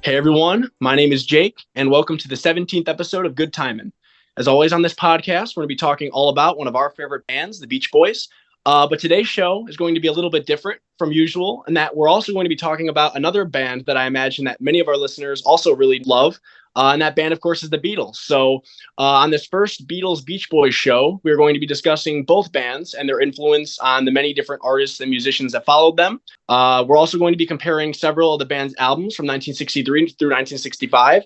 Hey everyone, my name is Jake, and welcome to the 17th episode of Good Timin. As always on this podcast, we're going to be talking all about one of our favorite bands, the Beach Boys. But today's show is going to be a little bit different from usual, in that we're also going to be talking about another band that I imagine that many of our listeners also really love. And that band, of course, is the Beatles. On this first Beatles Beach Boys show, we're going to be discussing both bands and their influence on the many different artists and musicians that followed them. We're also going to be comparing several of the band's albums from 1963 through 1965.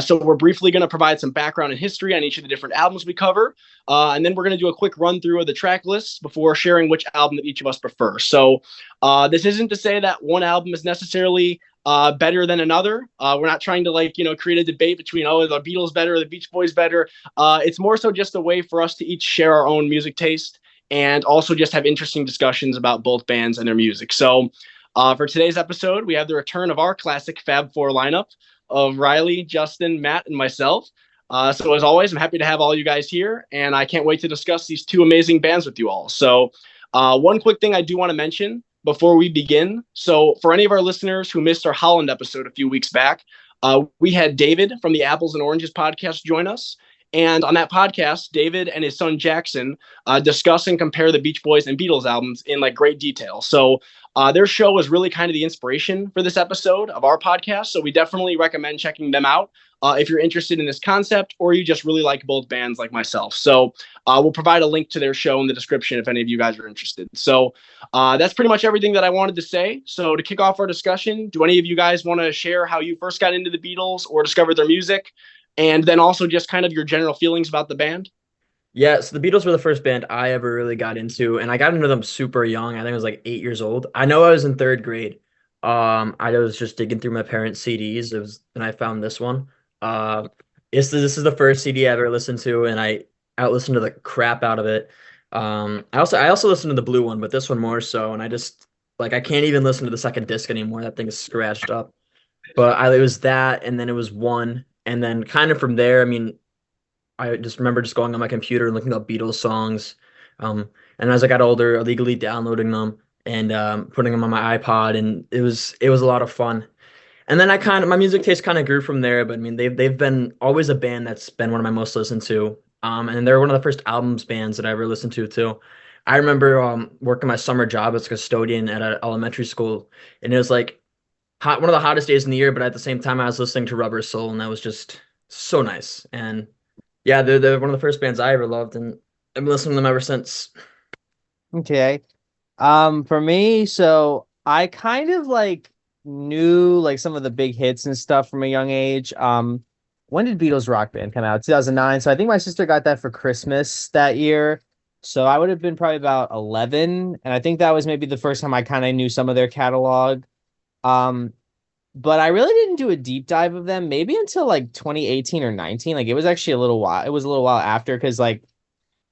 So we're briefly going to provide some background and history on each of the different albums we cover. And then we're going to do a quick run through of the track lists before sharing which album that each of us prefer. This isn't to say that one album is necessarily better than another. We're not trying to create a debate between, the Beatles better or the Beach Boys better. It's more so just a way for us to each share our own music taste and also just have interesting discussions about both bands and their music. For today's episode, we have the return of our classic Fab Four lineup of Riley, Justin, Matt, and myself. So as always, I'm happy to have all you guys here, and I can't wait to discuss these two amazing bands with you all. One quick thing I do want to mention before we begin. So for any of our listeners who missed our Holland episode a few weeks back, we had David from the Apples and Oranges podcast join us. And on that podcast, David and his son Jackson discuss and compare the Beach Boys and Beatles albums in great detail. Their show was really kind of the inspiration for this episode of our podcast. So we definitely recommend checking them out if you're interested in this concept or you just really like both bands like myself. We'll provide a link to their show in the description if any of you guys are interested. That's pretty much everything that I wanted to say. So to kick off our discussion, do any of you guys want to share how you first got into the Beatles or discovered their music? And then also just kind of your general feelings about the band? Yeah, so the Beatles were the first band I ever really got into, and I got into them super young. I think I was like 8 years old. I know I was in third grade. I was just digging through my parents' CDs. And I found this one. This is the first CD I ever listened to, and I out listened to the crap out of it. I also listened to the blue one, but this one more so. And I just I can't even listen to the second disc anymore. That thing is scratched up. It was that, and then it was one, and then kind of from there. I mean, I just remember just going on my computer and looking up Beatles songs. And as I got older, illegally downloading them and putting them on my iPod, and it was a lot of fun. And then my music taste kind of grew from there. But I mean, they've been always a band that's been one of my most listened to. And they're one of the first albums bands that I ever listened to too. I remember working my summer job as a custodian at an elementary school, and it was one of the hottest days in the year. But at the same time, I was listening to Rubber Soul, and that was just so nice. And yeah, they're one of the first bands I ever loved, and I've been listening to them ever since. Okay. For me, so I kind of knew some of the big hits and stuff from a young age. When did Beatles Rock Band come out? 2009. So I think my sister got that for Christmas that year. So I would have been probably about 11, and I think that was maybe the first time I kind of knew some of their catalog. But I really didn't do a deep dive of them maybe until 2018 or 19. It was actually a little while. It was a little while after because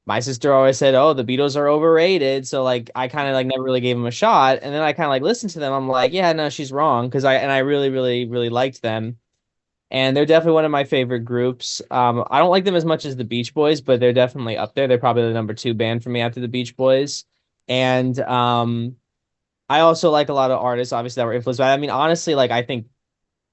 my sister always said, "Oh, the Beatles are overrated." So I kind of never really gave them a shot. And then I kind of listened to them. I'm like, yeah, no, she's wrong because I really, really, really liked them. And they're definitely one of my favorite groups. I don't like them as much as the Beach Boys, but they're definitely up there. They're probably the number 2 band for me after the Beach Boys. And I also like a lot of artists, obviously, that were influenced by. I mean, honestly, I think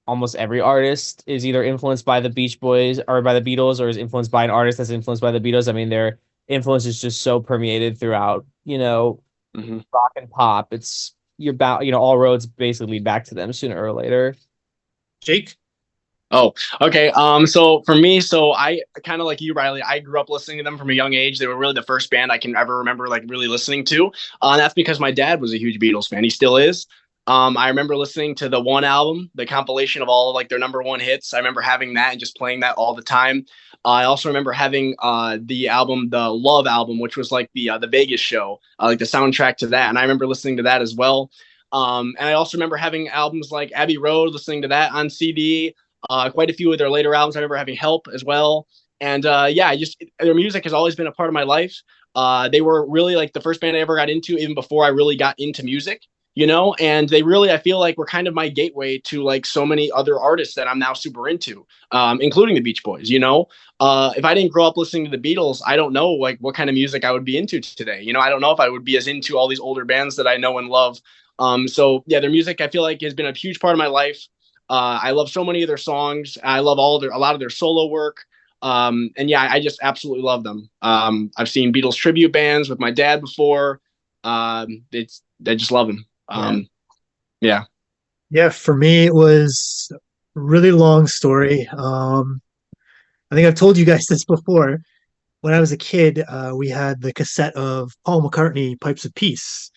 almost every artist is either influenced by the Beach Boys or by the Beatles, or is influenced by an artist that's influenced by the Beatles. I mean, their influence is just so permeated throughout, rock and pop. It's you're about, all roads basically lead back to them sooner or later. Jake? Oh, okay. So for me, I kind of like you, Riley. I grew up listening to them from a young age. They were really the first band I can ever remember really listening to. And that's because my dad was a huge Beatles fan. He still is. I remember listening to the one album, the compilation of all of their number one hits. I remember having that and just playing that all the time. I also remember having the album, the Love album, which was the Vegas show, the soundtrack to that. And I remember listening to that as well. And I also remember having albums like Abbey Road, listening to that on CD. Quite a few of their later albums. I remember having Help as well. And their music has always been a part of my life. They were really the first band I ever got into, even before I really got into music, and they really, I feel were kind of my gateway to so many other artists that I'm now super into, including the Beach Boys. If I didn't grow up listening to the Beatles, I don't know what kind of music I would be into today. I don't know if I would be as into all these older bands that I know and love. Their music, I feel has been a huge part of my life. I love so many of their songs. I love a lot of their solo work. And yeah, I just absolutely love them. I've seen Beatles tribute bands with my dad before. I just love them. Yeah. Yeah, for me it was a really long story. I think I've told you guys this before. When I was a kid, we had the cassette of Paul McCartney, Pipes of Peace.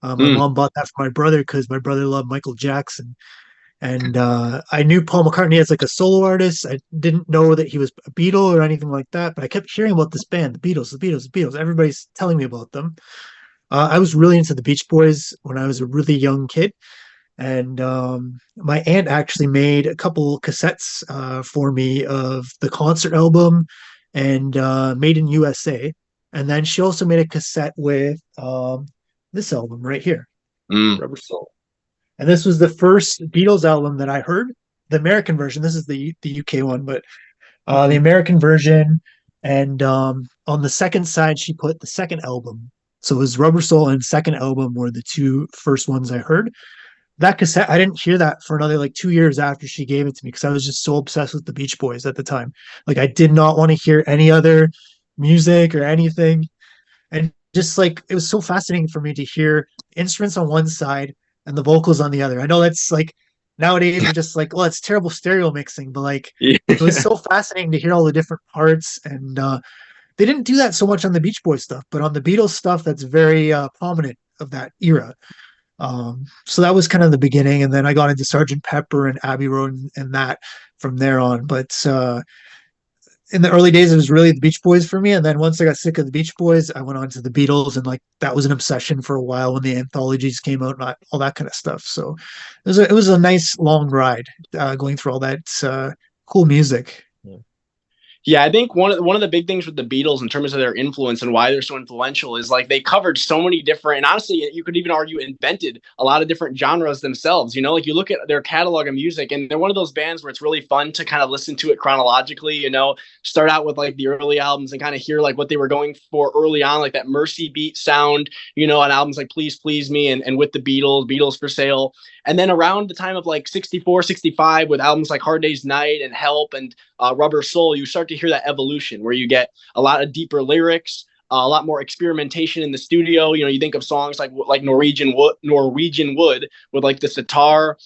My Mm. mom bought that for my brother because my brother loved Michael Jackson. And I knew Paul McCartney as like a solo artist. I didn't know that he was a Beatle or anything like that, but I kept hearing about this band, the Beatles, the Beatles, the Beatles. Everybody's telling me about them. I was really into the Beach Boys when I was a really young kid. And my aunt actually made a couple cassettes for me of the concert album and Made in USA. And then she also made a cassette with this album right here, Mm. Rubber Soul. And this was the first Beatles album that I heard, the American version. This is the UK one, but the American version. And on the second side, she put the second album. So it was Rubber Soul and second album were the two first ones I heard. That cassette, I didn't hear that for another like 2 years after she gave it to me because I was just so obsessed with the Beach Boys at the time. Like I did not want to hear any other music or anything. And just like it was so fascinating for me to hear instruments on one side and the vocals on the other. I know that's like nowadays we're just like, well, it's terrible stereo mixing, but like Yeah. it was so fascinating to hear all the different parts. And they didn't do that so much on the Beach Boys stuff, but on the Beatles stuff, that's very prominent of that era. So that was kind of the beginning, and then I got into Sergeant Pepper and Abbey Road and that from there on. But in the early days, it was really the Beach Boys for me, and then once I got sick of the Beach Boys, I went on to the Beatles, and like that was an obsession for a while when the anthologies came out and all that kind of stuff. So it was a nice long ride going through all that cool music. Yeah, I think one of the big things with the Beatles in terms of their influence and why they're so influential is like they covered so many different, and honestly, you could even argue invented a lot of different genres themselves. You know, like you look at their catalog of music, and they're one of those bands where it's really fun to kind of listen to it chronologically. You know, start out with like the early albums and kind of hear like what they were going for early on, like that Mercy beat sound. You know, on albums like Please Please Me and with the Beatles for Sale. And then around the time of like 64, 65, with albums like Hard Day's Night and Help and Rubber Soul, you start to hear that evolution where you get a lot of deeper lyrics, a lot more experimentation in the studio. You know, you think of songs like Norwegian Wood with like the sitar,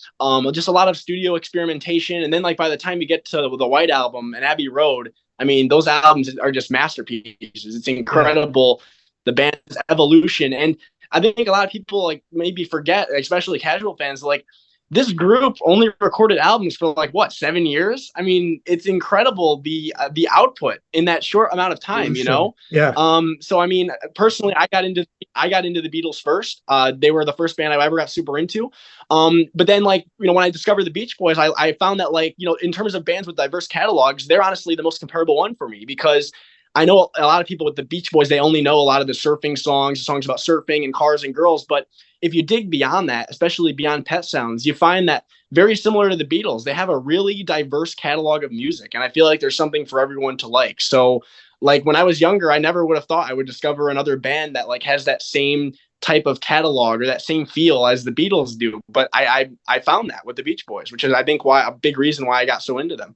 just a lot of studio experimentation. And then like by the time you get to the White Album and Abbey Road, I mean, those albums are just masterpieces. It's incredible, the band's evolution. And I think a lot of people like maybe forget, especially casual fans, like this group only recorded albums for like what, 7 years? I mean, it's incredible the output in that short amount of time, you know? Yeah. So I mean, personally, I got into the Beatles first. They were the first band I ever got super into. But then like, you know, when I discovered the Beach Boys, I found that like, you know, in terms of bands with diverse catalogs, they're honestly the most comparable one for me because I know a lot of people with the Beach Boys, they only know a lot of the surfing songs about surfing and cars and girls. But if you dig beyond that, especially beyond Pet Sounds, you find that very similar to the Beatles, they have a really diverse catalog of music. And I feel like there's something for everyone to like. So like when I was younger, I never would have thought I would discover another band that like has that same type of catalog or that same feel as the Beatles do. But I found that with the Beach Boys, which is, I think, why a big reason why I got so into them.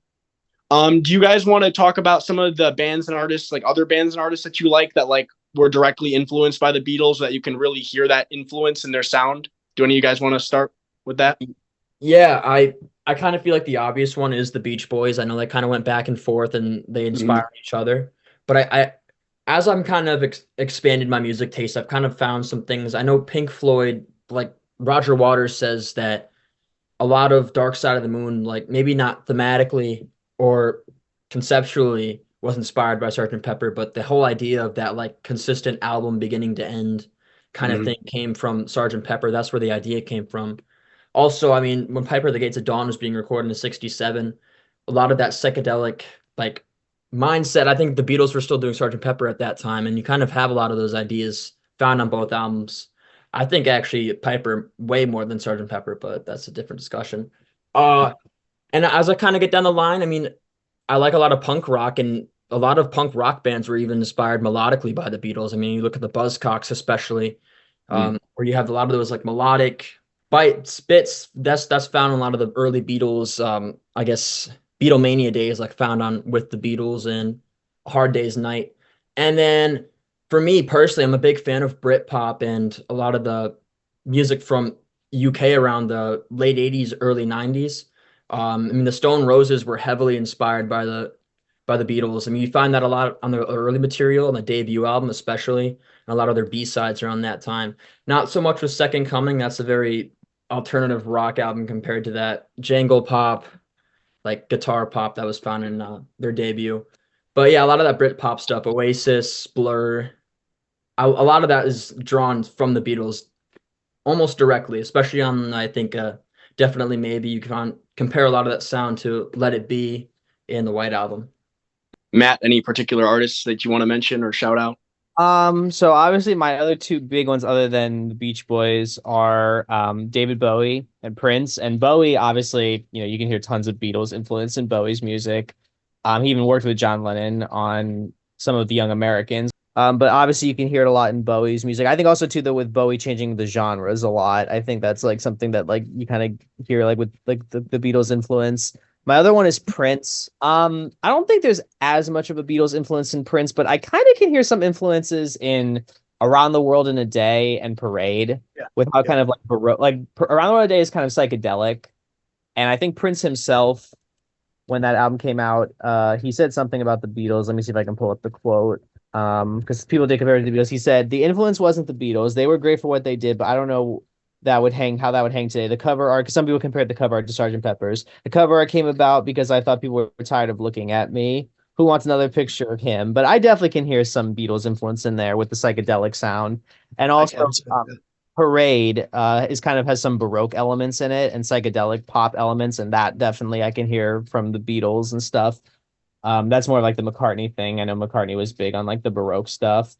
Do you guys want to talk about some of the bands and artists, like other bands and artists that you like that like were directly influenced by the Beatles so that you can really hear that influence in their sound? Do any of you guys want to start with that? Yeah, I kind of feel like the obvious one is the Beach Boys. I know they kind of went back and forth and they inspired each other. But I as I'm kind of expanded my music taste, I've kind of found some things. I know Pink Floyd, like Roger Waters says that a lot of Dark Side of the Moon, like maybe not thematically or conceptually was inspired by Sgt. Pepper, but the whole idea of that like consistent album beginning to end kind of thing came from Sgt. Pepper. That's where the idea came from. Also, I mean, when Piper at the Gates of Dawn was being recorded in '67, a lot of that psychedelic like mindset, I think the Beatles were still doing Sgt. Pepper at that time, and you kind of have a lot of those ideas found on both albums. I think actually Piper way more than Sgt. Pepper, but that's a different discussion. And as I kind of get down the line, I mean, I like a lot of punk rock, and a lot of punk rock bands were even inspired melodically by the Beatles. I mean, you look at the Buzzcocks, especially, where you have a lot of those like melodic Bites, bits, that's found in a lot of the early Beatles, I guess Beatlemania days, like found on with the Beatles and Hard Day's Night. And then for me personally, I'm a big fan of Britpop and a lot of the music from UK around the late 80s, early 90s. I mean, the Stone Roses were heavily inspired by the Beatles. I mean, you find that a lot on the early material, on the debut album, especially, and a lot of their B-sides around that time. Not so much with Second Coming. That's a very alternative rock album compared to that jangle pop, like guitar pop that was found in their debut. But yeah, a lot of that Brit pop stuff, Oasis, Blur, a lot of that is drawn from the Beatles almost directly, especially on, I think, Definitely Maybe. You can compare a lot of that sound to Let It Be in the White Album. Matt, any particular artists that you want to mention or shout out? So obviously my other two big ones other than the Beach Boys are David Bowie and Prince. And Bowie, obviously, you can hear tons of Beatles influence in Bowie's music. He even worked with John Lennon on some of the Young Americans. But obviously you can hear it a lot in Bowie's music. I think also too though with Bowie changing the genres a lot. I think that's like something that like you kind of hear like with like the Beatles influence. My other one is Prince. I don't think there's as much of a Beatles influence in Prince, but I kind of can hear some influences in Around the World in a Day and Parade, with how kind of like Around the World in a Day is kind of psychedelic. And I think Prince himself, when that album came out, he said something about the Beatles. Let me see if I can pull up the quote. Because people did compare it to the Beatles. He said the influence wasn't the Beatles. They were great for what they did, but I don't know how that would hang today. The cover art, because some people compared the cover art to Sgt. Pepper's. The cover art came about because I thought people were tired of looking at me. Who wants another picture of him? But I definitely can hear some Beatles influence in there with the psychedelic sound. And also Parade is kind of has some Baroque elements in it and psychedelic pop elements, and that definitely I can hear from the Beatles and stuff. That's more like the McCartney thing. I know McCartney was big on like the Baroque stuff.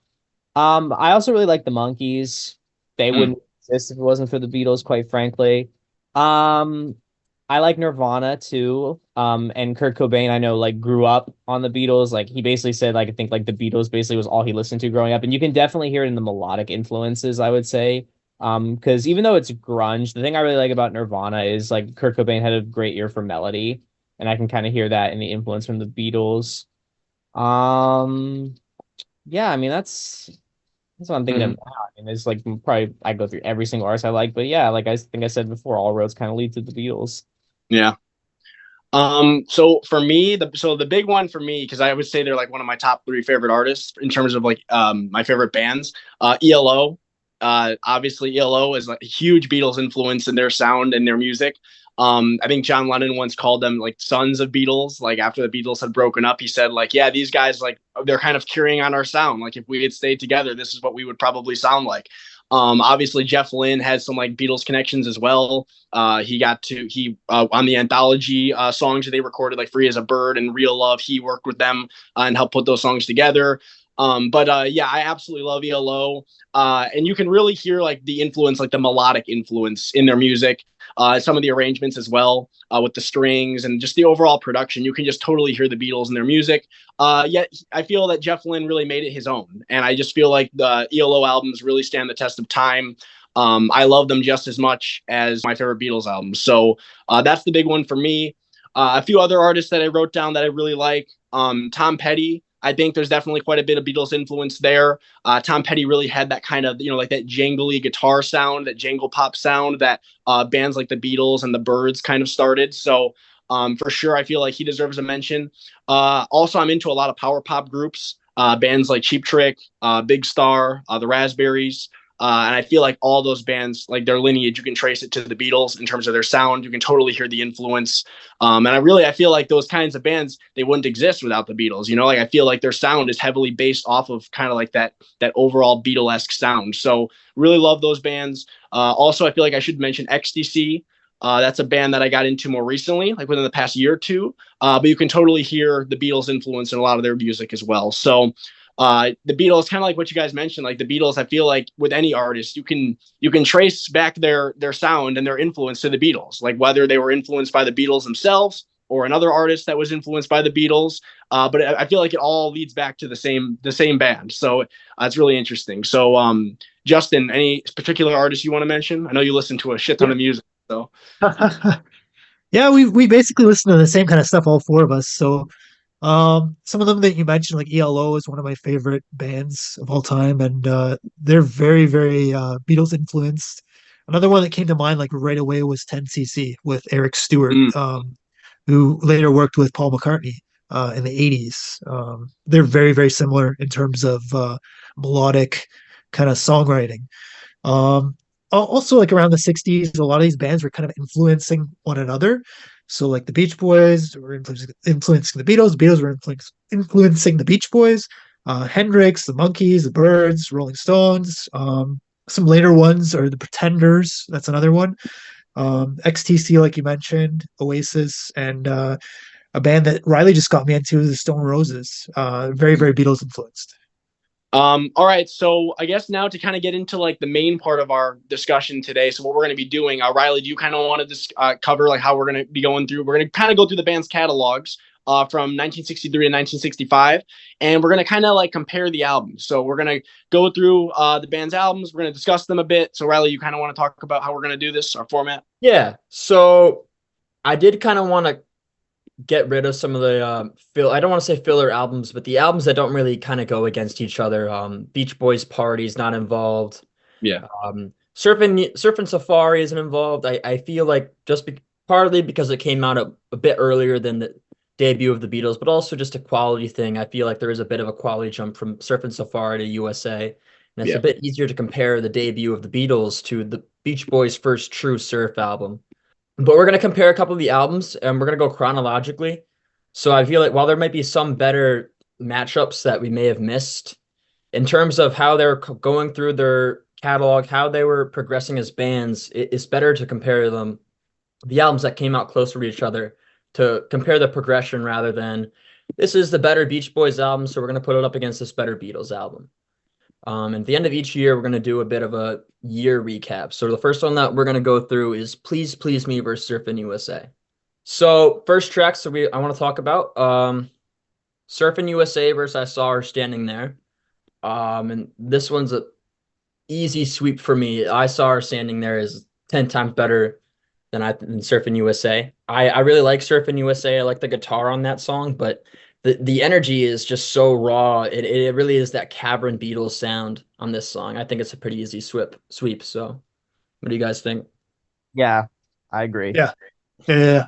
I also really like the Monkees. They wouldn't exist if it wasn't for the Beatles, quite frankly. I like Nirvana too. And Kurt Cobain, I know, like grew up on the Beatles. Like he basically said, like I think like the Beatles basically was all he listened to growing up, and you can definitely hear it in the melodic influences, I would say. Because even though it's grunge, the thing I really like about Nirvana is like Kurt Cobain had a great ear for melody, and I can kind of hear that in the influence from the Beatles. Yeah, I mean that's what I'm thinking of now. I mean, it's like probably I go through every single artist I like, but yeah, like I think I said before, all roads kind of lead to the Beatles. Yeah. So for me, the big one for me, because I would say they're like one of my top three favorite artists in terms of like my favorite bands. ELO. Obviously ELO is like a huge Beatles influence in their sound and their music. I think John Lennon once called them like sons of Beatles. Like after the Beatles had broken up, he said like, yeah, these guys, like they're kind of carrying on our sound. Like if we had stayed together, this is what we would probably sound like. Obviously Jeff Lynne has some like Beatles connections as well. He on the anthology songs that they recorded, like Free as a Bird and Real Love, he worked with them and helped put those songs together. But yeah, I absolutely love ELO. And you can really hear like the influence, like the melodic influence in their music. Some of the arrangements as well, with the strings and just the overall production. You can just totally hear the Beatles in their music. Yet I feel that Jeff Lynne really made it his own. And I just feel like the ELO albums really stand the test of time. I love them just as much as my favorite Beatles albums. So that's the big one for me. A few other artists that I wrote down that I really like. Tom Petty. I think there's definitely quite a bit of Beatles influence there. Tom Petty really had that kind of, like that jangly guitar sound, that jangle pop sound that bands like the Beatles and the Byrds kind of started. So for sure, I feel like he deserves a mention. Also, I'm into a lot of power pop groups, bands like Cheap Trick, Big Star, the Raspberries. And I feel like all those bands, like their lineage, you can trace it to the Beatles in terms of their sound. You can totally hear the influence. And I feel like those kinds of bands, they wouldn't exist without the Beatles. Like I feel like their sound is heavily based off of kind of like that overall Beatlesque sound. So really love those bands. Also, I feel like I should mention Ecstasy. That's a band that I got into more recently, like within the past year or two. But you can totally hear the Beatles influence in a lot of their music as well. So the Beatles, kind of like what you guys mentioned, like the Beatles, I feel like with any artist, you can trace back their sound and their influence to the Beatles, like whether they were influenced by the Beatles themselves or another artist that was influenced by the Beatles. But I feel like it all leads back to the same band. So it's really interesting. So Justin, any particular artists you want to mention? I know you listen to a shit ton of music. So Yeah, we basically listen to the same kind of stuff, all four of us. So some of them that you mentioned, like ELO, is one of my favorite bands of all time, and they're very, very Beatles influenced. Another one that came to mind like right away was 10cc with Eric Stewart, who later worked with Paul McCartney in the 80s. They're very, very similar in terms of melodic kind of songwriting. Also, like around the 60s, a lot of these bands were kind of influencing one another. So, like the Beach Boys were influencing the Beatles. The Beatles were influencing the Beach Boys. Hendrix, the Monkees, the Byrds, Rolling Stones. Some later ones are the Pretenders. That's another one. XTC, like you mentioned, Oasis, and a band that Riley just got me into, the Stone Roses. Very, very Beatles influenced. All right, so I guess now to kind of get into like the main part of our discussion today. So what we're going to be doing, Riley, do you kind of want to cover like how we're going to be going through? We're going to kind of go through the band's catalogs from 1963 to 1965, and we're going to kind of like compare the albums. So we're going to go through the band's albums. We're going to discuss them a bit. So Riley, you kind of want to talk about how we're going to do this, our format? Yeah. So I did kind of want to get rid of some of the I don't want to say filler albums, but the albums that don't really kind of go against each other. Beach Boys Party's not involved. Yeah. Surfing Safari isn't involved. I feel like partly because it came out a bit earlier than the debut of the Beatles, but also just a quality thing. I feel like there is a bit of a quality jump from Surfing Safari to USA. And it's a bit easier to compare the debut of the Beatles to the Beach Boys' first true surf album. But we're going to compare a couple of the albums, and we're going to go chronologically. So I feel like while there might be some better matchups that we may have missed, in terms of how they're going through their catalog, how they were progressing as bands, it's better to compare the albums that came out closer to each other, to compare the progression rather than this is the better Beach Boys album, so we're going to put it up against this better Beatles album. And at the end of each year, we're going to do a bit of a year recap. So the first one that we're going to go through is Please Please Me versus Surfin' USA. So first tracks that I want to talk about, Surfin' USA versus I Saw Her Standing There. And this one's a easy sweep for me. I Saw Her Standing There is 10 times better than Surfin' USA. I really like Surfin' USA. I like the guitar on that song, but the energy is just so raw. It really is that cavern Beatles sound on this song. I think it's a pretty easy sweep. So what do you guys think? Yeah, I agree. Yeah.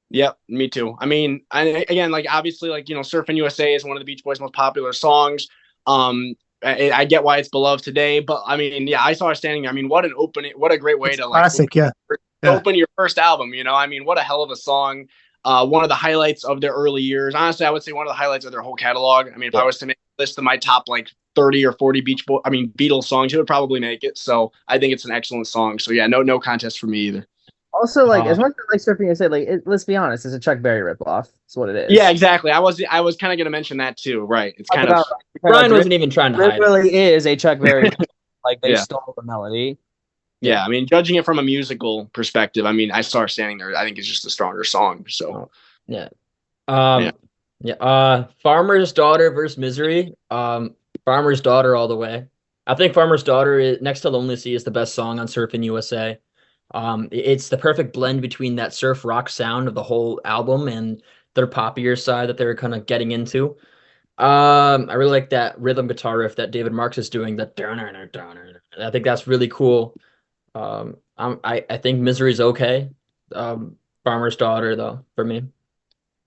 Yep, me too. I mean, again, like obviously, like "Surfing USA" is one of the Beach Boys' most popular songs. I get why it's beloved today, but I mean, I Saw Her Standing There. I mean, what a great way It's to classic, open your first album. I mean, what a hell of a song. One of the highlights of their early years. Honestly, I would say one of the highlights of their whole catalog. I mean, if I was to make a list of my top like 30 or 40 Beatles songs, it would probably make it. So I think it's an excellent song. So yeah, no contest for me either. Also, like as much as I like Surfing USA, like let's be honest, it's a Chuck Berry ripoff. That's what it is. Yeah, exactly. I was kind of gonna mention that too. Right. It's kind of Brian wasn't even trying to hide it. It really is a Chuck Berry. Like they stole the melody. Yeah, I mean, judging it from a musical perspective, I mean, I Saw Her Standing There. I think it's just a stronger song. So yeah. Farmer's Daughter versus Misery. Farmer's Daughter all the way. I think Farmer's Daughter is, next to Lonely Sea, is the best song on Surfin' USA. It's the perfect blend between that surf rock sound of the whole album and their poppier side that they were kind of getting into. I really like that rhythm guitar riff that David Marks is doing. That I think that's really cool. I think Misery's okay. Farmer's Daughter though for me.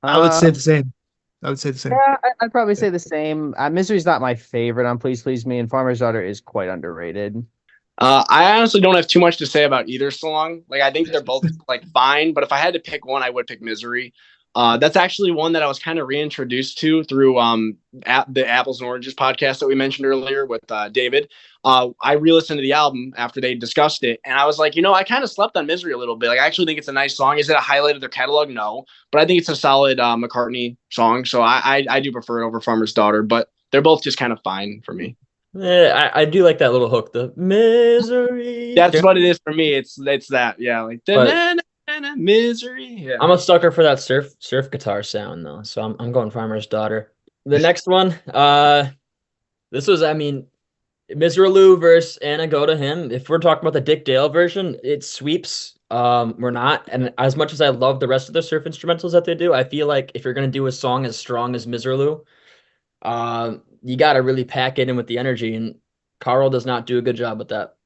I would say the same. Yeah, I'd probably say the same. Misery's not my favorite on Please Please Me, and Farmer's Daughter is quite underrated. I honestly don't have too much to say about either song. Like, I think they're both like fine, but if I had to pick one, I would pick Misery. That's actually one that I was kind of reintroduced to through the Apples and Oranges podcast that we mentioned earlier with David. I re-listened to the album after they discussed it, and I was like, I kind of slept on Misery a little bit. Like, I actually think it's a nice song. Is it a highlight of their catalog? No, but I think it's a solid McCartney song. So I do prefer it over Farmer's Daughter, but they're both just kind of fine for me. Yeah, I do like that little hook, the Misery. That's what it is for me. It's that, yeah, like and misery. Yeah. I'm a sucker for that surf guitar sound though, so I'm going Farmer's Daughter. The next one, this was, I mean, Misirlou versus Anna Go to Him. If we're talking about the Dick Dale version, it sweeps. We're not. And as much as I love the rest of the surf instrumentals that they do, I feel like if you're gonna do a song as strong as Misirlou, you gotta really pack it in with the energy. And Carl does not do a good job with that.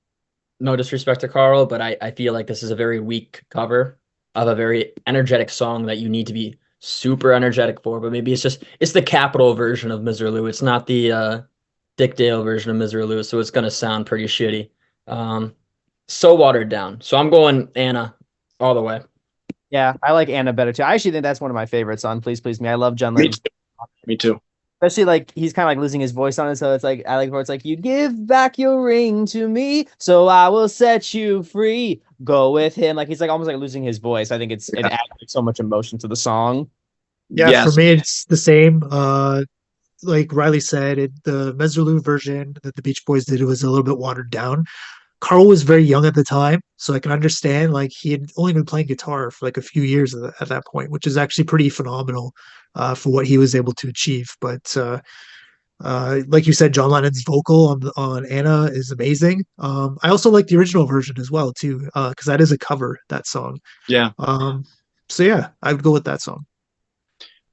No disrespect to Carl, but I feel like this is a very weak cover of a very energetic song that you need to be super energetic for. But maybe it's the Capitol version of Misirlou. It's not the Dick Dale version of Misirlou, so it's gonna sound pretty shitty. So watered down. So I'm going Anna all the way. Yeah, I like Anna better too. I actually think that's one of my favorites on Please Please Me. I love John Me Lennon. too. Me too. Especially like he's kind of like losing his voice on it, so it's like I like where it's like you give back your ring to me, so I will set you free. Go with him, like he's like almost like losing his voice. I think it adds like, so much emotion to the song. Yeah, Yes. for me it's the same. Like Riley said, the Mesralou version that the Beach Boys did was a little bit watered down. Carl was very young at the time, so I can understand. Like he had only been playing guitar for like a few years at that point, which is actually pretty phenomenal for what he was able to achieve. But like you said, John Lennon's vocal on Anna is amazing. I also like the original version as well too, because that is a cover, that song. Yeah. So yeah, I would go with that song.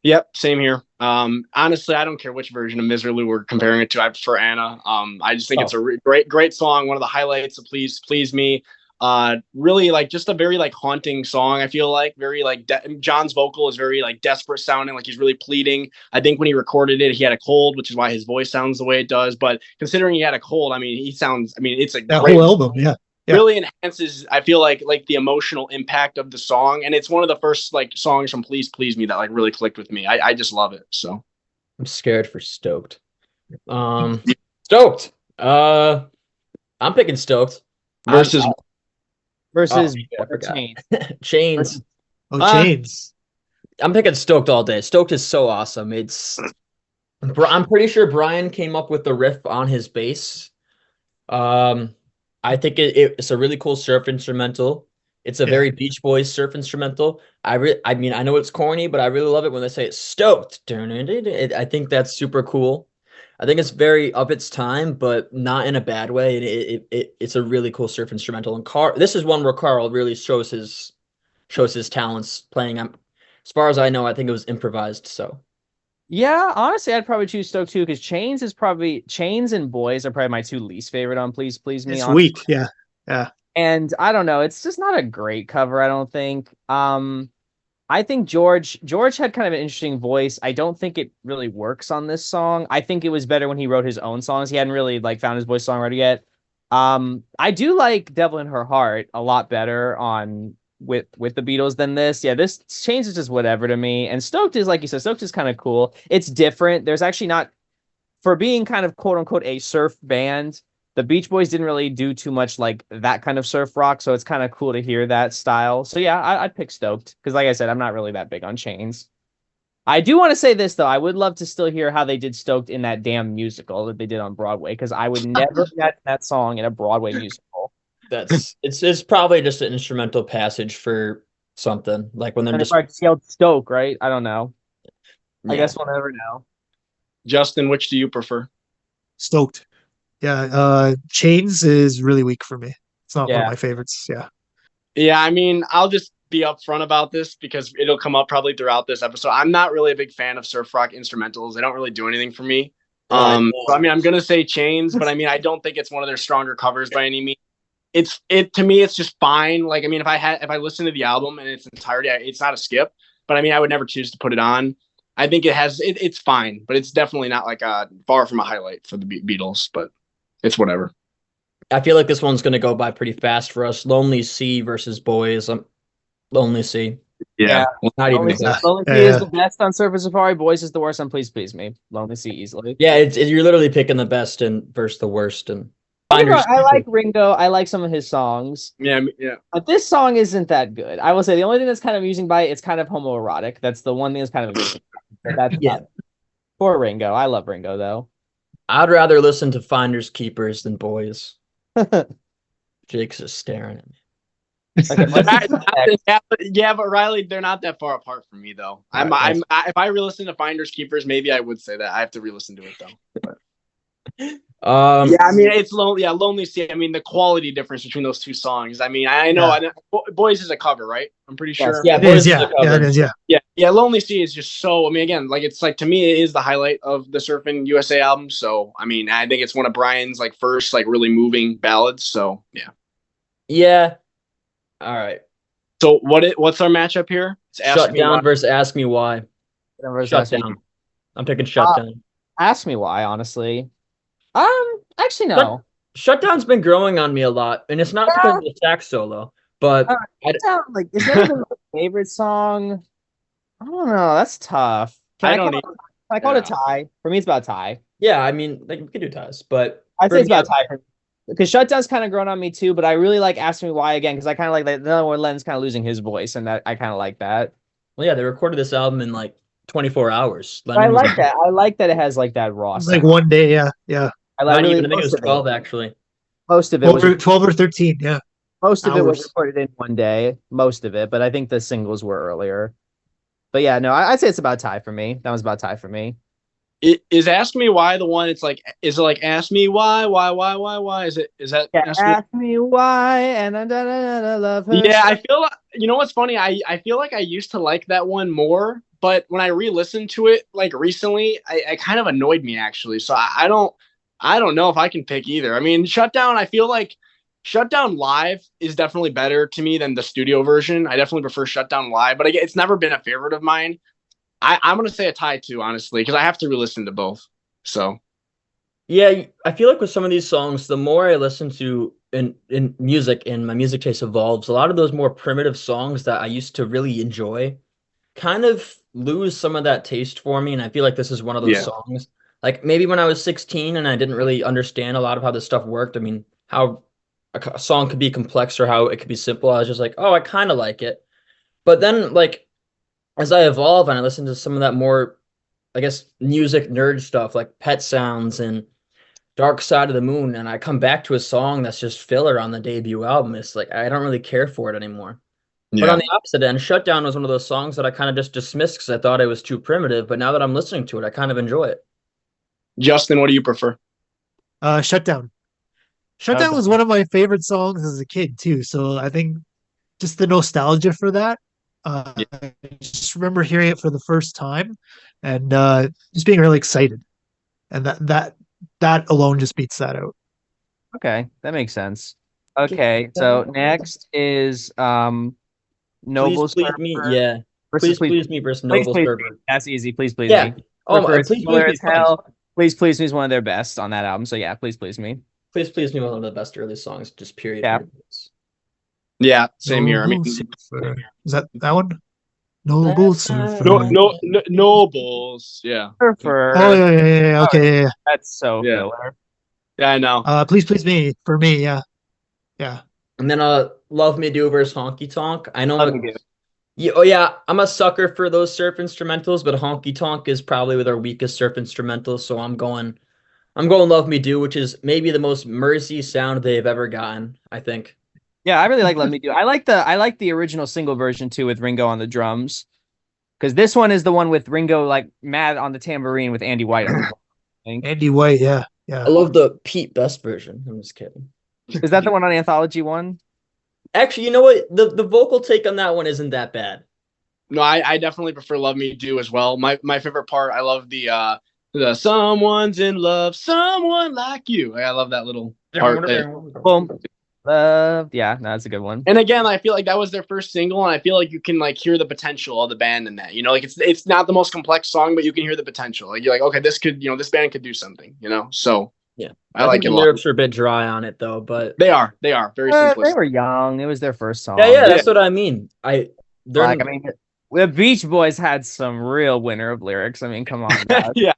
Yep, same here. Honestly, I don't care which version of Misirlou we're comparing it to. I prefer Anna. I just think it's a great song. One of the highlights of Please Me. Really like just a very like haunting song. I feel like very like John's vocal is very like desperate sounding, like he's really pleading. I think when he recorded it, he had a cold, which is why his voice sounds the way it does. But considering he had a cold, I mean, he sounds. I mean, it's a That great whole album, yeah. really enhances, I feel like the emotional impact of the song, and it's one of the first like songs from Please Please Me that like really clicked with me. I just love it. So I'm scared for Stoked. Stoked. I'm picking Stoked versus Chains. Chains. Chains. I'm picking Stoked all day. Stoked is so awesome. I'm pretty sure Brian came up with the riff on his bass. I think it's a really cool surf instrumental. It's a very Beach Boys surf instrumental. I mean, I know it's corny, but I really love it when they say it's stoked. I think that's super cool. I think it's very of its time, but not in a bad way. It's a really cool surf instrumental. And this is one where Carl really shows his talents playing. As far as I know, I think it was improvised. So. Yeah, honestly, I'd probably choose Stoked too, because Chains and Boys are probably my two least favorite on Please Please Me. It's weak, yeah. And I don't know, it's just not a great cover, I don't think. I think George had kind of an interesting voice. I don't think it really works on this song. I think it was better when he wrote his own songs. He hadn't really like found his voice songwriter yet. I do like Devil in Her Heart a lot better on with the Beatles than this. Yeah, this Chains is just whatever to me. And Stoked is, like you said, Stoked is kind of cool. It's different. There's actually not, for being kind of quote unquote a surf band, the Beach Boys didn't really do too much like that kind of surf rock, so it's kind of cool to hear that style. So yeah, I'd pick Stoked, because like I said, I'm not really that big on Chains. I do want to say this though, I would love to still hear how they did Stoked in that damn musical that they did on Broadway, because I would never get that song in a Broadway musical. It's probably just an instrumental passage for something, like when they're just yelled Stoke, right? I don't know. Yeah. I guess we'll never know. Justin, which do you prefer? Stoked. Yeah, Chains is really weak for me. It's not one of my favorites. Yeah, I mean, I'll just be upfront about this because it'll come up probably throughout this episode. I'm not really a big fan of surf rock instrumentals. They don't really do anything for me. So, I mean, I'm gonna say Chains, but I mean, I don't think it's one of their stronger covers by any means. To me, it's just fine. Like, I mean, if I listen to the album in its entirety, it's not a skip. But I mean, I would never choose to put it on. I think it's fine, but it's definitely not like far from a highlight for the Beatles. But it's whatever. I feel like this one's going to go by pretty fast for us. Lonely Sea versus Boys. Lonely Sea. Yeah. Not even. Lonely Sea is the best on Surfer Safari. Boys is the worst on Please Please Me. Lonely Sea easily. Yeah, you're literally picking the best and versus the worst. And I like Ringo. I like some of his songs. Yeah. But this song isn't that good. I will say the only thing that's kind of amusing by it, it's kind of homoerotic. That's the one thing that's kind of amusing. That's poor Ringo. I love Ringo though. I'd rather listen to Finders Keepers than Boys. Jake's just staring at me. Okay, what's Yeah, but Riley, they're not that far apart from me though. If I re-listen to Finders Keepers, maybe I would say that. I have to re-listen to it though. But. Yeah, I mean it's lonely. Yeah, Lonely Sea. I mean the quality difference between those two songs. I mean I know. Boys is a cover, right? I'm pretty sure. Yeah, It Boys is, is yeah. a cover. Yeah, it is, yeah. Yeah. Lonely Sea is just so. I mean, again, like it's like to me, it is the highlight of the Surfing USA album. So I mean, I think it's one of Brian's like first like really moving ballads. So yeah. Yeah. All right. So what's our matchup here? It's Shut Down versus Ask Me Why. Shut Ask Me. Down. I'm picking Shut Down. Ask Me Why, honestly. Actually no. Shutdown's been growing on me a lot, and it's not because of the sax solo, but Like is that even my favorite song? I don't know. That's tough. Can I call it a tie? For me, it's about a tie. Yeah, I mean, like we could do ties, but I'd say it's about a tie because Shutdown's kind of grown on me too. But I really like Ask Me Why again because I kind of like that. Another one, Len's kind of losing his voice, and that I kind of like that. Well, yeah, they recorded this album in like 24 hours. I like that. I like that it has like that raw sound. Like one day, yeah. I think it was 12 actually. Most of it was 12 or 13, yeah. Most of it was recorded in one day. Most of it, but I think the singles were earlier. But yeah, no, I'd say it's about a tie for me. That was about a tie for me. Is Ask Me Why the one? It's like, is it like Ask Me Why? Is that? Yeah, ask me why, and I love her. Yeah, I feel like, you know what's funny? I feel like I used to like that one more, but when I re-listened to it like recently, I kind of annoyed me actually. So I don't know if I can pick either. I mean, Shutdown, I feel like Shutdown live is definitely better to me than the studio version. I definitely prefer Shutdown live, but it's never been a favorite of mine. I'm going to say a tie too, honestly, because I have to re-listen to both. So, yeah, I feel like with some of these songs, the more I listen to in music and my music taste evolves, a lot of those more primitive songs that I used to really enjoy kind of lose some of that taste for me. And I feel like this is one of those songs. Like maybe when I was 16 and I didn't really understand a lot of how this stuff worked. I mean, how a song could be complex or how it could be simple. I was just like, oh, I kind of like it. But then like, as I evolve and I listen to some of that more, I guess, music nerd stuff like Pet Sounds and Dark Side of the Moon, and I come back to a song that's just filler on the debut album, it's like I don't really care for it anymore. Yeah. But on the opposite end, Shutdown was one of those songs that I kind of just dismissed because I thought it was too primitive, but now that I'm listening to it, I kind of enjoy it. Justin, what do you prefer? Shutdown. Shutdown was one of my favorite songs as a kid too, so I think just the nostalgia for that. I just remember hearing it for the first time and just being really excited, and that alone just beats that out. Okay, that makes sense. Okay, so next is Noble Please me, yeah. Please me versus Noble Surfer. That's easy. Please me. Oh my, please me as hell. Please me is one of their best on that album. So yeah, please me. Please me, one of the best early songs. Just period. Yeah, same here. I mean, is that one? Noble Surfer. Nobles. Yeah. Surfer. Oh yeah. Okay, yeah. That's so filler. Yeah, I know. Please me for me. Yeah. And then Love Me Do versus Honky Tonk. I know. Yeah, I'm a sucker for those surf instrumentals, but Honky Tonk is probably with our weakest surf instrumentals, so I'm going Love Me Do, which is maybe the most Mercy sound they've ever gotten, I think. Yeah, I really like Love Me Do. I like the original single version too with Ringo on the drums. Because this one is the one with Ringo like mad on the tambourine with Andy White. Andy White, yeah. I love the Pete Best version. I'm just kidding. Is that the one on Anthology 1? Actually, you know what? The vocal take on that one isn't that bad. No, I definitely prefer Love Me Do as well. My favorite part, I love the someone's in love, someone like you. I love that little part. Boom. Love. Yeah, no, that's a good one. And again, I feel like that was their first single, and I feel like you can like hear the potential of the band in that. You know, like it's not the most complex song, but you can hear the potential. Like you're like, okay, this band could do something. You know, so yeah, I like it. The lyrics are a bit dry on it though, but they are very simplistic. They were young. It was their first song. Yeah, that's what I mean. The Beach Boys had some real winner of lyrics. I mean, come on. Yeah,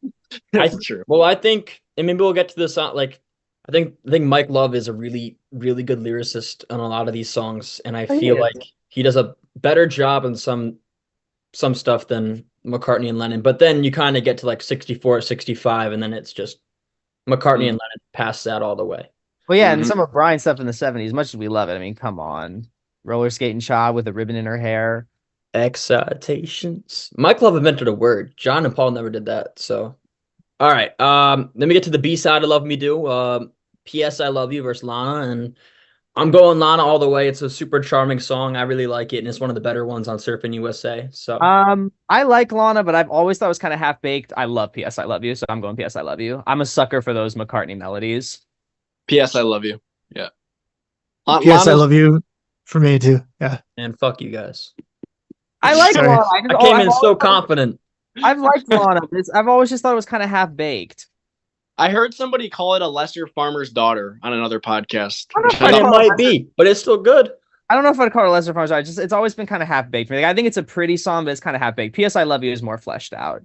that's true. Well, I think, and maybe we'll get to this. Like, I think Mike Love is a really, really good lyricist on a lot of these songs, and I feel like he does a better job in some stuff than McCartney and Lennon. But then you kind of get to like 64, 65, and then it's just McCartney and Lennon past that all the way. Well, yeah, and some of Brian's stuff in the 70s, much as we love it, I mean, come on. roller skating child with a ribbon in her hair. Excitations. Michael have invented a word. John and Paul never did that. So, all right. Let me get to the B side of Love Me Do. P.S. I Love You versus Lana, and I'm going Lana all the way. It's a super charming song. I really like it, and it's one of the better ones on Surfing USA. So, I like Lana, but I've always thought it was kind of half baked. I love P.S. I Love You, so I'm going P.S. I Love You. I'm a sucker for those McCartney melodies. P.S. I love you. Yeah. P.S. I love you for me too. Yeah. and fuck you guys. I like Sorry. Lana. I came in so confident. I've liked Lana. I've always just thought it was kind of half baked. I heard somebody call it a lesser farmer's daughter on another podcast. I don't know if And I'd it call might be, but it's still good. I don't know if I'd call it a lesser farmer's daughter. It's always been kind of half baked for me. I think it's a pretty song, but it's kind of half baked. P.S. I Love You is more fleshed out.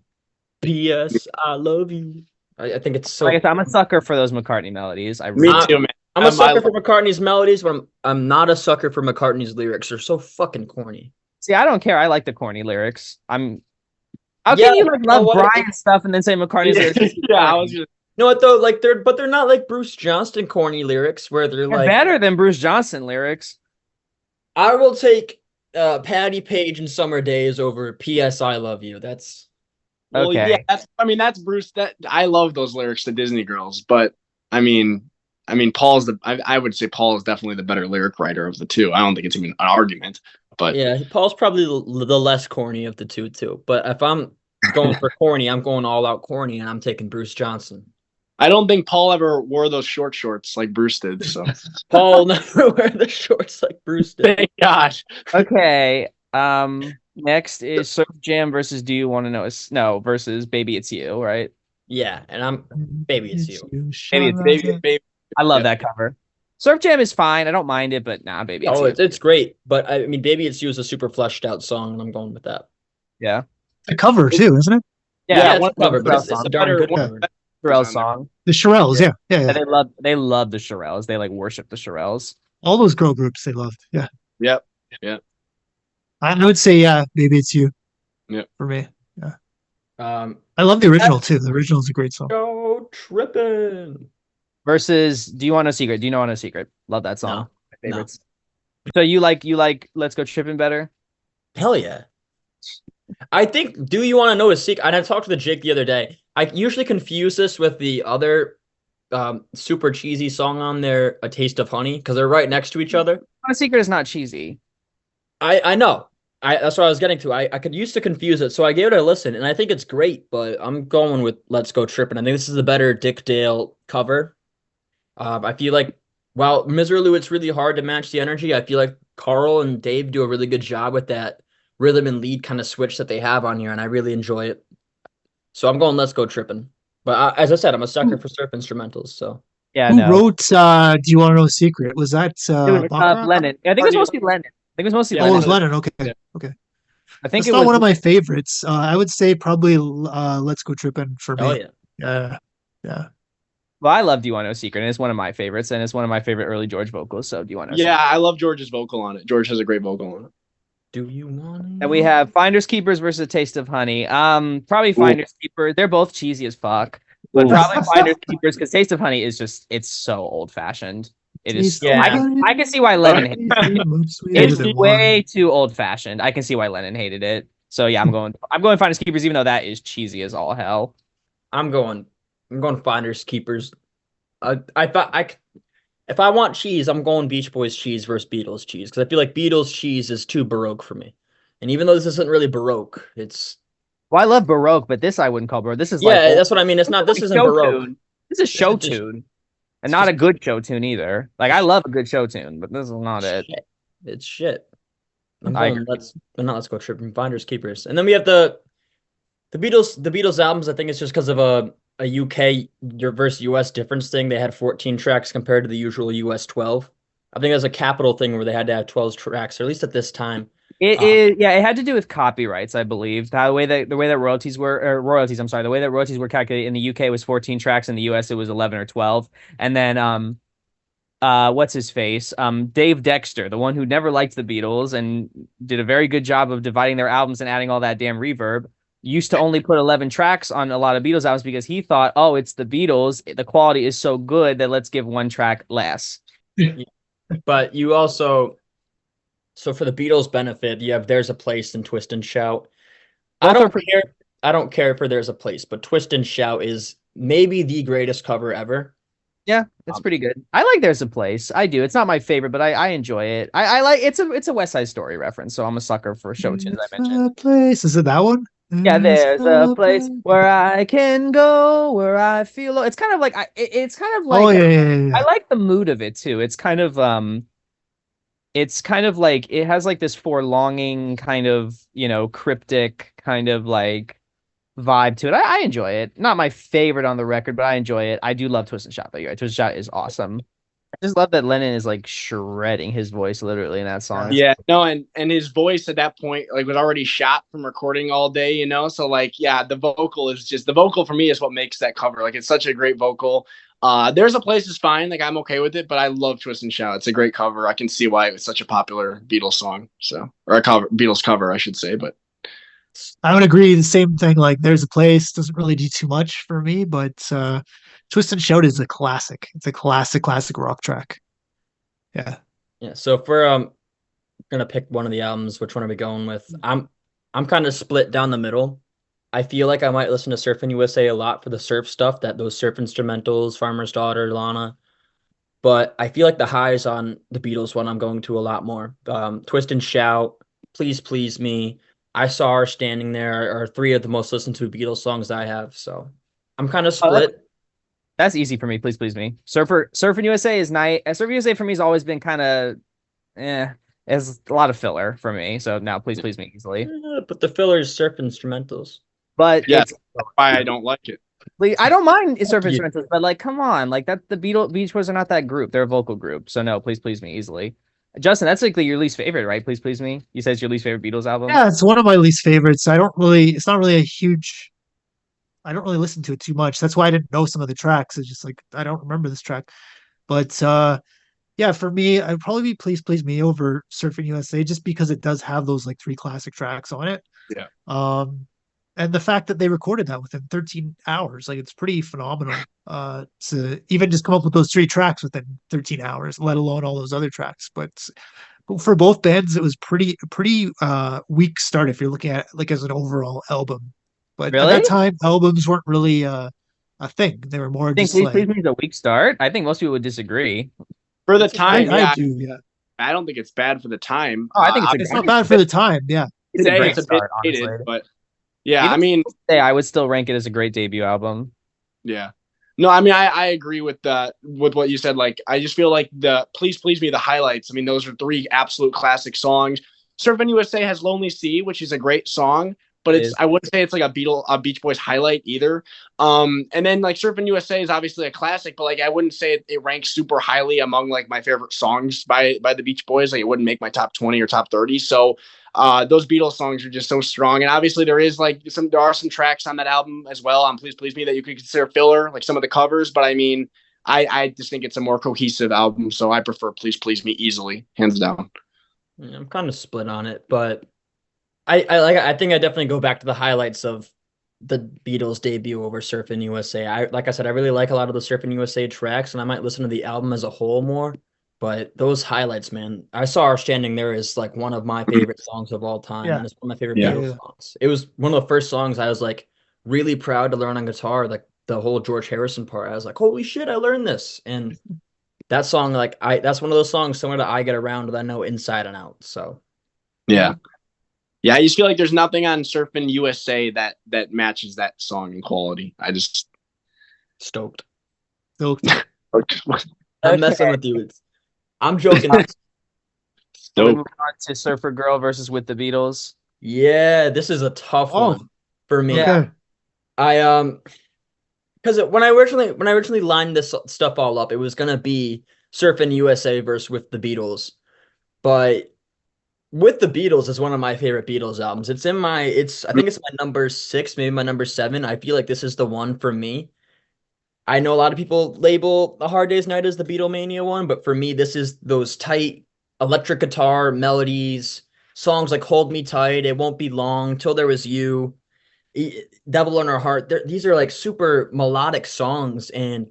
P.S. I love you. I think it's so. Like I said, I'm a sucker for those McCartney melodies. I Me really too, man. I'm a sucker for McCartney's melodies, but I'm not a sucker for McCartney's lyrics. They're so fucking corny. see. I don't care. I like the corny lyrics. How Yeah, can you like you know love what? Brian stuff and then say McCartney's lyrics? Yeah, I was just. You know what though? Like they're not like Bruce Johnston corny lyrics where they're They're like better than Bruce Johnson lyrics. I will take Patty Page and Summer Days over P.S. I Love You. That's Well, Okay. yeah, that's Bruce. That I love those lyrics to Disney Girls, but I mean, Paul's I would say Paul is definitely the better lyric writer of the two. I don't think it's even an argument. But yeah. Paul's probably the less corny of the two too. But if I'm going for corny, I'm going all out corny, and I'm taking Bruce Johnson. I don't think Paul ever wore those short shorts like Bruce did. So Paul never wear the shorts like Bruce did. thank God. Okay. Next is Surf Jam versus Do You Want to Know Is No versus Baby It's You, right? Yeah, and I'm Baby It's You. Baby. I love Yeah. that cover. Surf Jam is fine. I don't mind it, but nah, Baby It's Oh, You. it's great. But I mean, Baby It's You is a super fleshed out song, and I'm going with that. Yeah. The cover too, isn't it? Yeah, one it's a cover, but it's song. a darn good One- cover. Shirelle song. The Shirelles, yeah. Yeah, they love the Shirelles. They like worship the Shirelles. All those girl groups they loved. Yeah. Yep. I would say, yeah, Maybe It's You. Yeah. For me. Um, I love the original too. The original is a great song. go tripping. Versus Do You Want No Secret? Do You Know No Secret? Love that song. No. My favorites. So you like Let's Go Tripping better? Hell yeah. I think Do You Want to Know a Secret? And I talked to the Jake the other day. I usually confuse this with the other super cheesy song on there, A Taste of Honey, because they're right next to each other. No Secret is not cheesy. I know. That's what I was getting to. I could used to confuse it, so I gave it a listen, and I think it's great, but I'm going with Let's Go Trippin'. I think this is a better Dick Dale cover. I feel like while Miserlou, it's really hard to match the energy. I feel like Carl and Dave do a really good job with that rhythm and lead kind of switch that they have on here, and I really enjoy it. So I'm going Let's Go Trippin'. But as I said, I'm a sucker for surf instrumentals, so. Yeah, Who no. wrote Do You Want to Know a Secret? Was that It was, Baccarat? Lennon. I think it was mostly Lennon. I think it was mostly Oh, it Lennon. was Lennon. Okay. Yeah. Okay. I think It's it not was one of my favorites. I would say probably Let's Go Trippin' for me. Oh, yeah. Yeah. Well, I love Do You Want No Secret, and it's one of my favorites, and it's one of my favorite early George vocals. So Do You Want No Yeah, Secret? I love George's vocal on it. George has a great vocal on it. Do you want to? And we have Finders Keepers versus Taste of Honey. Probably Finders Keepers. They're both cheesy as fuck, but Ooh. probably Finders Keepers because Taste of Honey is just it's so old fashioned. It is. Taste of I can see why Lennon hated it. Much sweeter It's than way wine. too old fashioned. I can see why Lennon hated it. So yeah, I'm going Finders Keepers, even though that is cheesy as all hell. I'm going Finders Keepers. If I want cheese, I'm going Beach Boys cheese versus Beatles cheese because I feel like Beatles cheese is too Baroque for me. And even though this isn't really Baroque, it's Well, I love Baroque, but this I wouldn't call Baroque. This is yeah, like that's what I mean. It's not. This isn't show Baroque. tune. This is show It's just- tune, and not a good show tune either. Like I love a good show tune, but this is not it. Shit. It's shit. I agree. Let's go tripping. Finders Keepers, and then we have the Beatles albums. I think it's just because of a UK versus US difference thing. They had 14 tracks compared to the usual US 12. I think that's a capital thing where they had to have 12 tracks, or at least at this time. It is, yeah. It had to do with copyrights, I believe. The way that royalties were, the way that royalties were calculated in the UK was 14 tracks, in the US it was 11 or 12. And then what's his face? Dave Dexter, the one who never liked the Beatles and did a very good job of dividing their albums and adding all that damn reverb, used to only put 11 tracks on a lot of Beatles albums because he thought, oh, it's the Beatles, the quality is so good that let's give one track less. But you also So for the Beatles' benefit, you have "There's a Place" and "Twist and Shout." I Both are don't pretty. care. I don't care for "There's a Place," but "Twist and Shout" is maybe the greatest cover ever. Yeah, it's Um, pretty good. I like There's a Place. I do. It's not my favorite, but I enjoy it. I like it's a West Side Story reference, so I'm a sucker for show tunes. I It's mentioned. a place. Is it that one? Yeah, It's there's a a place place. where I can go, where I feel. It's kind of like it's kind of Oh like yeah, yeah, yeah, I yeah. like the mood of it too. It's kind of like it has like this forlonging kind of, cryptic kind of like vibe to it. I enjoy it. Not my favorite on the record, but I enjoy it. I do love Twist and Shout though. You're right. Twist and Shout is awesome. I just love that Lennon is like shredding his voice literally in that song. Yes. Yeah, no, and his voice at that point like was already shot from recording all day, So like, yeah, the vocal for me is what makes that cover. Like, it's such a great vocal. There's a Place is fine. Like, I'm okay with it, but I love Twist and Shout. It's a great cover. I can see why it was such a popular Beatles song. So, or a cover, Beatles cover, I should say. But I would agree. The same thing. Like, there's a place doesn't really do too much for me, but Twist and Shout is a classic. It's a classic rock track. Yeah. yeah. So if we're gonna pick one of the albums, which one are we going with? I'm kind of split down the middle. I feel like I might listen to Surfing USA a lot for the surf stuff, that those surf instrumentals, Farmer's Daughter, Lana. But I feel like the highs on the Beatles one I'm going to a lot more. Twist and Shout, Please Please Me, I Saw Her Standing There are three of the most listened to Beatles songs I have. So I'm kind of Oh, split. that's easy for me. Please, please me. Surfing USA is nice. Surfing USA for me has always been kind of It's a lot of filler for me. So now, please, please me easily. But the fillers surf instrumentals. But yeah, it's that's why I don't like it. like, I don't mind surf you. instrumentals, but like, come on, like that the Beach Boys are not that group. They're a vocal group. So no, please, please me easily. Justin, that's like your least favorite, right? Please, please me. You said it's your least favorite Beatles album. Yeah, it's one of my least favorites. I don't really. It's not really a huge. I don't really listen to it too much. That's why I didn't know some of the tracks. It's just like I don't remember this track. But yeah, for me, I'd probably be Please Please Me over Surfing USA just because it does have those like three classic tracks on it. Yeah. And the fact that they recorded that within 13 hours, like it's pretty phenomenal. To even just come up with those three tracks within 13 hours, let alone all those other tracks. But for both bands, it was pretty weak start if you're looking at it, like as an overall album. But at Really? that time, albums weren't really a thing. They were more I think just please, like please me is a weak start. I think most people would disagree. For the It's a time, I yeah, do, yeah. I don't think it's bad for the time. Oh, I think It's not bad for the time, yeah. it's a today great it's a bit start, dated, honestly. but yeah, Even I mean, today, I would still rank it as a great debut album. yeah. No, I mean, I agree with what you said. Like, I just feel like the Please Please Me, the highlights. I mean, those are three absolute classic songs. Surfing USA has Lonely Sea, which is a great song, but It is. I wouldn't say it's like a Beach Boys highlight either. And then like Surfing USA is obviously a classic, but like I wouldn't say it ranks super highly among like my favorite songs by the Beach Boys. Like, it wouldn't make my top 20 or top 30. So those Beatles songs are just so strong, and obviously there are some tracks on that album as well on Please Please Me that you could consider filler, like some of the covers. But I mean, I just think it's a more cohesive album, so I prefer Please Please Me easily, hands down. Yeah, I'm kind of split on it, but I think I definitely go back to the highlights of the Beatles debut over Surfing USA. Like I said, I really like a lot of the Surfing USA tracks, and I might listen to the album as a whole more. But those highlights, man, I Saw Her Standing There is like one of my favorite songs of all time, Yeah. and it's one of my favorite Yeah. Beatles songs. It was one of the first songs I was like really proud to learn on guitar, like the whole George Harrison part. I was like, holy shit, I learned this, and that song, that's one of those songs similar to I Get Around that I know inside and out. So Yeah. Yeah, I just feel like there's nothing on Surfing USA that matches that song in quality. I just stoked. So I'm messing with you. I'm joking. So we stoked. move on to Surfer Girl versus With the Beatles. Yeah, this is a tough Oh, one for me. okay. I because when I originally lined this stuff all up, it was gonna be Surfing USA versus With the Beatles, but With the Beatles is one of my favorite Beatles albums. I think it's my number 6, maybe my number 7. I feel like this is the one for me. I know a lot of people label A Hard Day's Night as the Beatlemania one, but for me, this is those tight electric guitar melodies, songs like Hold Me Tight, It Won't Be Long, Till There Was You, Devil in Our Heart. These are like super melodic songs, and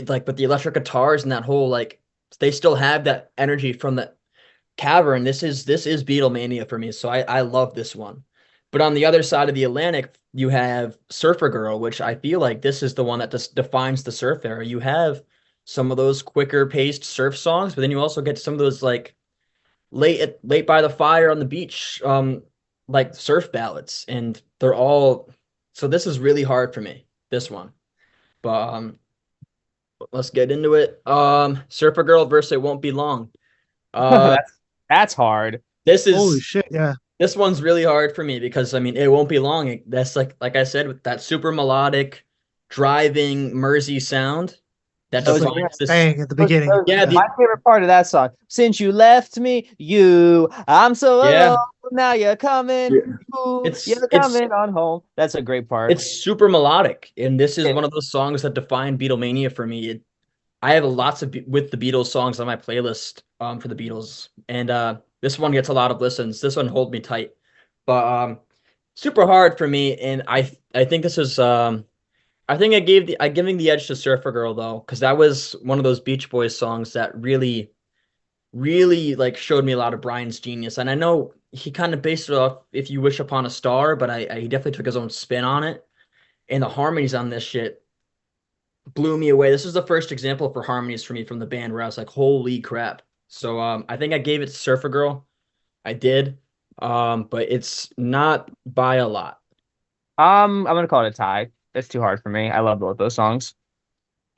but the electric guitars and that whole like they still have that energy from Cavern, this is Beatlemania for me, so I love this one. But on the other side of the Atlantic, you have Surfer Girl, which I feel like this is the one that just defines the surf era. You have some of those quicker paced surf songs, but then you also get some of those like late by the fire on the beach, like surf ballads, and they're all. So this is really hard for me, this one. But let's get into it. Surfer Girl versus It Won't Be Long. Uh, That's hard. this Holy is shit! Yeah. this one's really hard for me because I mean it won't be long. That's like I said with that super melodic driving Mersey sound that Those defines this. Bang at the beginning. Yeah, My favorite part of that song. Since you left me, I'm so Yeah. alone. Now you're coming. Ooh, It's- you're it's- coming on home. That's a great part. It's super melodic, and this is Yeah. one of those songs that define Beatlemania for me. I have lots of with the Beatles songs on my playlist for the Beatles, and this one gets a lot of listens. This one hold me tight, but super hard for me, and I think this is I think I giving the edge to Surfer Girl though, because that was one of those Beach Boys songs that really like showed me a lot of Brian's genius. And I know he kind of based it off If You Wish Upon a Star, but he definitely took his own spin on it. And the harmonies on this shit blew me away. This is the first example for harmonies for me from the band where I was like, holy crap. So I think I gave it to Surfer Girl. I did. But it's not by a lot. I'm gonna call it a tie. That's too hard for me. I love both those songs.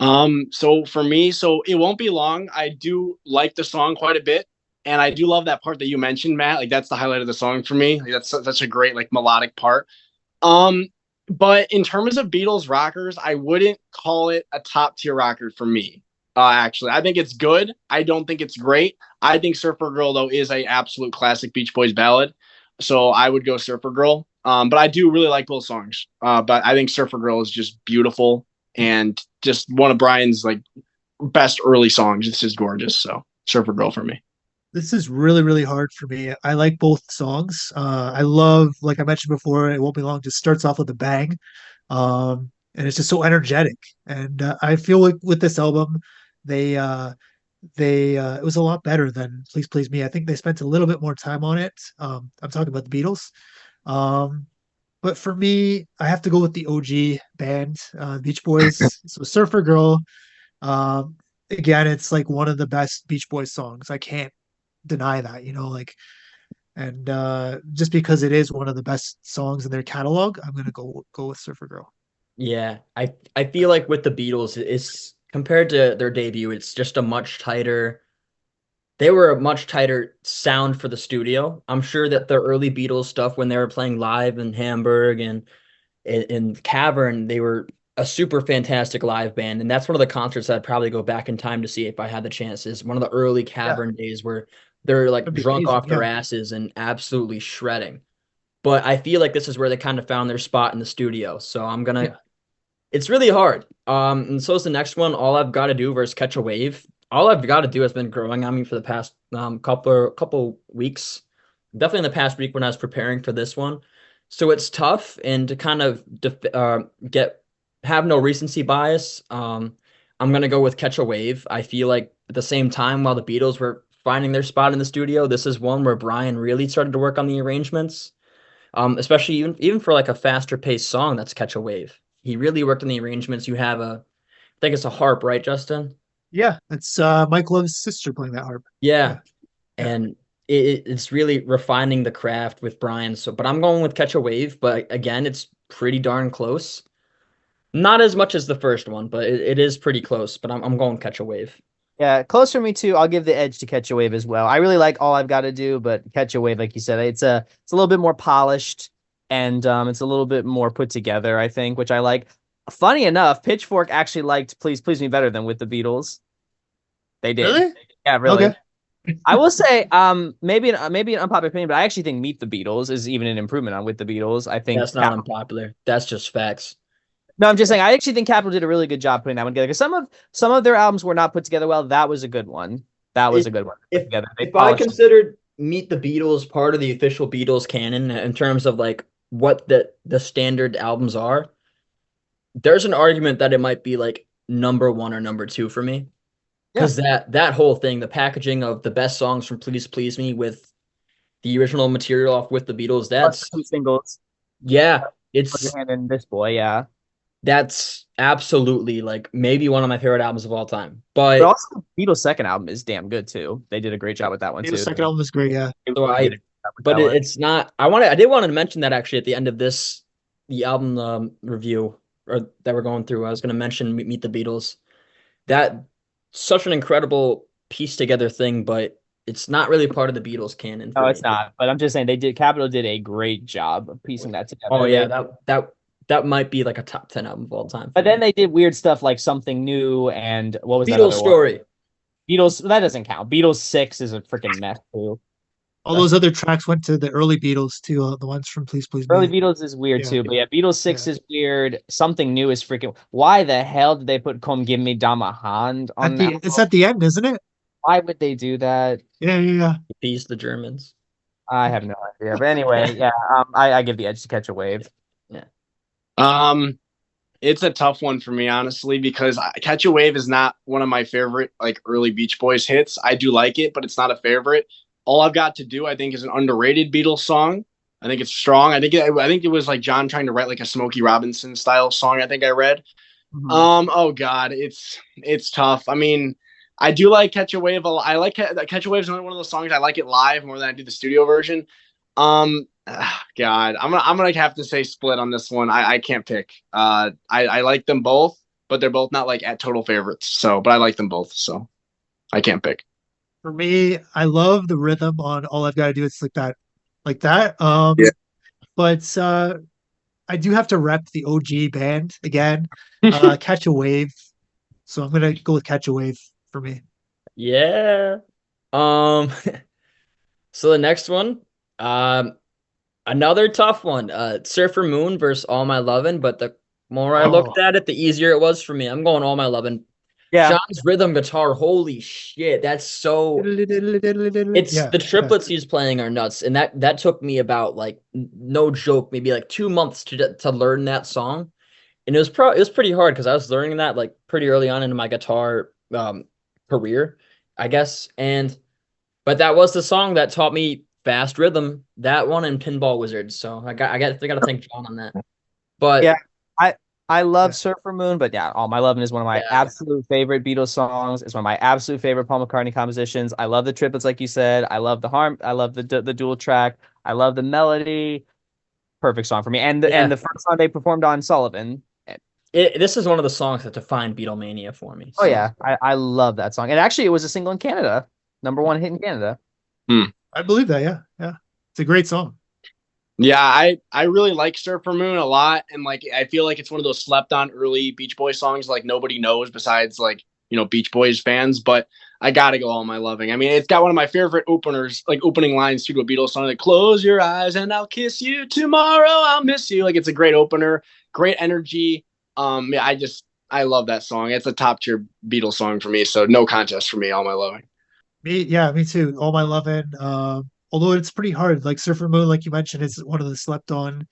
So for me, so It Won't Be Long. I do like the song quite a bit, and I do love that part that you mentioned, Matt. Like that's the highlight of the song for me. Like, that's such a great like melodic part. Um, but in terms of Beatles rockers, I wouldn't call it a top tier rocker for me. Actually, I think it's good. I don't think it's great. I think Surfer Girl though is a absolute classic Beach Boys ballad, so I would go Surfer Girl. But I do really like both songs. But I think Surfer Girl is just beautiful and just one of Brian's like best early songs. It's just gorgeous. So Surfer Girl for me. This is really, really hard for me. I like both songs. I love, like I mentioned before, It Won't Be Long just starts off with a bang. And it's just so energetic. And I feel like with this album, they it was a lot better than Please Please Me. I think they spent a little bit more time on it. I'm talking about the Beatles. Um, but for me, I have to go with the OG band, Beach Boys. So Surfer Girl, again, it's like one of the best Beach Boys songs. I can't deny that, like, and just because it is one of the best songs in their catalog, I'm gonna go with Surfer Girl. Yeah, I feel like with the Beatles, it's compared to their debut, it's just a much tighter. They were a much tighter sound for the studio. I'm sure that the early Beatles stuff when they were playing live in Hamburg and in Cavern, they were a super fantastic live band, and that's one of the concerts I'd probably go back in time to see if I had the chance. Is one of the early Cavern days where they're like That'd be drunk amazing, off their yeah. asses and absolutely shredding. But I feel like this is where they kind of found their spot in the studio. So I'm gonna. Yeah. It's really hard. And so is the next one. All I've got to do versus Catch a Wave. All I've got to do has been growing on me for the past couple weeks. Definitely in the past week when I was preparing for this one. So it's tough, and to kind of get have no recency bias. I'm gonna go with Catch a Wave. I feel like at the same time while the Beatles were finding their spot in the studio, this is one where Brian really started to work on the arrangements. Especially even for like a faster paced song that's Catch a Wave. He really worked on the arrangements. You have I think it's a harp, right, Justin? Yeah, it's Mike Love's sister playing that harp. Yeah. Yeah. And it's really refining the craft with Brian. So, but I'm going with Catch a Wave. But again, it's pretty darn close. Not as much as the first one, but it is pretty close. But I'm going Catch a Wave. Yeah, close for me too. I'll give the edge to Catch a Wave as well. I really like All I've Got to Do, but Catch a Wave, like you said, it's a little bit more polished and it's a little bit more put together, I think, which I like. Funny enough, Pitchfork actually liked Please Please Me better than with the Beatles. They did. Really? Yeah, really. Okay. I will say, maybe an unpopular opinion, but I actually think Meet the Beatles is even an improvement on With the Beatles. I think That's not unpopular. That's just facts. No, I'm just saying I actually think Capitol did a really good job putting that one together. Because some of their albums were not put together well. That was a good one. That was a good one. If Together. They if I polished it. considered Meet the Beatles part of the official Beatles canon in terms of like what the standard albums are, there's an argument that it might be like number one or number two for me. because that whole thing, the packaging of the best songs from Please Please Me with the original material off with the Beatles, that's Two singles. yeah, Put it's your hand in this boy, yeah. that's absolutely like maybe one of my favorite albums of all time. But But also, Beatles' second album is damn good too. They did a great job with that one The too. second album was great. Yeah. They so really did a I good job with but that one. it's not I did want to mention that actually at the end of the album review or that we're going through. I was going to mention Meet the Beatles. That such an incredible piece together thing, but it's not really part of the Beatles canon No, for it's me. not. But I'm just saying Capitol did a great job of piecing that together. Oh yeah, that might be like a top 10 album of all time. But then they did weird stuff like Something New and what was that Beatles other one? Story. Beatles, that doesn't count. Beatles 6 is a freaking mess too. All those other tracks went to the early Beatles too. The ones from Please Please Early Me. Beatles is weird Yeah. too, but yeah, Beatles 6 Yeah. is weird. Something New is freaking. Why the hell did they put Come Give Me Dama Hand on that? It's at the end, isn't it? Why would they do that? Yeah. Peace the Germans. I have no idea. But anyway, yeah, I give the edge to Catch a Wave. It's a tough one for me, honestly, because Catch a Wave is not one of my favorite like early Beach Boys hits. I do like it, but it's not a favorite. All I've Got to Do, I think, is an underrated Beatles song. I think it's strong. I think it was like John trying to write like a Smokey Robinson style song. I think I read. Mhm. Oh God, it's tough. I mean, I do like Catch a Wave a lot. I like Catch a Wave is one of those songs I like it live more than I do the studio version. God, I'm gonna have to say split on this one. I can't pick. I like them both, but they're both not like at total favorites. So, but I like them both, so I can't pick. For me, I love the rhythm on All I've Got to Do. It's like that. Yeah. But I do have to rep the OG band again. Catch a Wave. So I'm gonna go with Catch a Wave for me. Yeah. Um so the next one, another tough one. Surfer Moon versus All My Lovin', but the more I looked at it, the easier it was for me. I'm going All My Lovin'. Yeah, John's rhythm guitar, holy shit, that's so it's Yeah, the triplets he's playing are nuts. And that took me about like no joke, maybe like 2 months to learn that song. And it was pretty hard because I was learning that like pretty early on in my guitar career, I guess. But that was the song that taught me fast rhythm, that one and Pinball Wizards. So I got to thank John on that. But yeah. I love Yeah. Surfer Moon, but yeah, All My Lovin' is one of my Yeah. absolute favorite Beatles songs. It's one of my absolute favorite Paul McCartney compositions. I love the triplets, like you said. I love the harm. I love the dual track. I love the melody. Perfect song for me. And Yeah. the first song they performed on Sullivan. this is one of the songs that defined Beatlemania for me. Oh So, yeah, I love that song. And actually, it was a single in Canada, #1 hit in Canada. I believe that. Yeah. It's a great song. Yeah, I really like Surfer Moon a lot, and like I feel like it's one of those slept on early Beach Boys songs like nobody knows besides like Beach Boys fans. But I gotta go All My Loving. I mean, it's got one of my favorite opening lines to a Beatles song, like "Close your eyes and I'll kiss you tomorrow, I'll miss you." Like it's a great opener, great energy. Yeah, I love that song. It's a top tier Beatles song for me, so no contest for me. All My Loving. Me too. All My Lovin'. Although it's pretty hard. Like Surfer Moon, like you mentioned, is one of the slept on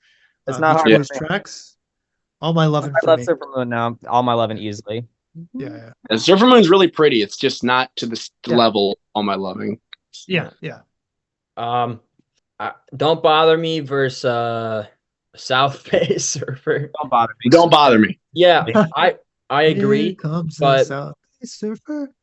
It's not Beach hard. Boys tracks. All My Lovin' I for love me. Surfer Moon now. All My Lovin' easily. Yeah. And Surfer Moon's really pretty. It's just not to the Yeah. level All My Loving. Yeah. Don't Bother Me versus South Bay Surfer. Don't bother me. Don't bother me. Yeah, I agree. Here comes the but South Bay Surfer.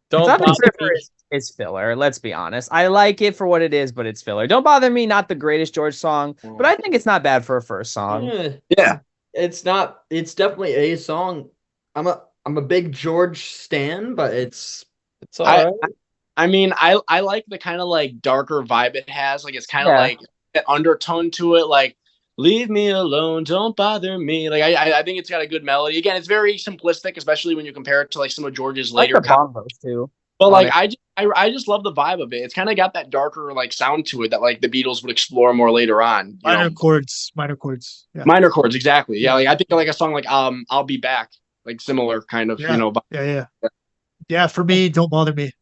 Don't South Bay Bother Surfer Me. is filler. Let's be honest. I like it for what it is, but it's filler. Don't Bother Me, not the greatest George song, but I think it's not bad for a first song. Yeah. It's not. It's definitely a song. I'm a big George stan, but it's all right. I mean, I like the kind of like darker vibe it has. Like it's kind of like an undertone to it, like "Leave me alone, don't bother me." Like I think it's got a good melody. Again, it's very simplistic, especially when you compare it to like some of George's I like later. the bongos too. But like I just love the vibe of it. It's kind of got that darker like sound to it that like the Beatles would explore more later on. Minor chords. Yeah. Minor chords, exactly. Yeah, like I think like a song like "I'll Be Back," like similar kind of Yeah. For me, Don't Bother Me.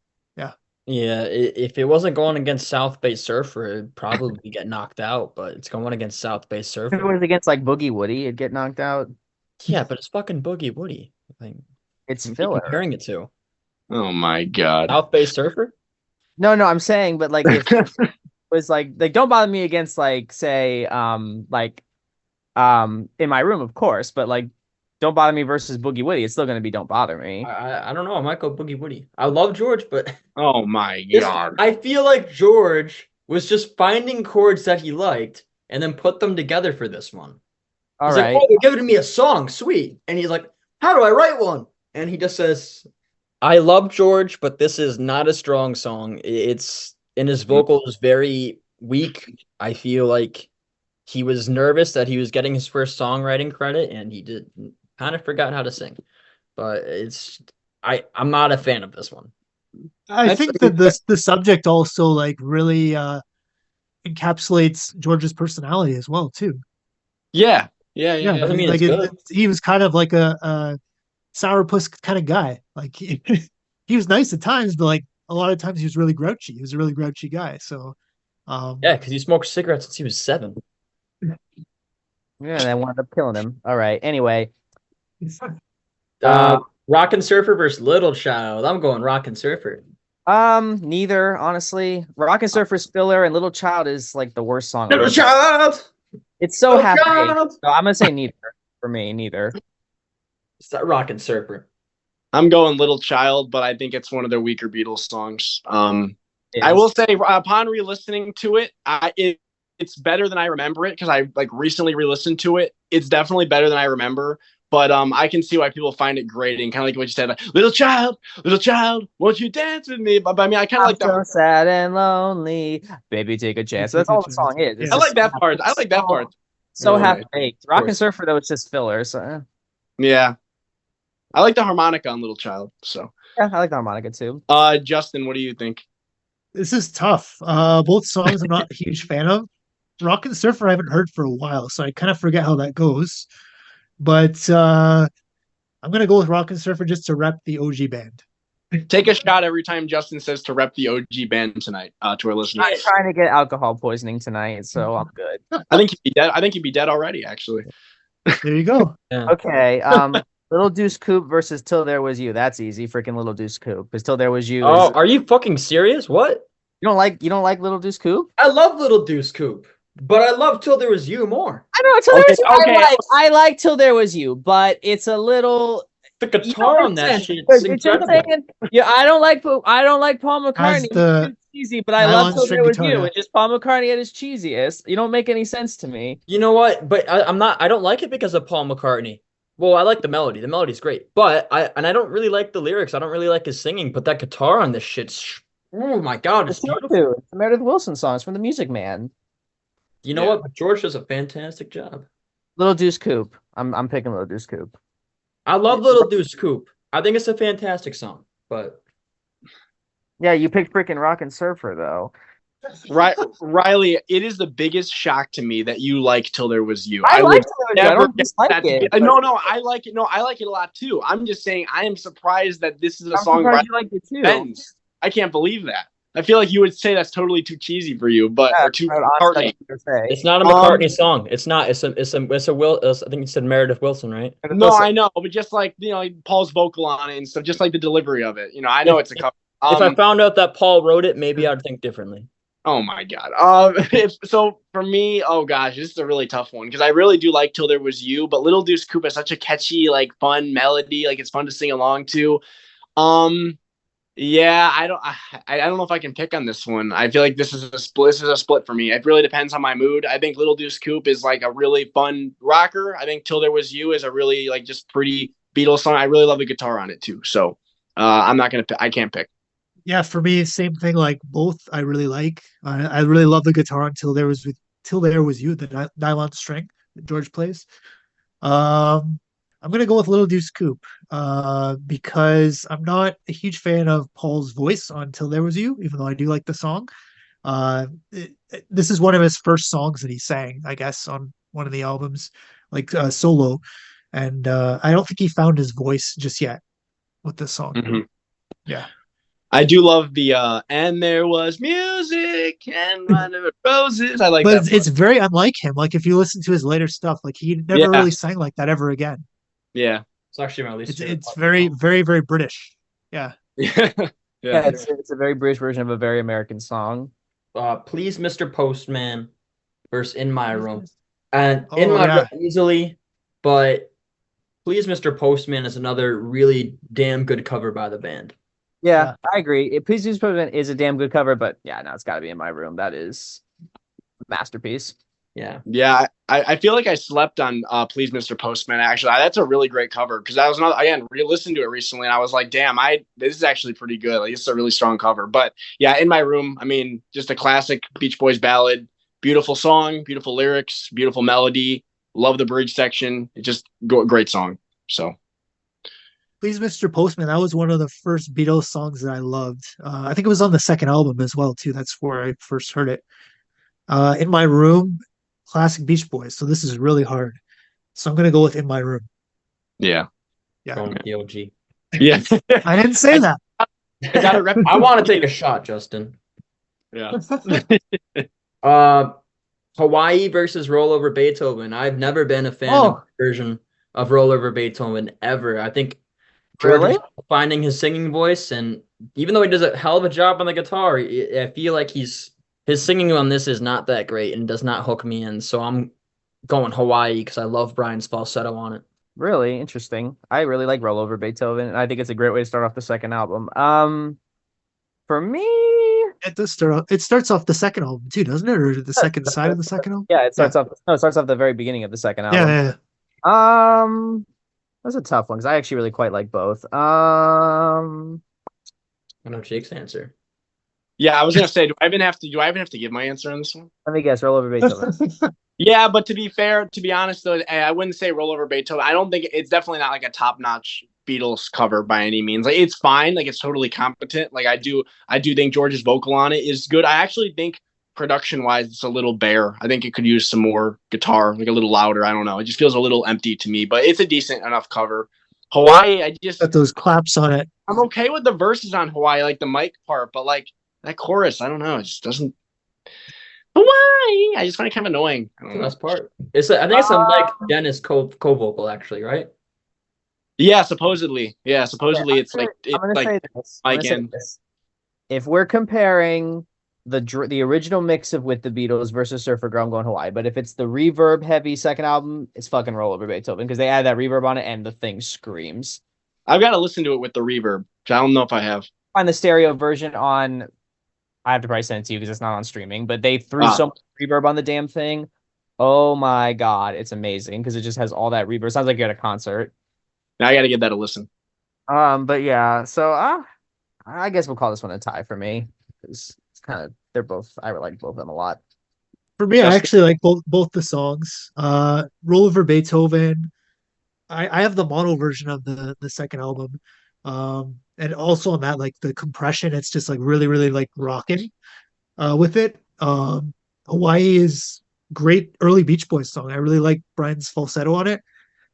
Yeah, if it wasn't going against South Bay Surfer, it'd probably get knocked out. But it's going against South Bay If it Surfer. was against like Boogie Woody, it'd get knocked out. Yeah, but it's fucking Boogie Woody. Like, It's what are you filler. comparing it to? Oh my God. South Bay Surfer? No, I'm saying, but like if it was like Don't Bother Me against like say In My Room, of course, but like Don't Bother Me versus Boogie Woody, it's still gonna be Don't Bother Me. I don't know. I might go Boogie Woody. I love George, but Oh my God. I feel like George was just finding chords that he liked and then put them together for this one. All He's right. like, oh, they're giving me a song, sweet. And he's like, how do I write one? And he just says, I love George, but this is not a strong song. It's and his vocal is very weak. I feel like he was nervous that he was getting his first songwriting credit and he did kind of forgot how to sing. But I'm not a fan of this one. I think that the subject also like really encapsulates George's personality as well too. Yeah. Doesn't mean Like it's good. he was kind of like a sourpuss kind of guy. Like he was nice at times, but like a lot of times he was really grouchy. He was a really grouchy guy. So Yeah, because he smoked cigarettes since he was 7. Yeah, that wound up killing him. All right. Anyway, Rockin' Surfer versus Little Child. I'm going Rockin' Surfer. neither, honestly. Rockin' Surfer's filler and Little Child is like the worst song. Little Child. It's so Little happy. Child. So I'm gonna say neither for me, neither. It's that Rockin' Surfer. I'm going Little Child, but I think it's one of their weaker Beatles songs. It I is. will say, upon re-listening to it, it's better than I remember it because I like recently re-listened to it. It's definitely better than I remember, but I can see why people find it grating. Kind of like what you said, like, little child, won't you dance with me? But I mean, I kind of like so that. sad and lonely, baby, take a chance. So that's all the song is. It's I like just that part. I like that part. so Yeah. half baked. Rockin' Surfer though, it's just filler. So Yeah, I like the harmonica on Little Child. So, yeah, I like the harmonica too. Justin, what do you think? this is tough. Both songs I'm not a huge fan of. Rockin' Surfer I haven't heard for a while, so I kind of forget how that goes. But I'm gonna go with Rockin' Surfer just to rep the OG band. Take a shot every time Justin says to rep the OG band tonight to our listeners. I'm trying to get alcohol poisoning tonight, so I'm good. I think he'd be dead. I think he'd be dead already, actually. There you go. Yeah. Okay, Little Deuce Coupe versus Till There Was You. That's easy. Freaking Little Deuce Coupe. Because Till There Was You. Oh, are you fucking serious? What? You don't like Little Deuce Coupe? I love Little Deuce Coupe, but I love Till There Was You more. I know Till There Was You. Okay. I like Till There Was You, but it's a little. The guitar on that shit is It's just incredible. saying, yeah, I don't like Paul McCartney. the He's cheesy, but I love nylon Till string There Was guitar, You. yeah. It's just Paul McCartney at his cheesiest. You don't make any sense to me. You know what? But I'm not. I don't like it because of Paul McCartney. Well, I like the melody. The melody's great, but I don't really like the lyrics. I don't really like his singing. But that guitar on this shit's oh my god, it's beautiful. Too. It's the Meredith Wilson songs from the Music Man. You know Yeah. what? But George does a fantastic job. Little Deuce Coupe. I'm picking Little Deuce Coupe. I love Little Deuce Coupe. I think it's a fantastic song, but Yeah, you picked freaking Rockin' Surfer though. Right, Riley, it is the biggest shock to me that you like Till There Was You. I like would Till There Was You. I never don't guess dislike that. it. No, I like it. No, I like it a lot too. I'm just saying I am surprised that this is a I'm song surprised Riley you liked it too. defends. I can't believe that. I feel like you would say that's totally too cheesy for you, but Yeah, or too honestly, McCartney. I was gonna say. it's not a McCartney song. It's not. It's a Will. I think you said Meredith Wilson, right? No, I know, but just like like Paul's vocal on it and stuff, just like the delivery of it. I know it's a cover. If I found out that Paul wrote it, maybe I'd think differently. Oh my god. So for me, oh gosh, this is a really tough one because I really do like Till There Was You, but Little Deuce Coupe has such a catchy, like fun melody, like it's fun to sing along to. Yeah, I don't know if I can pick on this one. I feel like this is a split. This is a split for me. It really depends on my mood. I think Little Deuce Coupe is like a really fun rocker. I think Till There Was You is a really like just pretty Beatles song. I really love the guitar on it too. So I'm not gonna. I can't pick. Yeah, for me, same thing. Like both, I really like. I really love the guitar until There Was You, the nylon string that George plays. I'm gonna go with Little Deuce Coupe, because I'm not a huge fan of Paul's voice on Till There Was You, even though I do like the song. This is one of his first songs that he sang, I guess, on one of the albums, like solo, and I don't think he found his voice just yet with this song. Mm-hmm. Yeah. I do love the and there was music and roses. I like but that. It's very unlike him. Like if you listen to his later stuff, like he never really sang like that ever again. Yeah. It's actually my least favorite. It's very, very, very British. Yeah. Yeah. Yeah, it's a very British version of a very American song. Please, Mr. Postman versus In My Room. And In Oh My Room yeah. easily, but Please, Mr. Postman is another really damn good cover by the band. Yeah, Yeah. I agree. Please Use President is a damn good cover, but yeah, no, it's got to be In My Room. That is a masterpiece. Yeah. Yeah, I feel like I slept on Please Mr. Postman. Actually, that's a really great cover because I was not again re-listened to it recently and I was like, damn, this is actually pretty good. Like it's a really strong cover. But yeah, In My Room, I mean, just a classic Beach Boys ballad. Beautiful song, beautiful lyrics, beautiful melody. Love the bridge section. It's just great song. So Please, Mr. Postman. That was one of the first Beatles songs that I loved. I think it was on the second album as well too. That's where I first heard it. In My Room, classic Beach Boys. So this is really hard. So I'm gonna go with In My Room. yeah, Yeah. Going with the OG. yeah. I didn't say that. I got it. I want to take a shot, Justin. Yeah. Uh, Hawaii versus Rollover Beethoven. I've never been a fan of Oh, the version of Rollover Beethoven ever. I think George really? is finding his singing voice, and even though he does a hell of a job on the guitar, I feel like his singing on this is not that great and does not hook me in. So I'm going Hawaii because I love Brian's falsetto on it. Really interesting. I really like Roll Over Beethoven, and I think it's a great way to start off the second album. For me, It does start off, it starts off the second album too, doesn't it? Or the second side of the second album? yeah, it Yeah. starts off. No, it starts off the very beginning of the second Yeah, album. yeah, That's a tough one because I actually really quite like both. I know Jake's answer. Yeah, I was gonna say, do I even have to give my answer on this one? Let me guess, Roll Over Beethoven. yeah. Yeah, but to be fair, to be honest though, I wouldn't say Roll Over Beethoven. I don't think it's definitely not like a top-notch Beatles cover by any means. Like it's fine, like it's totally competent. Like I do think George's vocal on it is good. I actually think production-wise it's a little bare. I think it could use some more guitar, like a little louder. I don't know. It just feels a little empty to me, but it's a decent enough cover. Hawaii, Got those claps on it. I'm okay with the verses on Hawaii, like the mic part, but like that chorus, I don't know. It just doesn't Hawaii. I just find it kind of annoying. I That's don't the know. best part. I think it's a Mike Dennis co-vocal actually, right? Yeah, supposedly. Yeah, supposedly it's like I'm gonna say this. I'm Mike gonna say and this. If we're comparing the original mix of With the Beatles versus Surfer Girl, I'm going Hawaii. But if it's the reverb heavy second album, it's fucking Roll Over Beethoven because they add that reverb on it and the thing screams. I've got to listen to it with the reverb. Which I don't know if I have. Find the stereo version on. I have to probably send it to you because it's not on streaming. But they threw so much reverb on the damn thing. Oh my god, it's amazing because it just has all that reverb. It sounds like you're at a concert. Now I got to give that a listen. But yeah, so I guess we'll call this one a tie for me because it's kind of they're both. I like both of them a lot. For me, I actually like both the songs. Roll Over Beethoven. I have the mono version of the second album. And also on that, like the compression, it's just like really, really like rocking with it. Hawaii is great early Beach Boys song. I really like Brian's falsetto on it.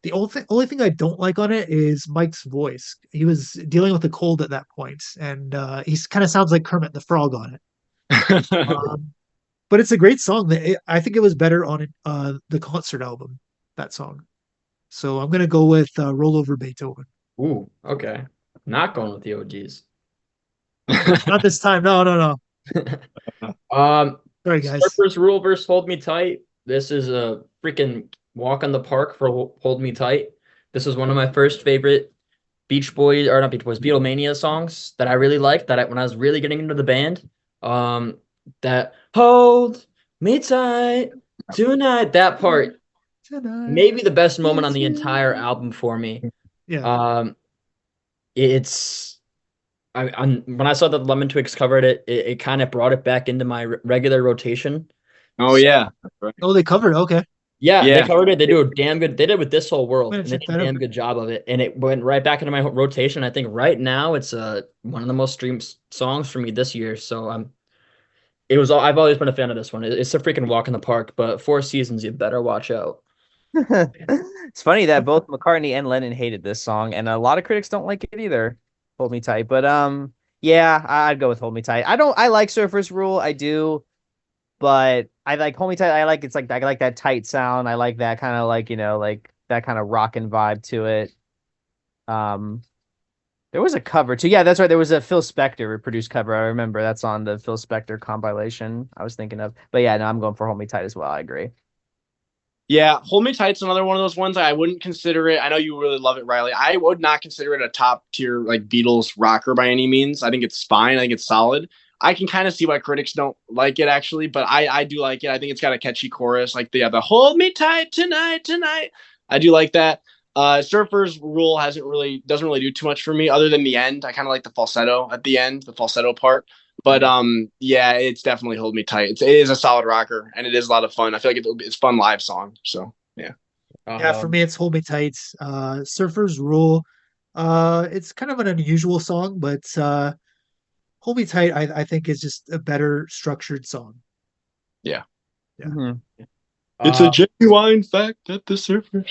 The only thing I don't like on it is Mike's voice. He was dealing with a cold at that point, and he kind of sounds like Kermit the Frog on it. But it's a great song. I think it was better on the concert album, that song. So I'm gonna go with "Roll Over Beethoven." Ooh, okay. Not going with the OGs. Not this time. No, no, no. Sorry, guys. Surfer's Rule versus Hold Me Tight. This is a freaking walk on the park for Hold Me Tight. This is one of my first favorite Beach Boys, or not Beach Boys, Beatlemania songs that I really liked. When I was really getting into the band. That Hold Me Tight Tonight. That part, maybe the best moment on the entire album for me. Yeah. It's when I saw that Lemon Twigs covered it kind of brought it back into my regular rotation. Oh yeah. Oh, they covered it. Okay. Yeah, Yeah. they covered it. They do a damn good. They did with This Whole World, I'm and gonna they check did a that damn out. good job of it. And it went right back into my rotation. I think right now it's one of the most streamed songs for me this year. So I've always been a fan of this one. It's a freaking walk in the park. But Four Seasons, you better watch out. It's funny that both McCartney and Lennon hated this song, and a lot of critics don't like it either. Hold Me Tight, but yeah, I'd go with Hold Me Tight. I like Surfer's Rule, I do, but I like Hold Me Tight. I like I like that tight sound. I like that kind of like like that kind of rockin' vibe to it. Um, There was a cover too. Yeah, that's right. There was a Phil Spector produced cover. I remember that's on the Phil Spector compilation I was thinking of. But yeah, no, I'm going for Hold Me Tight as well. I agree. Yeah, Hold Me Tight's another one of those ones I wouldn't consider it. I know you really love it, Riley. I would not consider it a top tier like Beatles rocker by any means. I think it's fine. I think it's solid. I can kind of see why critics don't like it actually, but I do like it. I think it's got a catchy chorus, like the Hold Me Tight tonight, tonight. I do like that. Surfer's Rule doesn't really do too much for me other than the end. I kind of like the falsetto at the end, the falsetto part. But yeah, it's definitely Hold Me Tight. It is a solid rocker, and it is a lot of fun. I feel like it's a fun live song. So yeah. Yeah, for me, it's Hold Me Tight. Surfer's Rule. It's kind of an unusual song, but Hold Me Tight, I think, is just a better structured song. Yeah. Yeah. Mm-hmm. It's a genuine fact that the surfers.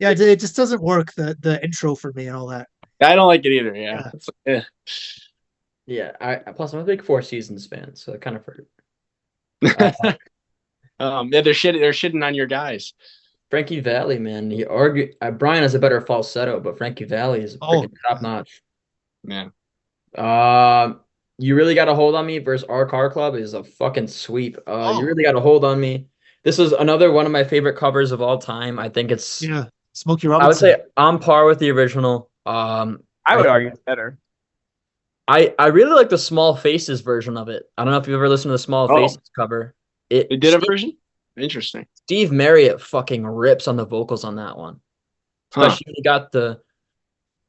Yeah, it just doesn't work, the intro for me and all that. I don't like it either. Yeah. Yeah. Yeah, plus I'm a big Four Seasons fan, so it kind of hurt. Yeah, they're shitting on your guys. Frankie Valli, man, Brian has a better falsetto, but Frankie Valli is freaking top notch. Yeah. You Really Got a Hold on Me versus Our Car Club is a fucking sweep. You Really Got a Hold on Me. This is another one of my favorite covers of all time. I think it's Smokey I would Robinson. say on par with the original. I would argue it's better. I really like the Small Faces version of it. I don't know if you've ever listened to the Small Faces cover. They did a version? Interesting. Steve Marriott fucking rips on the vocals on that one. Especially when he got the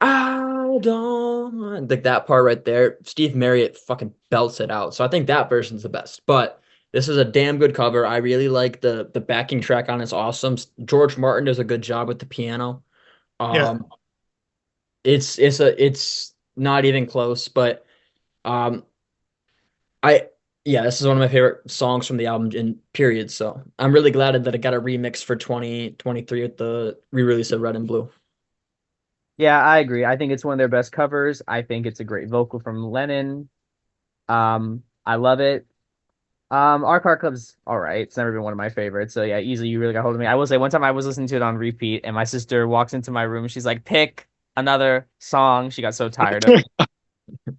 I don't like that part right there. Steve Marriott fucking belts it out. So I think that version's the best. But this is a damn good cover. I really like the backing track on it's awesome. George Martin does a good job with the piano. It's not even close, but this is one of my favorite songs from the album in period. So I'm really glad that it got a remix for 2023 with the re-release of Red and Blue. Yeah, I agree. I think it's one of their best covers. I think it's a great vocal from Lennon. I love it. Our Car Club's all right. It's never been one of my favorites. So yeah, easily You Really Got Hold of Me. I will say one time I was listening to it on repeat and my sister walks into my room. She's like, pick another song. She got so tired of it.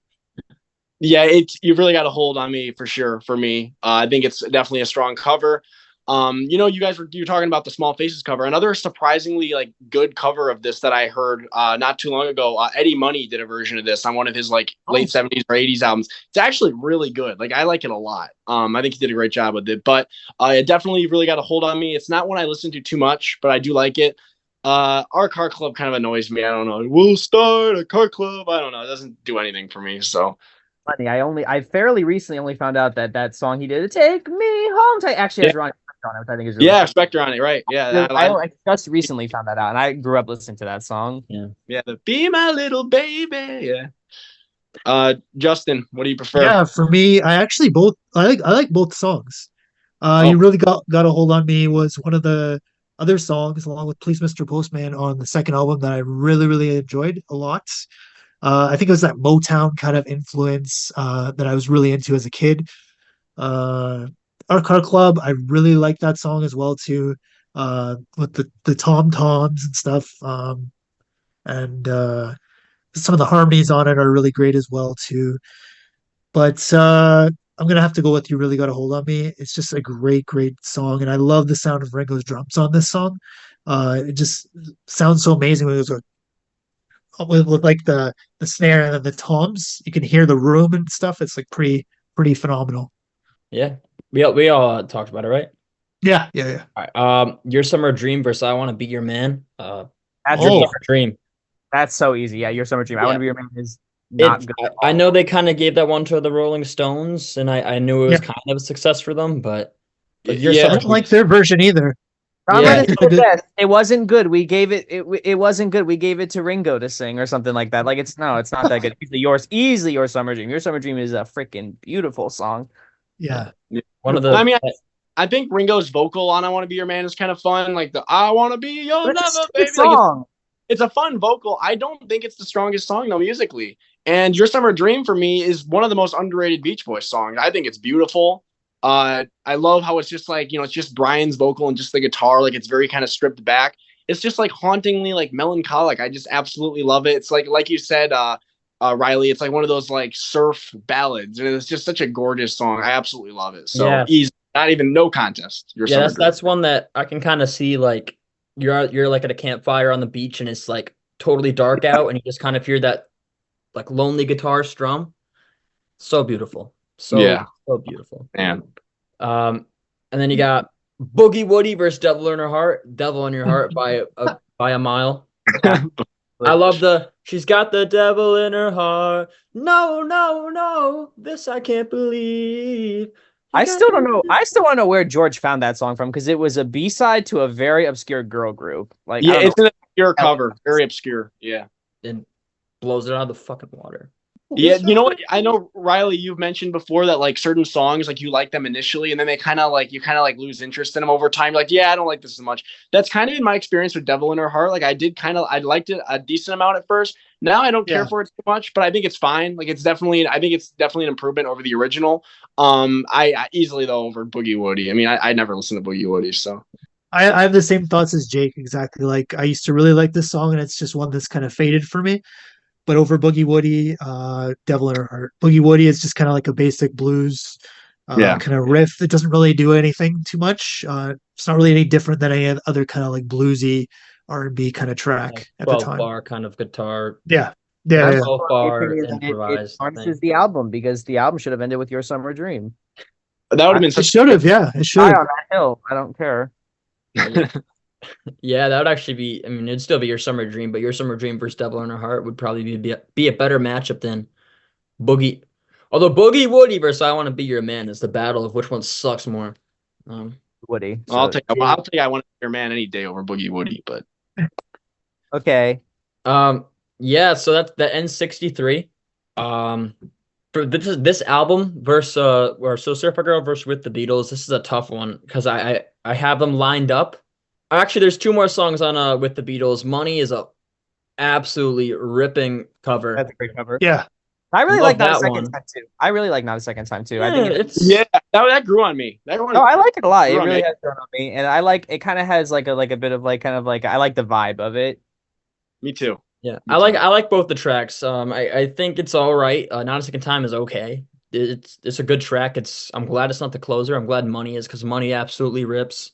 Yeah, You've Really Got a Hold on Me for sure for me. I think it's definitely a strong cover. You guys were talking about the Small Faces cover. Another surprisingly like good cover of this that I heard not too long ago. Eddie Money did a version of this on one of his like late 70s or 80s albums. It's actually really good. Like I like it a lot. I think he did a great job with it. But it definitely really got a hold on me. It's not one I listen to too much, but I do like it. Our Car Club kind of annoys me. I don't know. We'll start a car club. I don't know. It doesn't do anything for me. So. Funny, I fairly recently only found out that song he did, "Take Me Home," actually has Ronnie on it, which I think is really funny. Spector on it, right? Yeah, I just recently found that out, and I grew up listening to that song. Yeah, the "Be My Little Baby." Yeah. Justin, what do you prefer? Yeah, for me, I like both songs. You Really Got a Hold on Me was one of the other songs, along with Please Mr. Postman on the second album, that I really, really enjoyed a lot. I think it was that Motown kind of influence that I was really into as a kid. Our Car Club, I really like that song as well too, with the tom toms and stuff, and some of the harmonies on it are really great as well too. But I'm gonna have to go with You Really Got a Hold on Me. It's just a great, great song, and I love the sound of Ringo's drums on this song. It just sounds so amazing when it goes with like the snare and then the toms. You can hear the room and stuff. It's like pretty phenomenal. Yeah, we all talked about it, right? Yeah. All right. Your Summer Dream versus I Want to Be Your Man. That's Your Summer Dream. That's so easy. Yeah, Your Summer Dream. I Want to Be Your Man is not good. I know they kind of gave that one to the Rolling Stones, and I knew it was kind of a success for them, but Your Summer Dream, I don't like their version either. It wasn't good. We gave it wasn't good. We gave it to Ringo to sing or something like that. Like it's not that good. Easily Your Summer Dream. Your Summer Dream is a freaking beautiful song. Yeah. One of the I think Ringo's vocal on I Want to Be Your Man is kind of fun. Like the I Want to Be Your Lover, baby. Song. It's a fun vocal. I don't think it's the strongest song though musically. And Your Summer Dream for me is one of the most underrated Beach Boys songs. I think it's beautiful. I love how it's just like, it's just Brian's vocal and just the guitar. Like it's very kind of stripped back. it's just like hauntingly like melancholic. I just absolutely love it. It's like you said, Riley, it's like one of those like surf ballads, and it's just such a gorgeous song. I absolutely love it. So Yeah. easy, not even no contest. Your Yeah, summer that's dream. that's one that I can kind of see like you're like at a campfire on the beach and it's like totally dark out and you just kind of hear that like lonely guitar strum. So beautiful. Yeah, So beautiful. man. Um, and then you got Boogie Woody versus Devil in Her Heart. Devil in Your Heart by a mile. I love the she's got the devil in her heart. No, no, no. This I can't believe. I still don't know. I still want to know where George found that song from because it was a B-side to a very obscure girl group. Like, Yeah, I don't it's know. an obscure cover, very obscure. Yeah. And blows it out of the fucking water. Yeah, you know what? I know, Riley, you've mentioned before that like certain songs, like you like them initially, and then they kind of like you kind of like lose interest in them over time. You're like, yeah, I don't like this as much. That's kind of been my experience with Devil in Her Heart. Like I liked it a decent amount at first. Now I don't care Yeah. for it too much, but I think it's fine. Like I think it's definitely an improvement over the original. I easily though over Boogie Woogie. I mean, I never listened to Boogie Woogie, so I have the same thoughts as Jake, exactly. Like I used to really like this song, and it's just one that's kind of faded for me. But over Boogie Woody, Devil in Her Heart. Boogie Woody is just kind of like a basic blues yeah. kind of riff. It doesn't really do anything too much. It's not really any different than any other kind of like bluesy R&B kind of track Like at the 12 time. bar kind of guitar. Yeah, yeah, I'm yeah. 12 my bar opinion is that it improvised tarnishes thing. the album because the album should have ended with Your Summer Dream. That would have been It such. should have. Yeah, it should Die have. on that hill. I don't care. Yeah, that would actually be, I mean, it'd still be Your Summer Dream, but Your Summer Dream versus Devil in Her Heart would probably be a better matchup than Boogie. Although Boogie Woody versus I Want to Be Your Man is the battle of which one sucks more. Woody. I'll So, take I want to be your man any day over Boogie Woody, but okay. Yeah, so that's the N63. For this album versus or so Surfer Girl versus With the Beatles, this is a tough one because I have them lined up. Actually, there's two more songs on With the Beatles. Money is a absolutely ripping cover. That's a great cover. Yeah, I really Love like Not a that Second one. Time too. I really like Not a Second Time too. I Yeah, think it's yeah, that grew on me. That grew on no, I like it a lot. It Grew on really me. has grown on me, and I like it. Kind of has like a bit of like kind of like I like the vibe of it. Me too. Yeah, Me I like both the tracks. I think it's all right. Not a Second Time is okay. It's a good track. I'm glad it's not the closer. I'm glad Money is because Money absolutely rips.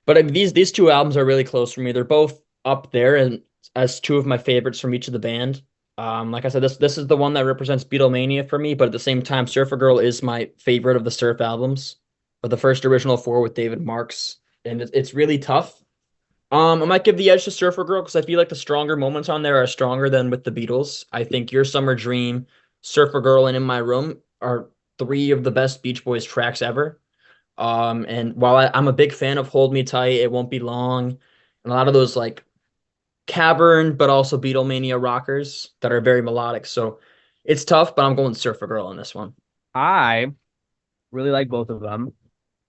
But these two albums are really close for me. They're both up there and as two of my favorites from each of the band. Like I said, this is the one that represents Beatlemania for me, but at the same time, Surfer Girl is my favorite of the Surf albums, of the first original four with David Marks, and it's really tough. I might give the edge to Surfer Girl because I feel like the stronger moments on there are stronger than with the Beatles. I think Your Summer Dream, Surfer Girl, and In My Room are three of the best Beach Boys tracks ever. And while I'm a big fan of Hold Me Tight, It Won't Be Long, and a lot of those like cavern, but also Beatlemania rockers that are very melodic. So it's tough, but I'm going Surfer Girl on this one. I really like both of them.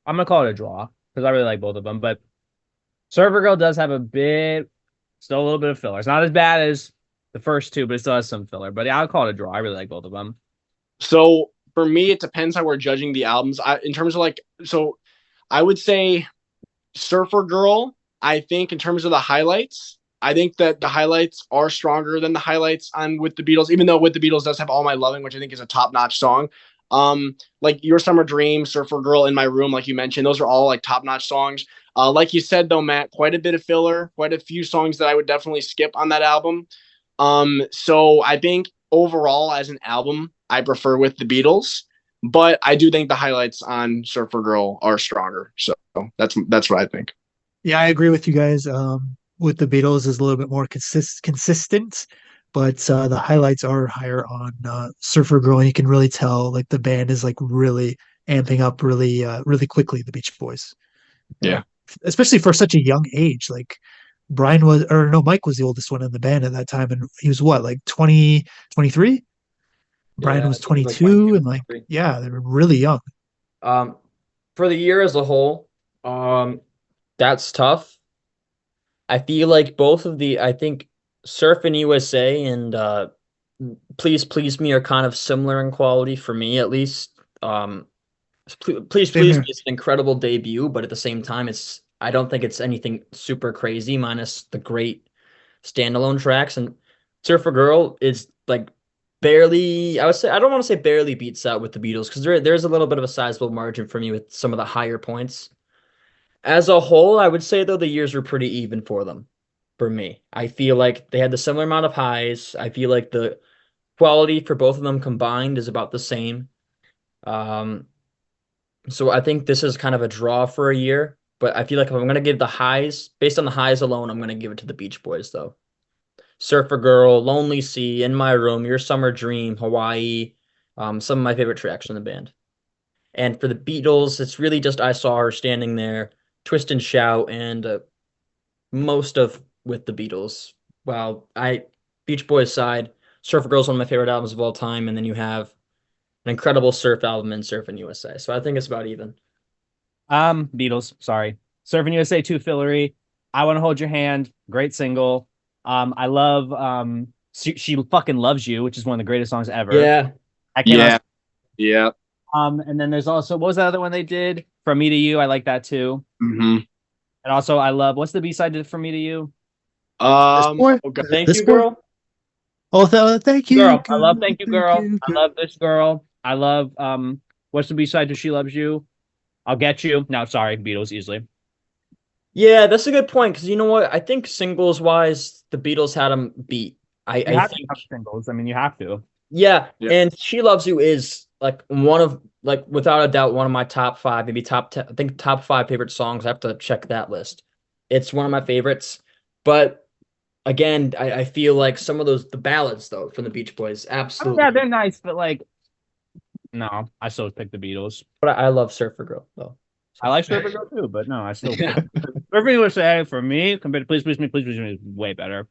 I'm gonna call it a draw because I really like both of them. But Server Girl does have still a little bit of filler. It's not as bad as the first two, but it still has some filler. But yeah, I'll call it a draw. I really like both of them. So for me, it depends how we're judging the albums. In terms of like, so I would say Surfer Girl. I think in terms of the highlights, I think that the highlights are stronger than the highlights on With the Beatles, even though With the Beatles does have All My Loving, which I think is a top-notch song. Like Your Summer Dream, Surfer Girl, In My Room, like you mentioned, those are all like top-notch songs. Like you said though, Matt, quite a bit of filler, quite a few songs that I would definitely skip on that album. So I think overall as an album, I prefer With the Beatles, but I do think the highlights on Surfer Girl are stronger. So that's what I think. yeah, I agree with you guys. With the Beatles is a little bit more consistent, but the highlights are higher on Surfer Girl. And you can really tell like the band is like really amping up really quickly. The Beach Boys, Yeah. especially for such a young age. Like Mike was the oldest one in the band at that time, and he was what, like 20, 23? Brian Yeah, was I think it was like 22, 22, and like 23. yeah, they were really young. For the year as a whole, that's tough. I feel like I think Surf and USA and Please Please Me are kind of similar in quality for me at least. Please Same Please here. Me is an incredible debut, but at the same time, it's I don't think it's anything super crazy, minus the great standalone tracks. And Surfer Girl is like barely, I would say, I don't want to say barely beats out with the Beatles because there's a little bit of a sizable margin for me with some of the higher points. As a whole, I would say though the years were pretty even for them. For me, I feel like they had the similar amount of highs. I feel like the quality for both of them combined is about the same. Um, so I think this is kind of a draw for a year. But I feel like if I'm gonna give the highs, based on the highs alone, I'm gonna give it to the Beach Boys though. Surfer Girl, Lonely Sea, In My Room, Your Summer Dream, Hawaii, some of my favorite tracks from the band. And for the Beatles, it's really just I Saw Her Standing There, Twist and Shout, and most of with the Beatles. Well, Beach Boys side, Surfer Girl is one of my favorite albums of all time, and then you have an incredible surf album in Surfing USA. So I think it's about even. Beatles, sorry. Surfing USA 2 Fillery. I Want to Hold Your Hand, great single. I love she fucking loves you, which is one of the greatest songs ever. Yeah. I cannot. Yeah. And then there's also what was that other one they did? From Me to You. I like that too. Mm-hmm. And also I love what's the B-side to From Me to You? Boy? Okay. Thank This you, boy? girl. Oh, thank you. Girl. I love Thank You, Thank Girl. you, I love This Girl. I love what's the B-side to She Loves You? I'll Get You. No, sorry, Beatles easily. Yeah, that's a good point because you know what? I think singles wise, the Beatles had them beat. You I have to think have singles. I mean, you have to. yeah, Yeah. and She Loves You is like one of like without a doubt one of my top five, maybe top 10, I think top five favorite songs. I have to check that list. It's one of my favorites, but again, I feel like some of the ballads though from the Beach Boys, I mean, absolutely. yeah, they're nice, but like, no, I still pick the Beatles. But I love Surfer Girl though. I like Surfer Girl too, but no, I still pick Surfer USA for me compared to Please Me is way better.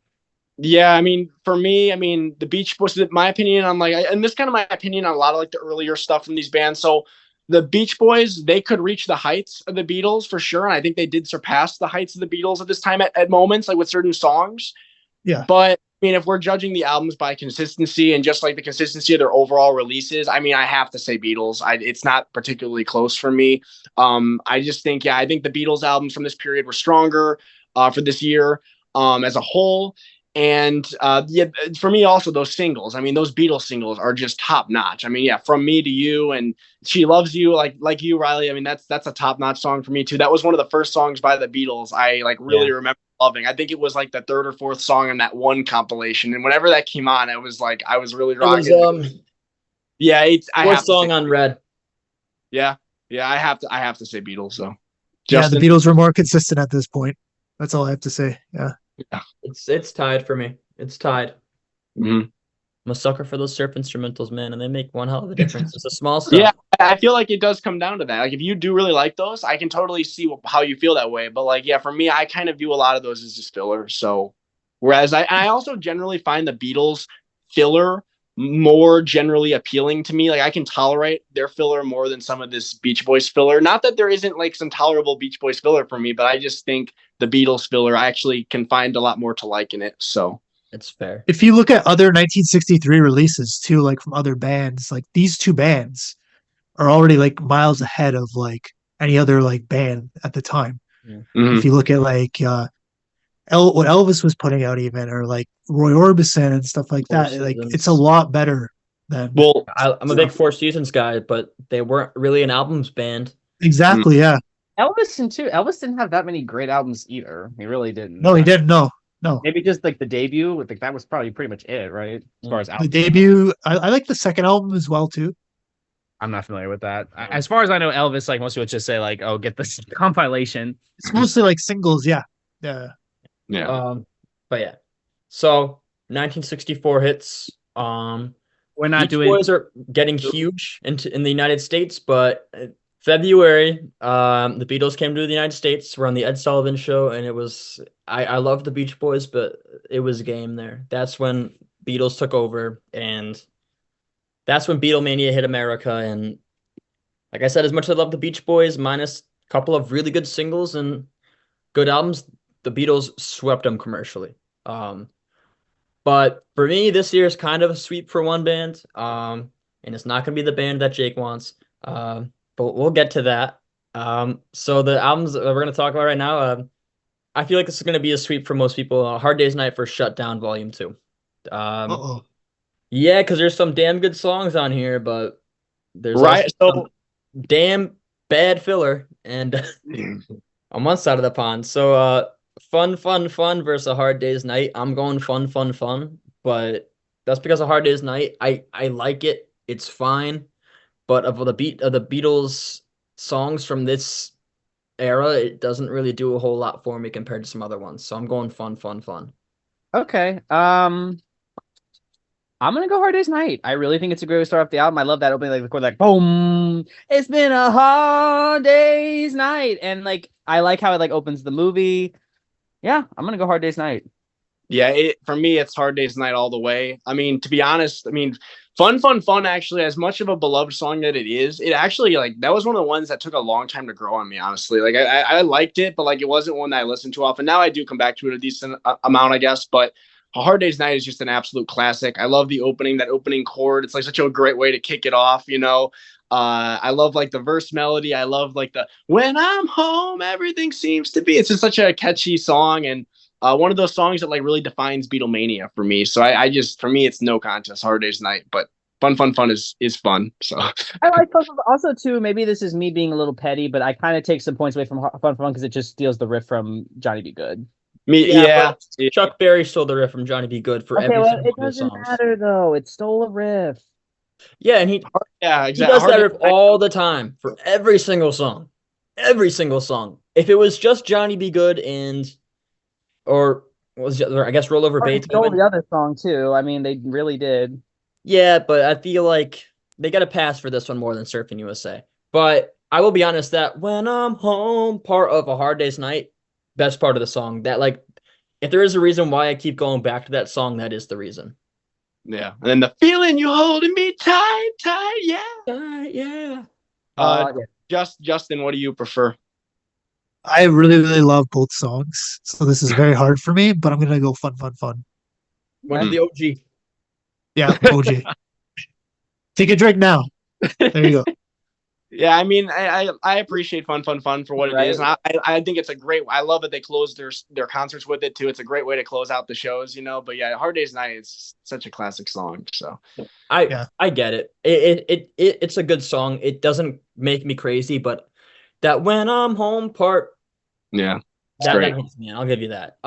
Yeah, I mean, for me, I mean, the Beach Boys, my opinion on and this kind of my opinion on a lot of like the earlier stuff from these bands. So the Beach Boys, they could reach the heights of the Beatles for sure. And I think they did surpass the heights of the Beatles at this time at moments, like with certain songs. Yeah. But I mean, if we're judging the albums by consistency and just like the consistency of their overall releases, I mean, I have to say Beatles. It's not particularly close for me. I just think, yeah, I think the Beatles albums from this period were stronger for this year as a whole. And yeah, for me also those singles. I mean, those Beatles singles are just top notch. I mean, yeah, From Me to You and She Loves You, like you, Riley. I mean, that's a top notch song for me too. That was one of the first songs by the Beatles I like really remember loving. I think it was like the third or fourth song on that one compilation, and whenever that came on, it was like I was really rocking. It was yeah, I fourth have song to say, on Red. yeah, I have to say Beatles. So Yeah, the Justin? Beatles were more consistent at this point. That's all I have to say. Yeah. It's tied for me. It's tied. Mhm. I'm a sucker for those surf instrumentals, man, and they make one hell of a difference. It's a small stuff. Yeah, I feel like it does come down to that. Like, if you do really like those, I can totally see how you feel that way. But like, yeah, for me, I kind of view a lot of those as just filler. So, whereas I also generally find the Beatles filler more generally appealing to me. Like, I can tolerate their filler more than some of this Beach Boys filler. Not that there isn't like some tolerable Beach Boys filler for me, but I just think the Beatles filler, I actually can find a lot more to like in it. So. It's fair. If you look at other 1963 releases too, like from other bands, like these two bands are already like miles ahead of like any other like band at the time. Yeah. Mhm. If you look at like what Elvis was putting out, even or like Roy Orbison and stuff like Four that, like Seasons. it's a lot better than Well, I'm a big Four Seasons guy, but they weren't really an albums band. exactly. Yeah. Elvis too. Elvis didn't have that many great albums either. He really didn't. No, he didn't. No. Maybe just like the debut. Like that was probably pretty much it, right? As far as The albums. debut. I like the second album as well too. I'm not familiar with that. As far as I know, Elvis, like most people just say, like, "Oh, get this compilation." It's mostly like singles. Yeah. Yeah. yeah. But yeah. So 1964 hits. We're not Beach doing. Boys are getting huge in the United States, but February, the Beatles came to the United States. We're on the Ed Sullivan Show, and it was I love the Beach Boys, but it was a game there. That's when Beatles took over, and that's when Beatlemania hit America. And like I said, as much as I love the Beach Boys, minus a couple of really good singles and good albums, the Beatles swept them commercially. But for me, this year is kind of a sweep for one band. And it's not going to be the band that Jake wants. But we'll get to that. So the albums that we're gonna talk about right now, I feel like this is gonna be a sweep for most people. Hard Day's Night for Shutdown Volume 2. Um, Uh-oh. yeah, because there's some damn good songs on here, but there's also Right. some damn bad filler and on one side of the pond. So fun versus a Hard Day's Night. I'm going fun, but that's because a Hard Day's Night, I like it. It's fine. But of the Beatles songs from this era, it doesn't really do a whole lot for me compared to some other ones. So I'm going fun. Okay. I'm gonna go Hard Day's Night. I really think it's a great way to start off the album. I love that opening, like the chord, like boom. It's been a hard day's night, and like I like how it like opens the movie. Yeah, I'm gonna go Hard Day's Night. Yeah, for me, it's Hard Day's Night all the way. I mean, to be honest, I mean, Fun, actually, as much of a beloved song that it is, it actually, like, that was one of the ones that took a long time to grow on me, honestly. Like, I liked it, but, like, it wasn't one that I listened to often. Now I do come back to it a decent amount, I guess, but A Hard Day's Night is just an absolute classic. I love the opening, that opening chord. It's, like, such a great way to kick it off, you know? I love, like, the verse melody. I love, like, the when I'm home, everything seems to be. It's just such a catchy song, and one of those songs that like really defines Beatlemania for me. So I just, for me, it's no contest, Hard Day's Night, but fun is fun. So I like Fun Fun. Also, too, maybe this is me being a little petty, but I kind of take some points away from Fun Fun because it just steals the riff from Johnny Be Good. me, Yeah, but Chuck Berry stole the riff from Johnny B. Good for Okay, every well, single it one of his doesn't songs. matter though. It stole a riff. Yeah, and he exactly. does that riff all the time for every single song. Every single song. If it was just Johnny B. Good or I guess Roll Over They stole Beethoven. the other song too. I mean, they really did. Yeah, but I feel like they got a pass for this one more than Surfing USA. But I will be honest that when I'm home, part of A Hard Day's Night, best part of the song. That like, if there is a reason why I keep going back to that song, that is the reason. Yeah, and then the feeling you holding me tight, yeah. Yeah. Justin, what do you prefer? I really love both songs, so this is very hard for me. But I'm gonna go fun. Went to the OG. Yeah, OJ. Take a drink now. There you go. Yeah, I mean, I appreciate fun for what Right. it is, and I think it's a great. I love that they close their concerts with it too. It's a great way to close out the shows, you know. But yeah, Hard Day's Night is such a classic song. So I get it. It's a good song. It doesn't make me crazy, but that when I'm home part, yeah, that hits me. I'll give you that.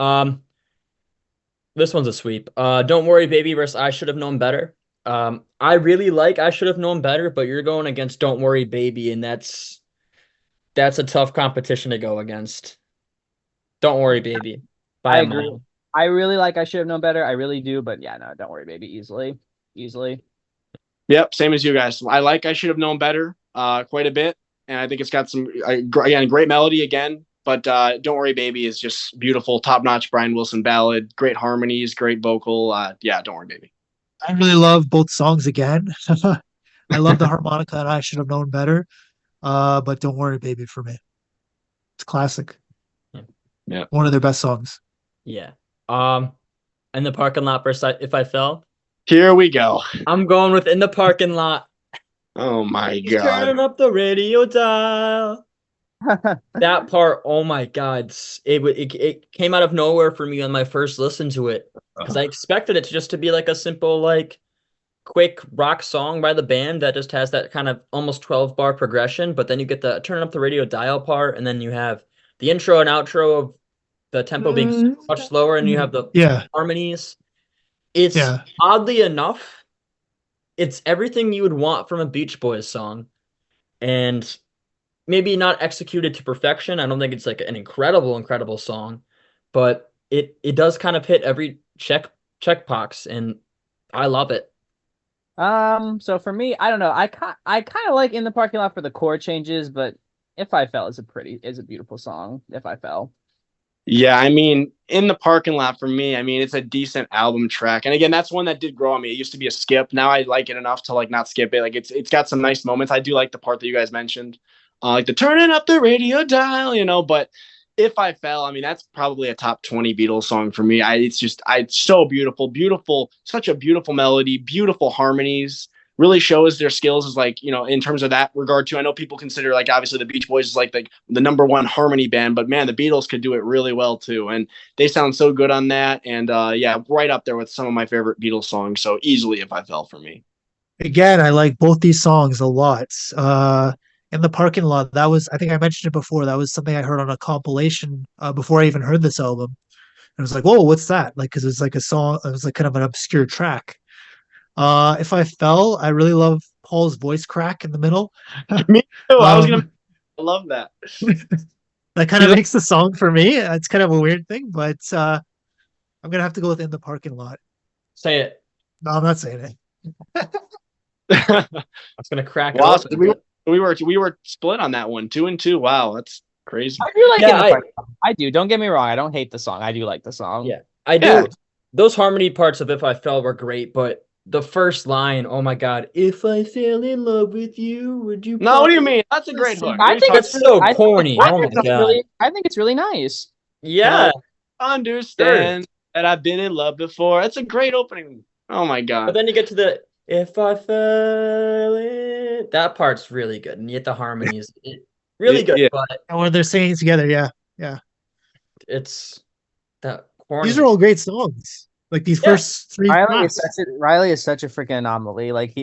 This one's a sweep. Don't Worry Baby versus I Should Have Known Better. I really like I Should Have Known Better, but you're going against Don't Worry Baby, and that's a tough competition to go against. Don't Worry Baby. I agree. I really like I Should Have Known Better. I really do, but yeah, no, Don't Worry Baby easily. Yep, same as you guys. I Should Have Known Better quite a bit, and I think it's got some again great melody again. But Don't Worry Baby is just beautiful, top-notch Brian Wilson ballad, great harmonies, great vocal. Yeah, Don't Worry Baby. I really love both songs again. I love the harmonica and I Should Have Known Better. But Don't Worry Baby for me. It's classic. Yeah. One of their best songs. Yeah. In the Parking Lot versus If I Fell. Here we go. I'm going with In the Parking Lot. Oh my He's God. turning up the radio dial. That part, oh my God. It came out of nowhere for me on my first listen to it. Because I expected it just to be like a simple, like, quick rock song by the band that just has that kind of almost 12-bar progression. But then you get the turn up the radio dial part, and then you have the intro and outro of the tempo being much slower, and you have the harmonies. It's oddly enough, it's everything you would want from a Beach Boys song, and maybe not executed to perfection. I don't think it's like an incredible song, but it does kind of hit every check box, and I love it. So for me, I don't know. I kind of like In the Parking Lot for the chord changes, but If I Fell is a beautiful song. If I Fell. Yeah, I mean, In the Parking Lot for me, I mean, it's a decent album track. And again, that's one that did grow on me. It used to be a skip. Now I like it enough to like not skip it. Like it's got some nice moments. I do like the part that you guys mentioned. Like the turning up the radio dial, you know, but If I Fell, I mean, that's probably a top 20 Beatles song for me. It's so beautiful, such a beautiful melody, beautiful harmonies. really shows their skills is like, in terms of that regard too. I know people consider like obviously the Beach Boys is like the number one harmony band, but man, the Beatles could do it really well too. And they sound so good on that. And yeah, right up there with some of my favorite Beatles songs. So easily If I Fell for me. Again, I like both these songs a lot. In the parking lot, that was, I think I mentioned it before, that was something I heard on a compilation before I even heard this album. And I was like, whoa, what's that? Like, because it's like a song, it was like kind of an obscure track. If I Fell, I really love Paul's voice crack in the middle. Me too. I love that. That kind of makes the song for me. It's kind of a weird thing, but I'm gonna have to go with In the Parking Lot. Say it. No, I'm not saying it. I was gonna crack it Wow, up. so we were split on that one, 2-2. Wow, that's crazy. I do like Yeah, I do. Don't get me wrong. I don't hate the song. I do like the song. Yeah, I do. Yeah. Those harmony parts of If I Fell were great, but the first line, oh my God, if I fell in love with you, would you? No, what do you mean? That's a great hook. I think That's so corny. Oh my God. I think it's really nice. Yeah, Understand that I've been in love before. That's a great opening. Oh my but God. then you get to the if I fell in, that part's really good, and yet the harmonies really good, Yeah. but And when they're singing together, yeah. it's that corny. These are all great songs. Like these Yeah. first three tracks. Riley is such a freaking anomaly. Like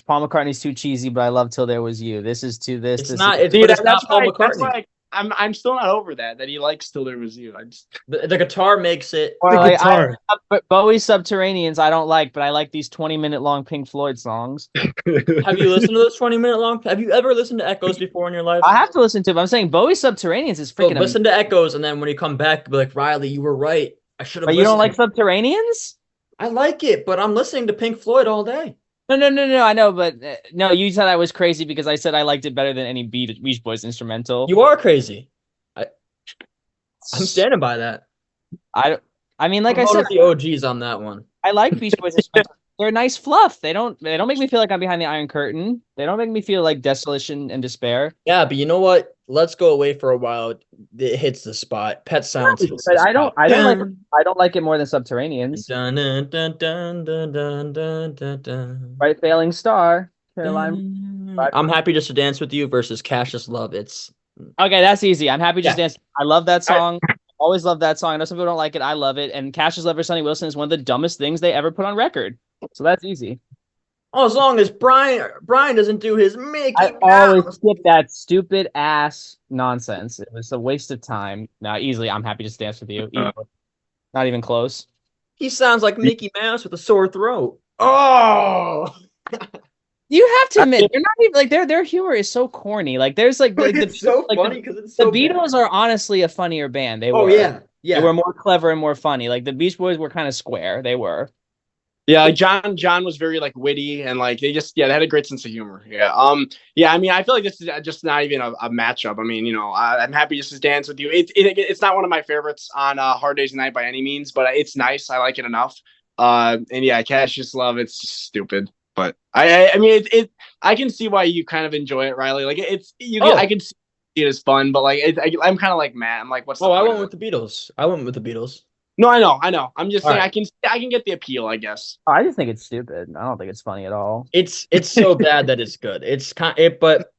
Paul McCartney's too cheesy, but I love Till There Was You. This is too this. It's this not. is, It's, but it's not That's Paul why, that's McCartney. why I'm still not over that he likes Till There Was You. I just The guitar makes it. or The like, guitar. but Bowie's Subterraneans I don't like, but I like these 20-minute long Pink Floyd songs. Have you listened to those 20-minute long? Have you ever listened to Echoes before in your life? I have to listen to it, but I'm saying Bowie's Subterraneans is So freaking listen to Echoes, and then when you come back, be like, Riley, you were right. I should have. But you don't like Subterraneans? I like it, but I'm listening to Pink Floyd all day. No. I know, but no. You said I was crazy because I said I liked it better than any Beach Boys instrumental. You are crazy. I'm standing by that. I mean, like I'm I one said, of the OGs on that one. I like Beach Boys instrumental. They're nice fluff. They don't make me feel like I'm behind the Iron Curtain. They don't make me feel like desolation and despair. Yeah, but you know what? Let's go away for a while. It hits the spot. Pet Sounds hits But the I don't spot. I don't like it more than Subterraneans. Dun, dun, dun, dun, dun, dun, dun, dun, dun. Right, Failing Star, Caroline. I'm happy just to dance with you versus Cassius Love. It's Okay, that's easy. I'm happy just Yeah. dance. I love that song. Always love that song. I know some people don't like it. I love it. And Cash's Love for Sonny Wilson is one of the dumbest things they ever put on record. So that's easy. oh, as long as Brian doesn't do his Mickey I Mouse. always skip that stupid ass nonsense. It was a waste of time. Now, easily, I'm happy to dance with you. Not even close. He sounds like Mickey Mouse with a sore throat. Oh, You have to admit, they're not even like their humor is so corny. Like there's like it's so like, funny because it's the so Beatles are honestly a funnier band. They Oh were. yeah, They were more clever and more funny. Like the Beach Boys were kind of square. They were. Yeah, like John was very like witty and like they had a great sense of humor. Yeah, I mean, I feel like this is just not even a matchup. I mean, I'm happy just to dance with you. It's not one of my favorites on Hard Day's Night by any means, but it's nice. I like it enough. And yeah, Cassius Love, it's just stupid. But I mean, I can see why you kind of enjoy it, Riley. Like I can see it as fun, but like I'm kind of like Matt. I'm like, what's the Oh, I point went of with the Beatles. I went with the Beatles. No, I know. I'm just saying All I can get the appeal, I guess. Oh, I just think it's stupid. I don't think it's funny at all. It's so bad that it's good. It's but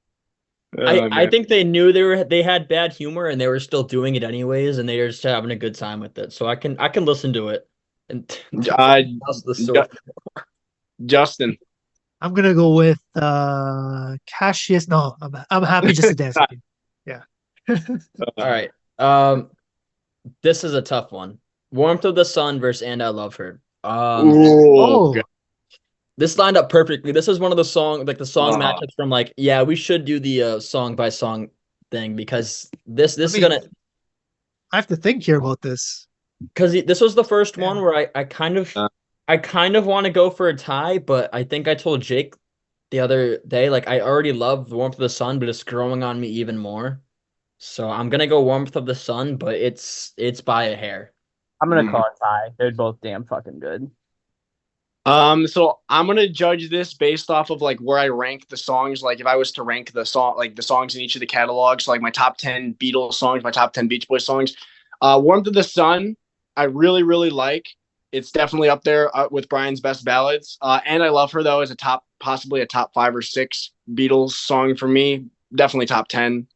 I think they knew they had bad humor and they were still doing it anyways, and they were just having a good time with it. So I can listen to it. And Justin. I'm gonna go with Cassius. No, I'm happy just to dance with you. Yeah. All right. This is a tough one. Warmth of the Sun versus And I Love Her. Oh. This lined up perfectly. This is one of the song matchups from like, yeah, we should do the song by song thing because this is gonna. I have to think here about this because this was the first one where I kind of want to go for a tie, but I think I told Jake the other day like I already love the Warmth of the Sun, but it's growing on me even more. So I'm gonna go Warmth of the Sun, but it's by a hair. I'm gonna call it tie. They're both damn fucking good. So I'm gonna judge this based off of like where I rank the songs. Like if I was to rank the songs in each of the catalogs, so like my top 10 Beatles songs, my top 10 Beach Boys songs. Warmth of the Sun, I really, really like. It's definitely up there with Brian's best ballads. And I Love Her, though, as possibly a top 5 or 6 Beatles song for me. Definitely top 10.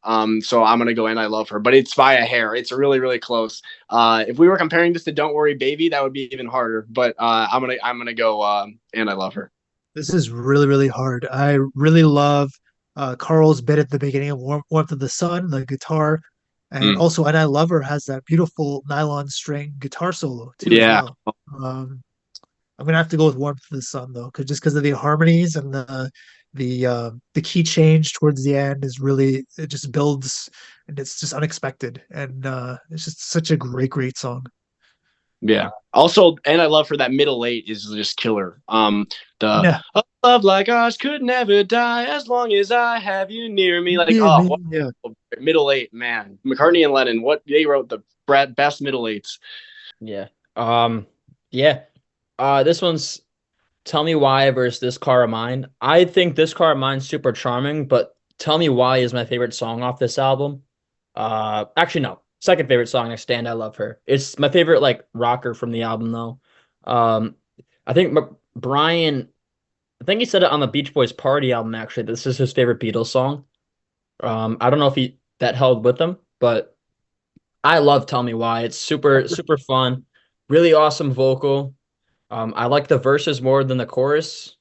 So I'm going to go And I Love Her, but it's by a hair. It's really, really close. If we were comparing this to Don't Worry Baby, that would be even harder, but I'm going to go And I Love Her. This is really, really hard. I really love Carl's bit at the beginning of Warmth of the Sun, the guitar. And also, And I Love Her has that beautiful nylon string guitar solo too. Yeah. As well. I'm gonna have to go with Warmth of the Sun though, because of the harmonies and the key change towards the end is really, it just builds and it's just unexpected, and it's just such a great song. Yeah. Also, And I Love Her, that middle 8 is just killer. Yeah. A love like ours could never die as long as I have you near me. Like, Yeah. middle 8, man. McCartney and Lennon, they wrote the best middle 8s. Yeah. Yeah. This one's Tell Me Why versus This Car of Mine. I think This Car of Mine's super charming, but Tell Me Why is my favorite song off this album. Actually, no. Second favorite song next to And I Love Her. It's my favorite like rocker from the album though. I think Brian, I think he said it on the Beach Boys Party album actually. This is his favorite Beatles song. I don't know if that held with him, but I love Tell Me Why. It's super fun. Really awesome vocal. I like the verses more than the chorus,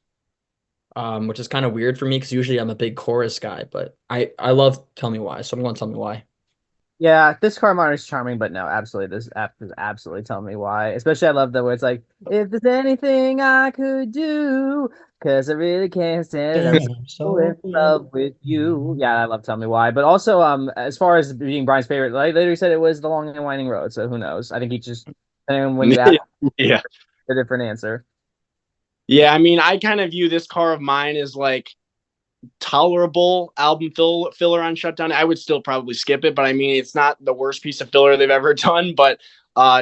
which is kind of weird for me because usually I'm a big chorus guy, but I love Tell Me Why, so I'm going to Tell Me Why. Yeah, this Carmine is charming, but no, absolutely, this app is absolutely Tell Me Why. Especially, I love the where it's like, if there's anything I could do, because I really can't stand it. I'm so in love with you. Yeah, I love Tell Me Why. But also, as far as being Brian's favorite, like literally said, it was The Long and Winding Road. So who knows? I think he just when you ask Yeah. a different answer. Yeah, I mean, I kind of view This Car of Mine as like tolerable album filler on Shutdown. I would still probably skip it, but I mean, it's not the worst piece of filler they've ever done. But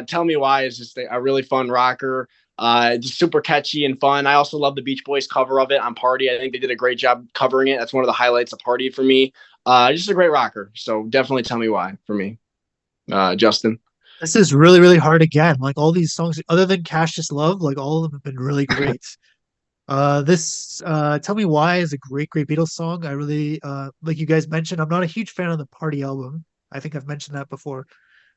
Tell Me Why is just a really fun rocker. Just super catchy and fun. I also love the Beach Boys cover of it on Party. I think they did a great job covering it. That's one of the highlights of Party for me. Just a great rocker. So definitely Tell Me Why for me. Justin. This is really, really hard again. Like all these songs, other than Cash Just Love, like all of them have been really great. This Tell Me Why is a great Beatles song. I really like you guys mentioned, I'm not a huge fan of the Party album. I think I've mentioned that before.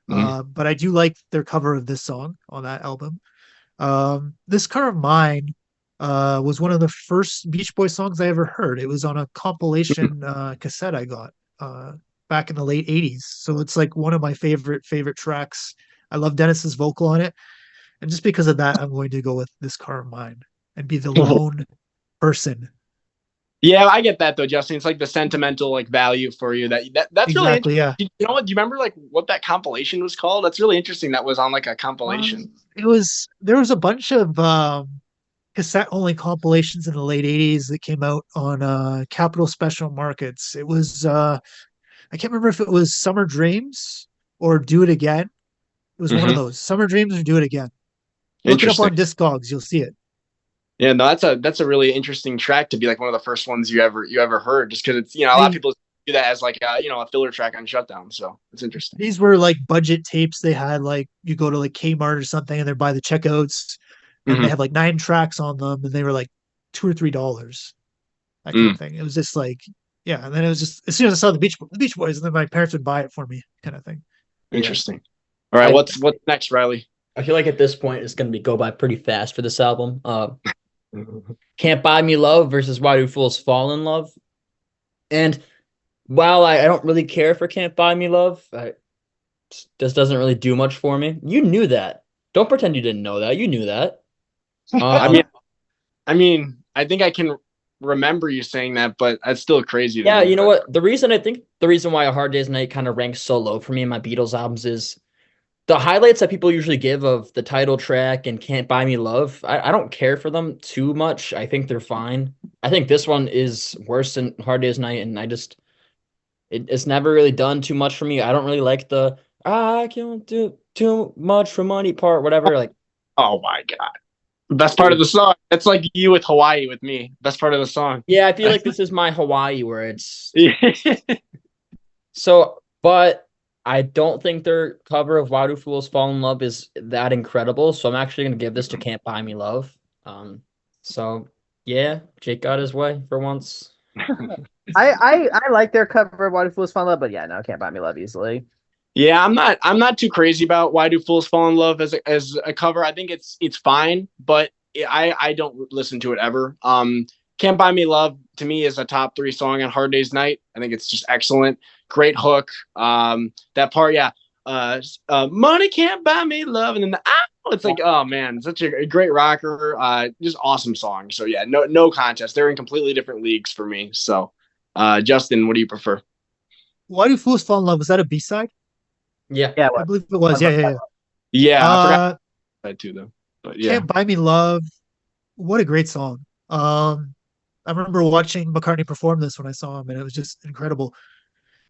But I do like their cover of this song on that album. This Car of Mine was one of the first Beach Boys songs I ever heard. It was on a compilation cassette I got back in the late 80s. So it's like one of my favorite tracks. I love Dennis's vocal on it. And just because of that, I'm going to go with This Car of Mine and be the lone person. Yeah, I get that though, Justin. It's like the sentimental like value for you that's exactly, really yeah. You know what? Do you remember like what that compilation was called? That's really interesting. That was on like a compilation. There was a bunch of cassette only compilations in the late 80s that came out on Capitol Special Markets. It was I can't remember if it was Summer Dreams or Do It Again. It was one of those. Summer Dreams or Do It Again. Look it up on Discogs, you'll see it. Yeah, no, that's a really interesting track to be like one of the first ones you ever heard, just because it's a lot of people do that as like a filler track on Shutdown, so it's interesting. These were like budget tapes they had, like you go to like Kmart or something and they're by the checkouts and they have like 9 tracks on them and they were like $2 or $3, that kind of thing. It was just like, yeah, and then it was just as soon as I saw the Beach Boys, and then my parents would buy it for me, kind of thing. Interesting. All right, what's next, Riley? I feel like at this point it's gonna go by pretty fast for this album. Can't Buy Me Love versus Why Do Fools Fall in Love. And while I don't really care for Can't Buy Me Love, this doesn't really do much for me. You knew that. Don't pretend you didn't know that. You knew that. I mean, I think I can remember you saying that, but that's still crazy. Yeah, you know what? The reason why A Hard Day's Night kind of ranks so low for me in my Beatles albums is the highlights that people usually give of the title track and Can't Buy Me Love. I don't care for them too much. I think they're fine. I think this one is worse than Hard Day's Night, and it's never really done too much for me. I don't really like the I can't do too much for money part, whatever. Like, oh my god, best part of the song. It's like you with Hawaii with me. Best part of the song. Yeah, I feel like this is my Hawaii where it's so. But I don't think their cover of Why Do Fools Fall in Love is that incredible, so I'm actually gonna give this to Can't Buy Me Love. So yeah, Jake got his way for once. I like their cover of Why Do Fools Fall in Love, but yeah, no, Can't Buy Me Love easily. Yeah, I'm not too crazy about Why Do Fools Fall in Love as a cover. I think it's fine, but I don't listen to it ever. Can't Buy Me Love to me is a top 3 song on Hard Day's Night. I think it's just excellent. Great hook. That part, yeah. Money can't buy me love, and then it's like, oh man, such a great rocker. Just awesome song. So yeah, no contest. They're in completely different leagues for me. So, Justin, what do you prefer? Why Do Fools Fall in Love? Was that a B-side? Yeah. Yeah, I believe it was. Yeah. Yeah, I forgot that too though. But yeah, Can't Buy Me Love. What a great song. I remember watching McCartney perform this when I saw him, and it was just incredible.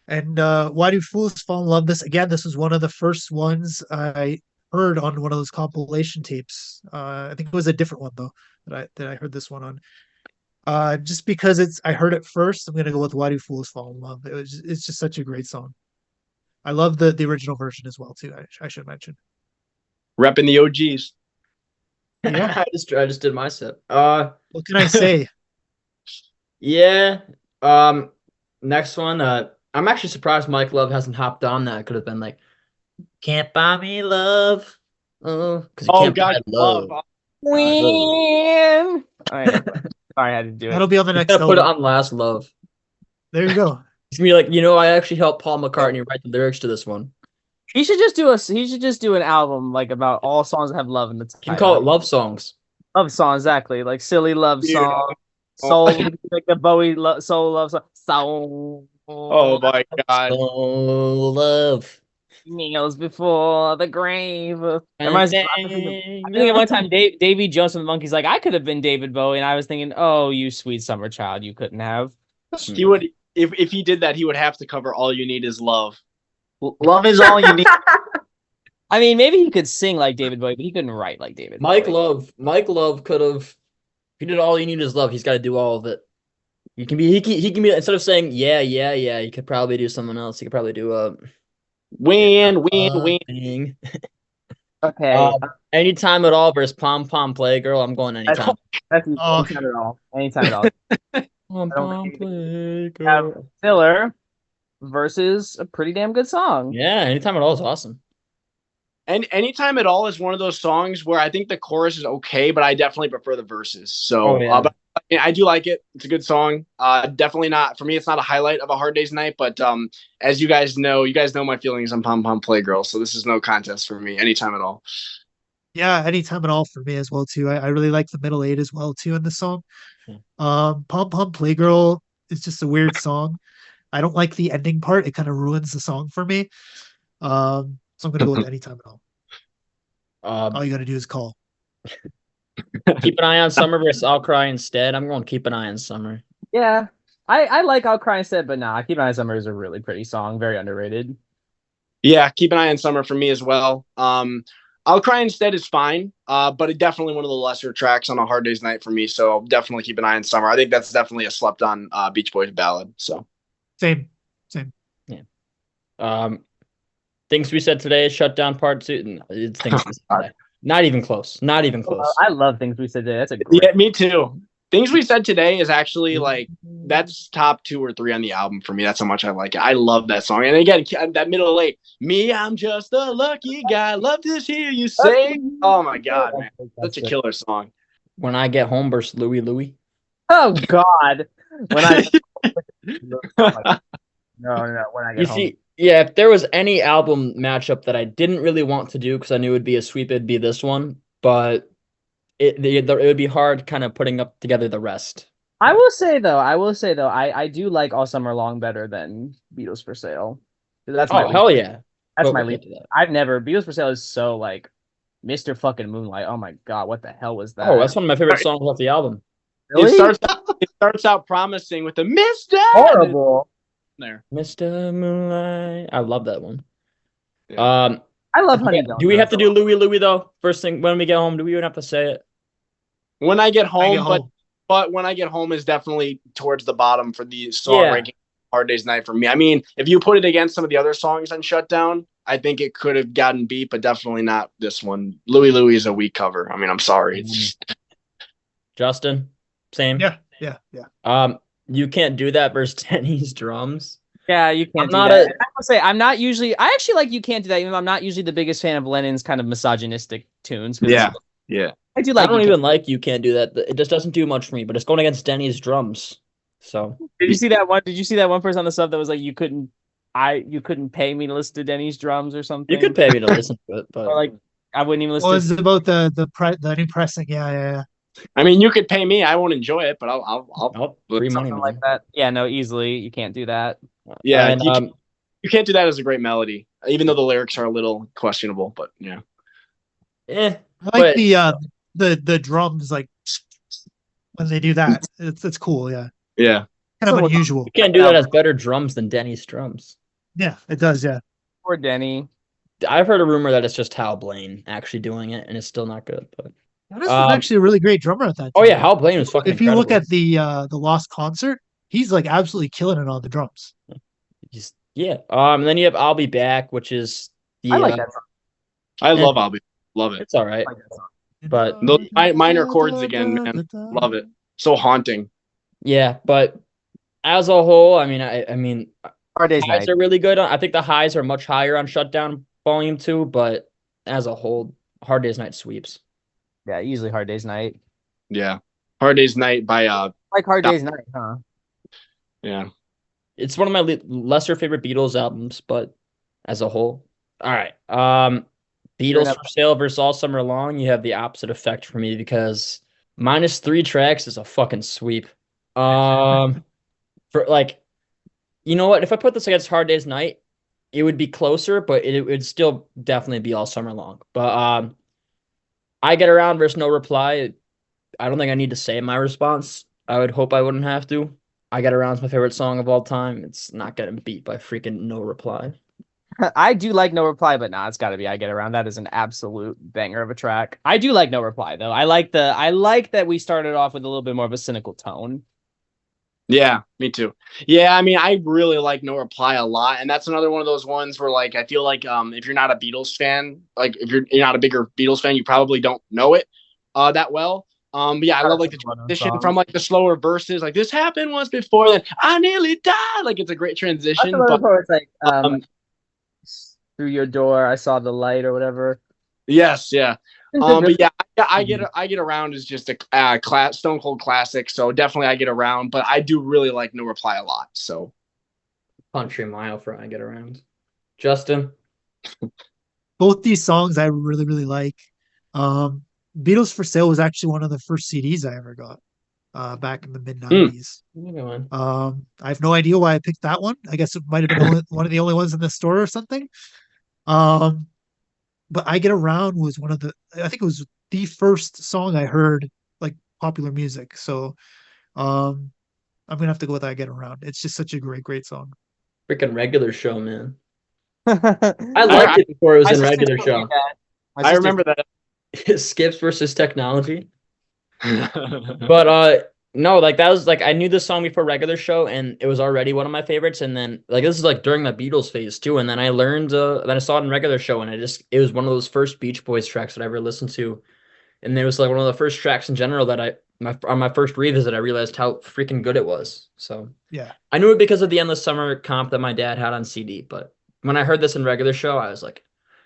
And Why Do Fools Fall in Love? This was one of the first ones I heard on one of those compilation tapes. I think it was a different one though that I heard this one on. Just because I heard it first, I'm gonna go with Why Do Fools Fall in Love. It's just such a great song. I love the original version as well too. I should mention. repping the OGs. Yeah. I just did my set. What can I say? Yeah. Next one. I'm actually surprised Mike Love hasn't hopped on that. It could have been like, "Can't Buy Me Love." Oh, because you Oh can't buy gosh, love. Win. Sorry, I had to do it. That'll be on the next Put it album. on Last Love. There you go. He's gonna be like, I actually helped Paul McCartney write the lyrics to this one. He should just do an album like about all songs that have love in the title. You can call it Love Songs. Love song, exactly. Like silly love Yeah. song. Soul like the Bowie soul love song. Soul. Oh my god. Oh, love. Kneels before the grave. I think at one time Davy Jones from the Monkees like I could have been David Bowie, and I was thinking, oh, you sweet summer child, you couldn't have. He would if he did that, he would have to cover All You Need Is Love. Love is all you need. I mean, maybe he could sing like David Bowie, but he couldn't write like David Mike Bowie. Love could have. If he did All You Need Is Love, he's got to do all of it. He can be instead of saying yeah, he could probably do something else. He could probably do Win. thing. Okay. Anytime at all versus Pom Pom Playgirl. I'm going anytime. That's anytime at all. Anytime at all. Pom Pom Playgirl. Have Filler versus a pretty damn good song. Yeah, anytime at all is awesome. And Anytime at all is one of those songs where I think the chorus is okay, but I definitely prefer the verses. So, but I do like it. It's a good song. Definitely not for me. It's not a highlight of a Hard Day's Night, but as you guys know my feelings on Pom Pom Playgirl. So this is no contest for me. Anytime at all. Yeah, anytime at all for me as well too. I really like the middle eight as well too in this song. Pom Pom Playgirl is just a weird song. I don't like the ending part. It kind of ruins the song for me. So I'm gonna go with anytime at all. All you gotta do is call. Keep an Eye on Summer versus I'll Cry Instead. I'm going to Keep an Eye on Summer. Yeah. I like I'll Cry Instead, but nah, Keep an Eye on Summer is a really pretty song. Very underrated. Yeah, Keep an Eye on Summer for me as well. I'll Cry Instead is fine, but it definitely one of the lesser tracks on a Hard Day's Night for me. So definitely Keep an Eye on Summer. I think that's definitely a slept on Beach Boys ballad. So Same. Yeah. Things We Said Today, Shutdown Part 2. It's Things We Said Today. Not even close. I love Things We Said Today. That's a great. Yeah, me too. Things We Said Today is actually like that's top 2 or 3 on the album for me. That's how much I like it. I love that song. And again, that middle eight, me, I'm just a lucky guy. Love to hear you sing. Oh my god, man, such a killer song. When I Get Home versus Louie Louie. Oh God. When I no, when I get home. See, yeah, if there was any album matchup that I didn't really want to do because I knew it would be a sweep, it'd be this one. But it would be hard kind of putting up together the rest. I will say though, I do like All Summer Long better than Beatles for Sale. That's my hell yeah. That's my lead. Beatles for Sale is so like Mr. fucking Moonlight. Oh my god, what the hell was that? Oh, that's one of my favorite songs off the album. Really? It starts out promising with the Mr. Horrible. There. Mr. Moonlight. I love that one. Yeah. I love Honey. Do we have to do Louie Louie though? First thing when we get home, do we even have to say it? When I Get Home, but when I Get Home is definitely towards the bottom for the song ranking Hard Day's Night for me. I mean, if you put it against some of the other songs on Shutdown, I think it could have gotten beat, but definitely not this one. Louie Louie is a weak cover. I mean, I'm sorry. It's just... Justin, same. Yeah. You can't do that versus Denny's drums. Yeah, you can't I'm do not that. a- I will say I'm not usually. I actually like You Can't Do That, even though I'm not usually the biggest fan of Lennon's kind of misogynistic tunes. 'Cause Yeah. I do I like. don't You even like You Can't Do That. It just doesn't do much for me, but it's going against Denny's drums. So Did you see that one? Did you see that one person on the sub that was like, you couldn't pay me to listen to Denny's drums or something? you could pay me to listen to it, but Or like, I wouldn't even listen. Well, it's about the new pressing. Yeah. I mean, you could pay me. I won't enjoy it, but oh, free money, Something man. like that. Yeah, no, easily you can't do that. Yeah, And, you can't do that as a great melody, even though the lyrics are a little questionable. But yeah, I but- like the drums, like when they do that. It's cool. Yeah, yeah. kind of So- unusual. you can't do that as better drums than Denny's drums. Yeah, it does. Yeah. Poor Denny. I've heard a rumor that it's just Hal Blaine actually doing it, and it's still not good. But Dennis was actually a really great drummer at that oh time. yeah, Hal Blaine was fucking. If you look incredible. at the Lost concert, he's like absolutely killing it on the drums. Yeah. And then you have I'll Be Back, which is the I like that song. I Yeah. love Albie. Love it. it's all right. I like that song. But- Those minor chords again, man. Love it. So haunting. Yeah, but as a whole, I mean, Hard Day's highs Night. are really good. I think the highs are much higher on Shutdown Volume 2, but as a whole, Hard Day's Night sweeps. Yeah, usually Hard Day's Night. Yeah. Hard Day's Night by Like Hard Day's Night, huh? yeah. It's one of my lesser favorite Beatles albums, but as a whole, all right. Beatles enough. for Sale versus All Summer Long. You have the opposite effect for me because minus 3 tracks is a fucking sweep. For like, you know what? If I put this against Hard Day's Night, it would be closer, but it would still definitely be All Summer Long. But I Get Around versus No Reply. I don't think I need to say my response. I would hope I wouldn't have to. I Get Around is my favorite song of all time. It's not getting beat by freaking No Reply. I do like No Reply, but nah, it's got to be I Get Around. That is an absolute banger of a track. I do like No Reply though. I like that we started off with a little bit more of a cynical tone. Yeah, me too. Yeah, I mean, I really like No Reply a lot, and that's another one of those ones where, like, I feel like if you're not a Beatles fan, like if you're not a bigger Beatles fan, you probably don't know it that well. But yeah, I love like the transition from like the slower verses, like this happened once before, then I nearly died. Like it's a great transition. But It's like through your door, I saw the light or whatever. yes, yeah. But yeah, I get around is just a Stone Cold classic. So definitely I Get Around, but I do really like No Reply a lot. So Country Mile for I Get Around. Justin? Both these songs I really, really like. Beatles for Sale was actually one of the first CDs I ever got back in the mid 90s. I have no idea why I picked that one. I guess it might have been one of the only ones in the store or something. But I Get Around was I think it was the first song I heard like popular music. So I'm gonna have to go with I Get Around. It's just such a great song. Freaking Regular Show, man. I I liked it before it was in Regular Show. I remember that. Skips versus Technology. But no, like that was like I knew this song before Regular Show, and it was already one of my favorites. And then like this is like during my Beatles phase too. And then I learned then I saw it in Regular Show, and it was one of those first Beach Boys tracks that I ever listened to. And it was like one of the first tracks in general that on my first revisit I realized how freaking good it was. So Yeah. I knew it because of the Endless Summer comp that my dad had on CD. But when I heard this in Regular Show, I was like,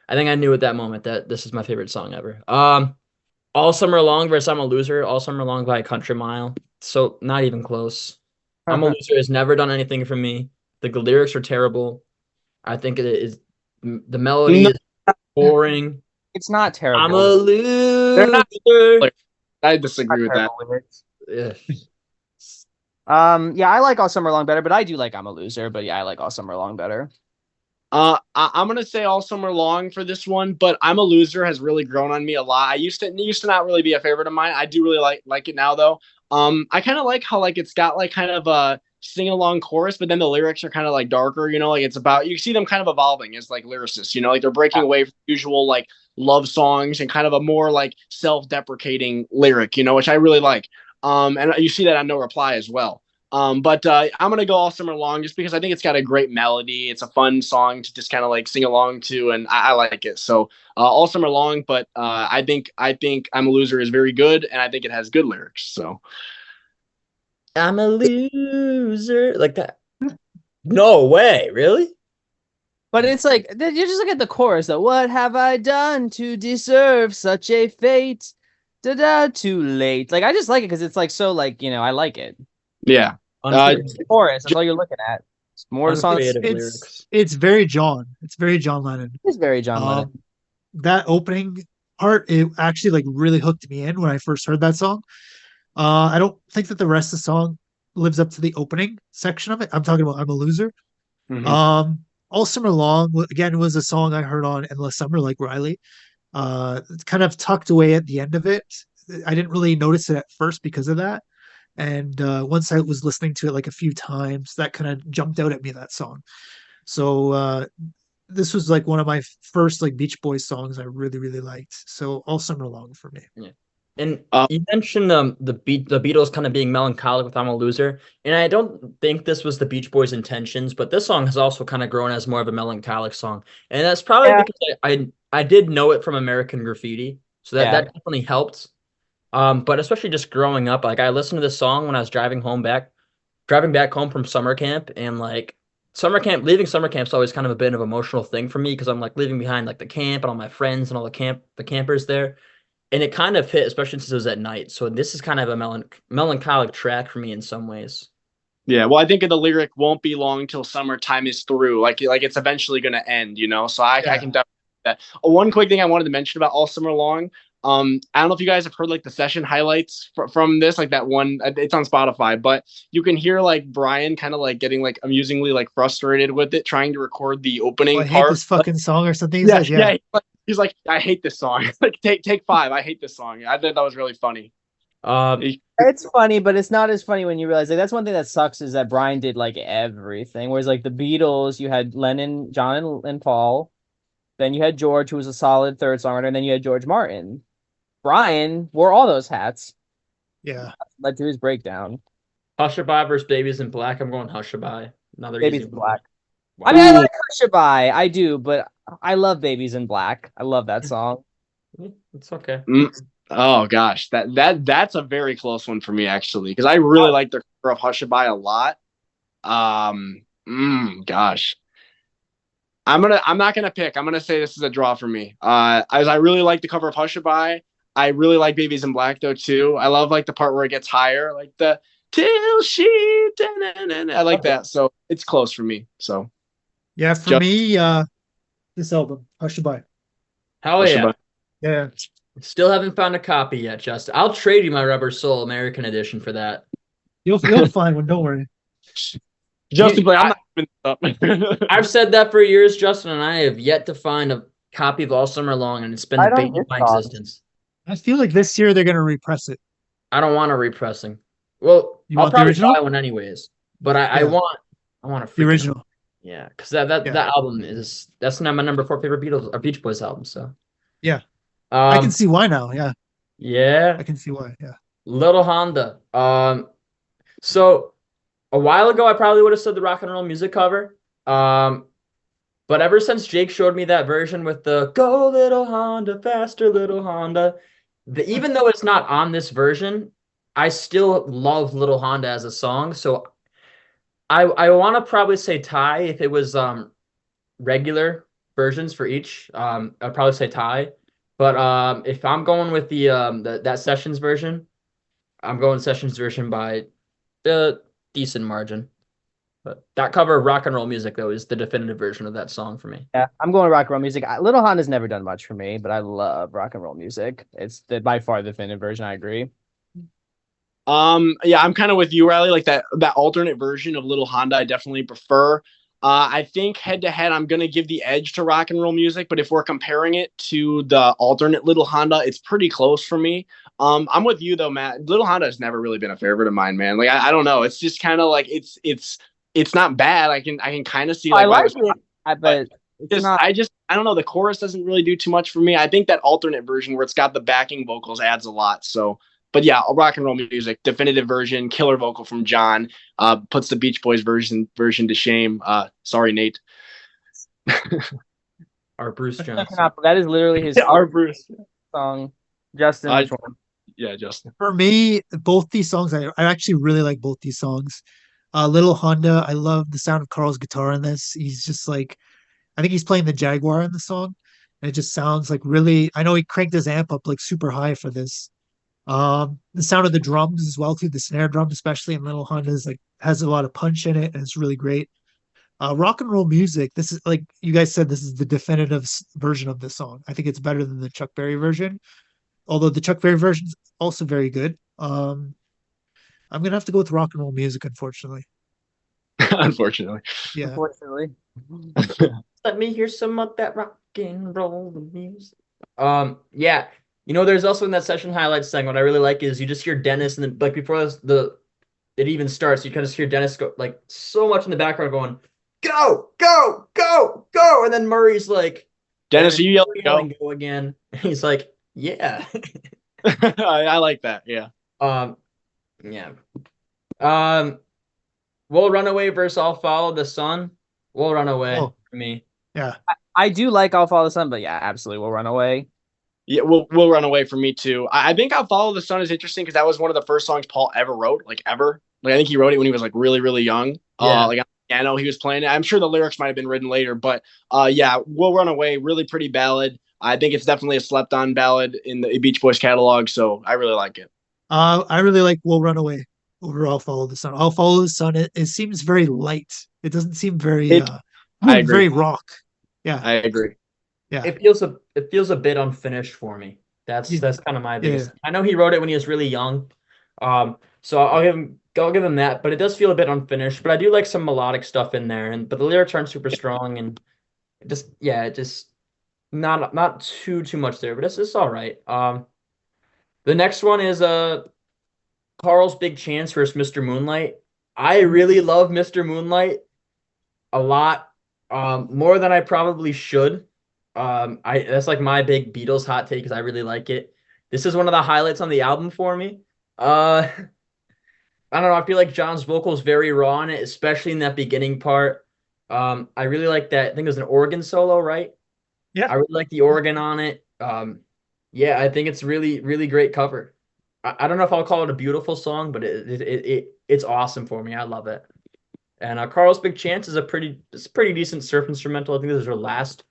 I think I knew at that moment that this is my favorite song ever. All Summer Long versus I'm a Loser. All Summer Long by Country Mile. So not even close. I'm a Loser has never done anything for me. The lyrics are terrible. I think it is the melody is boring. It's not terrible. I'm a loser. They're not- I disagree with that. Ugh. Yeah, I like All Summer Long better, but I do like I'm a Loser. But yeah, I like All Summer Long better. I'm gonna say All Summer Long for this one, but I'm a Loser has really grown on me a lot. I used to not really be a favorite of mine. I do really like it now though. I kind of like how like it's got like kind of a sing along chorus, but then the lyrics are kind of like darker. You know, like it's about you see them kind of evolving as like lyricists. You know, like they're breaking away from usual like love songs and kind of a more like self-deprecating lyric. You know, which I really like. And you see that on No Reply as well. But I'm gonna go All Summer Long just because I think it's got a great melody. It's a fun song to just kind of like sing along to, and I like it. So All Summer Long, but I think I'm a Loser is very good, and I think it has good lyrics. So I'm a loser. Like that. No way, really? But it's like you just look at the chorus though. What have I done to deserve such a fate? Da da, too late. Like I just like it because it's like so like I like it. yeah, Uncreative, Chorus. That's all you're looking at. It's more songs. uncreative It's lyrics. it's very John. It's very John Lennon. It's very John Lennon. That opening part, it actually like really hooked me in when I first heard that song. I don't think that the rest of the song lives up to the opening section of it. I'm talking about "I'm a Loser." mhm. All Summer Long again was a song I heard on Endless Summer, like Riley. It's kind of tucked away at the end of it. I didn't really notice it at first because of that. And once I was listening to it like a few times, that kind of jumped out at me, that song. So this was like one of my first like Beach Boys songs I really, really liked. So All Summer Long for me. Yeah. And Uh, you mentioned the Beatles kind of being melancholic with "I'm a Loser," and I don't think this was the Beach Boys' intentions, but this song has also kind of grown as more of a melancholic song, and that's probably Yeah. because I did know it from American Graffiti, so that definitely helped. But especially just growing up, like I listened to this song when I was driving back home from summer camp, and like leaving summer camp's always kind of a bit of an emotional thing for me because I'm like leaving behind like the camp and all my friends and all the campers there. And it kind of hit, especially since it was at night. So this is kind of a melancholic track for me in some ways. Yeah, well, I think the lyric won't be long till summertime is through. Like it's eventually going to end, So I Yeah. can definitely do that. One quick thing I wanted to mention about All Summer Long. I don't know if you guys have heard like the session highlights from this, like that one. It's on Spotify, but you can hear like Brian kind of like getting like amusingly like frustrated with it, trying to record the Oh, opening I hate part. this fucking song or something. He Yeah, says, yeah. yeah. He's like, I hate this song. Like take five. I hate this song. I thought that was really funny. Um, It's funny, but it's not as funny when you realize like that's one thing that sucks is that Brian did like everything. Whereas like the Beatles, you had Lennon, John, and Paul. Then you had George, who was a solid third songwriter, and then you had George Martin. Brian wore all those hats. Yeah. Led to his breakdown. Hushabye versus Babies in Black. I'm going Hushabye. Another Babies easy in one. Black. Wow. I mean, I like Hushabye. I do, but I love Babies in Black. I love that song. It's okay. Oh gosh, that's a very close one for me actually, because I really like the cover of Hushabye a lot. Gosh, I'm not gonna pick. I'm gonna say this is a draw for me. As I really like the cover of Hushabye. I really like Babies in Black though too. I love like the part where it gets higher, like the till she. I like that, so it's close for me. So Yeah. For Just me, this album, Hushabye. Hell yeah. Hushabye. Yeah. Still haven't found a copy yet, Justin. I'll trade you my Rubber Soul American edition for that. You'll find one. Don't worry. Justin, I'm not giving this up. I've said that for years, Justin, and I have yet to find a copy of All Summer Long, and it's been the bane of my existence. I feel like this year they're gonna repress it. I don't want a repressing. Well, You I'll want the probably original? buy one anyways, but I Yeah. want a The freaking original. yeah, because that Yeah. album that's now my number 4 favorite Beatles or Beach Boys album. So Yeah. I can um see why now. Yeah. yeah, I can see why. Yeah. Little Honda. So a while ago I probably would have said the rock and roll music cover. But ever since Jake showed me that version with the "Go Little Honda, Faster Little Honda," even though it's not on this version, I still love Little Honda as a song. So I want to probably say tie if it was regular versions for each. I'd probably say tie. But if I'm going with that Sessions version, I'm going Sessions version by the decent margin. But that cover of rock and roll music, though, is the definitive version of that song for me. Yeah, I'm going rock and roll music. Little Honda's never done much for me, but I love rock and roll music. It's by far the definitive version. I agree. Yeah, I'm kind of with you, Riley. Like that alternate version of Little Honda, I definitely prefer. I think head to head, I'm gonna give the edge to rock and roll music, but if we're comparing it to the alternate Little Honda, it's pretty close for me. I'm with you though, Matt. Little Honda has never really been a favorite of mine, man. Like I don't know. It's just kind of like it's not bad. I can kind of see like I why like it was, it, but it's not. I don't know. The chorus doesn't really do too much for me. I think that alternate version where it's got the backing vocals adds a lot. So But yeah, rock and roll music, definitive version, killer vocal from John, puts the Beach Boys version to shame. Sorry, Nate. Our Bruce Johnson. That is literally his Our Bruce song. Justin, which one? Yeah, Justin. For me, both these songs, I actually really like both these songs. Little Honda, I love the sound of Carl's guitar in this. He's just like, I think he's playing the Jaguar in the song. And it just sounds like really, I know he cranked his amp up like super high for this. The sound of the drums as well too, the snare drum, especially in Little Honda, is like has a lot of punch in it and it's really great. Rock and roll music, this is like you guys said, this is the definitive version of this song. I think it's better than the Chuck Berry version, although the Chuck Berry version is also very good. I'm gonna have to go with rock and roll music, unfortunately. Unfortunately. Yeah. Unfortunately. Let me hear some of that rock and roll music. Yeah. There's also in that session highlights thing, what I really like is you just hear Dennis, and then like before it even starts, you kind of just hear Dennis go like so much in the background going, go, go, go, go. And then Murray's like, Dennis, are you yelling go again? He's like, yeah. I like that. Yeah. Yeah. We'll Run Away versus I'll Follow the Sun. We'll Run Away for me. Yeah. I do like I'll Follow the Sun, but yeah, absolutely, We'll Run Away. Yeah, we'll Run Away for me too. I think I'll Follow the Sun is interesting because that was one of the first songs Paul ever wrote, like ever. Like I think he wrote it when he was like really, really young. Yeah. Like on the piano he was playing it. I'm sure the lyrics might have been written later, but yeah, We'll Run Away, really pretty ballad. I think it's definitely a slept on ballad in the Beach Boys catalog, so I really like it. I really like We'll Run Away over I'll Follow the Sun. I'll Follow the Sun. It seems very light. It doesn't seem very I agree. very rock. Yeah. I agree. Yeah. It feels a bit unfinished for me. That's kind of my biggest. I know he wrote it when he was really young. So I'll give him that, but it does feel a bit unfinished. But I do like some melodic stuff in there, but the lyrics aren't super strong, and it just not too much there, but it's all right. The next one is Carl's Big Chance versus Mr. Moonlight. I really love Mr. Moonlight a lot, more than I probably should. That's like my big Beatles hot take because I really like it. This is one of the highlights on the album for me. I don't know. I feel like John's vocal is very raw in it, especially in that beginning part. I really like that. I think it was an organ solo, right? Yeah. I really like the organ on it. Yeah, I think it's really, really great cover. I don't know if I'll call it a beautiful song, but it's awesome for me. I love it. And Carl's Big Chance is a pretty decent surf instrumental. I think this is her last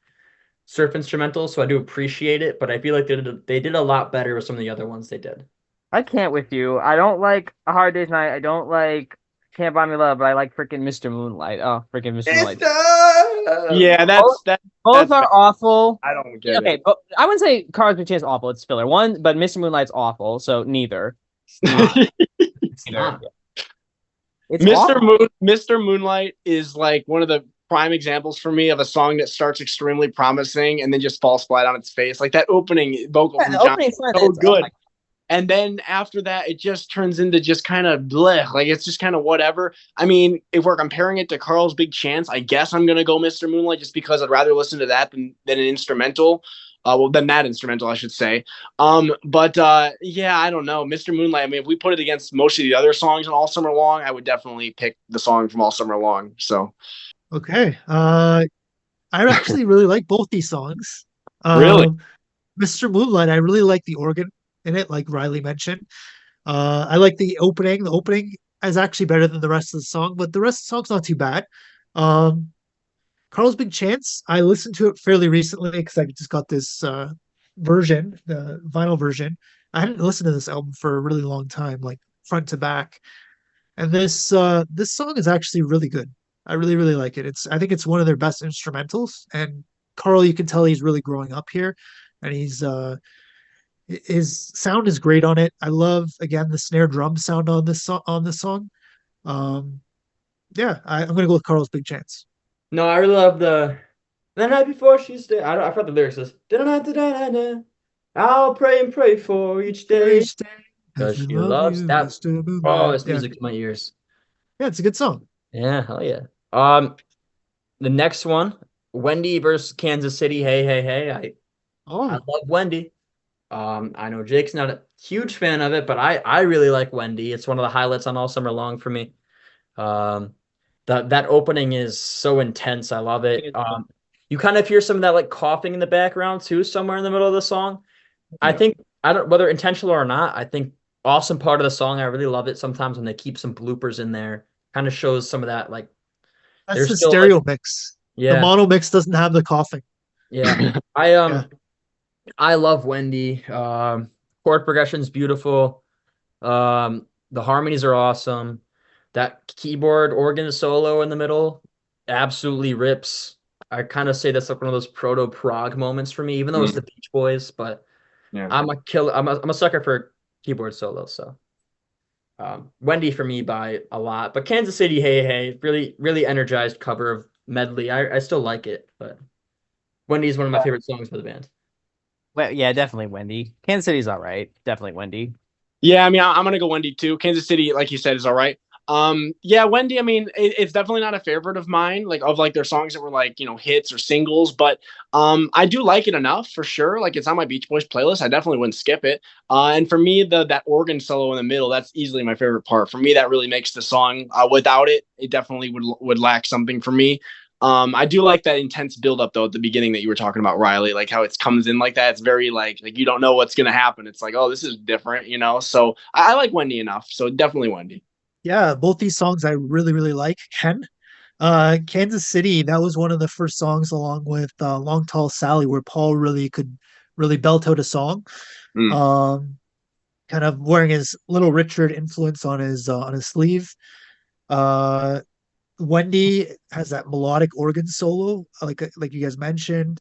surf instrumental, so I do appreciate it. But I feel like they did a lot better with some of the other ones they did. I can't with you. I don't like A Hard Day's Night. I don't like Can't Buy Me Love, but I like freaking Mr. Moonlight. Oh, freaking Mr. Moonlight. Yeah, Both are awful. I don't get Okay, it. but I wouldn't say Carl's Big Chance is awful. It's filler. One, but Mr. Moonlight's awful, so neither. It's not. It's awful. Mr. Moonlight is like one of the prime examples for me of a song that starts extremely promising and then just falls flat on its face. Like that opening vocal from John is so good. And then after that, it just turns into just kind of bleh. Like it's just kind of whatever. I mean, if we're comparing it to Carl's Big Chance, I guess I'm gonna go Mr. Moonlight just because I'd rather listen to that than an instrumental. Than that instrumental, I should say. But yeah, I don't know. Mr. Moonlight, I mean, if we put it against most of the other songs on All Summer Long, I would definitely pick the song from All Summer Long. So Okay. I actually really like both these songs. Really? Mr. Moonlight, I really like the organ in it, like Riley mentioned. I like the opening. The opening is actually better than the rest of the song, but the rest of the song's not too bad. Carl's Big Chance, I listened to it fairly recently because I just got this version, the vinyl version. I hadn't listened to this album for a really long time, like front to back. And this song is actually really good. I really, really like it. I think it's one of their best instrumentals. And Carl, you can tell he's really growing up here, and his sound is great on it. I love again the snare drum sound on this song. Yeah, I'm gonna go with Carl's Big Chance. No, I really love the night before she's dead. I forgot the lyrics. Says, I'll pray and pray for each day. Because she loves that. Oh, it's music to my ears. Yeah, it's a good song. Yeah, hell yeah. The next one, Wendy versus Kansas City. Hey, hey, hey. I love Wendy. I know Jake's not huge fan of it, but I really like Wendy. It's one of the highlights on All Summer Long for me. Um, that opening is so intense. I love it. You kind of hear some of that like coughing in the background too, somewhere in the middle of the song. I Yeah. think I don't whether intentional or not. I think awesome part of the song. I really love it sometimes when they keep some bloopers in there. Kind of shows some of that like That's there's the still like stereo mix. The yeah mono mix doesn't have the coughing. yeah. I Yeah. I love Wendy. Chord progression's beautiful. The harmonies are awesome. That keyboard organ solo in the middle absolutely rips. I kind of say that's like one of those proto prog moments for me, even though it's the Beach Boys. But Yeah. I'm a killer. I'm a sucker for keyboard solos. So Wendy for me by a lot. But Kansas City, hey hey, really really energized cover of Medley. I still like it, but Wendy's one of my favorite songs by the band. Well, yeah, definitely Wendy. Kansas City's all right. Definitely Wendy. Yeah, I mean, I'm gonna go Wendy too. Kansas City, like you said, is all right. Yeah, Wendy. I mean, it's definitely not a favorite of mine, like of like their songs that were like hits or singles, but I do like it enough for sure. Like it's on my Beach Boys playlist. I definitely wouldn't skip it. And for me, that organ solo in the middle, that's easily my favorite part. For me, that really makes the song. Without it, it definitely would lack something for me. I do like that intense buildup though at the beginning that you were talking about, Riley, like how it comes in like that. It's very like you don't know what's gonna happen. It's like, oh, this is different. So I like Wendy enough. So definitely Wendy. Yeah, both these songs I really, really like. Kansas City, that was one of the first songs along with Long Tall Sally where Paul really could really belt out a song. Mm. Kind of wearing his Little Richard influence on his sleeve. Uh Wendy has that melodic organ solo, like you guys mentioned.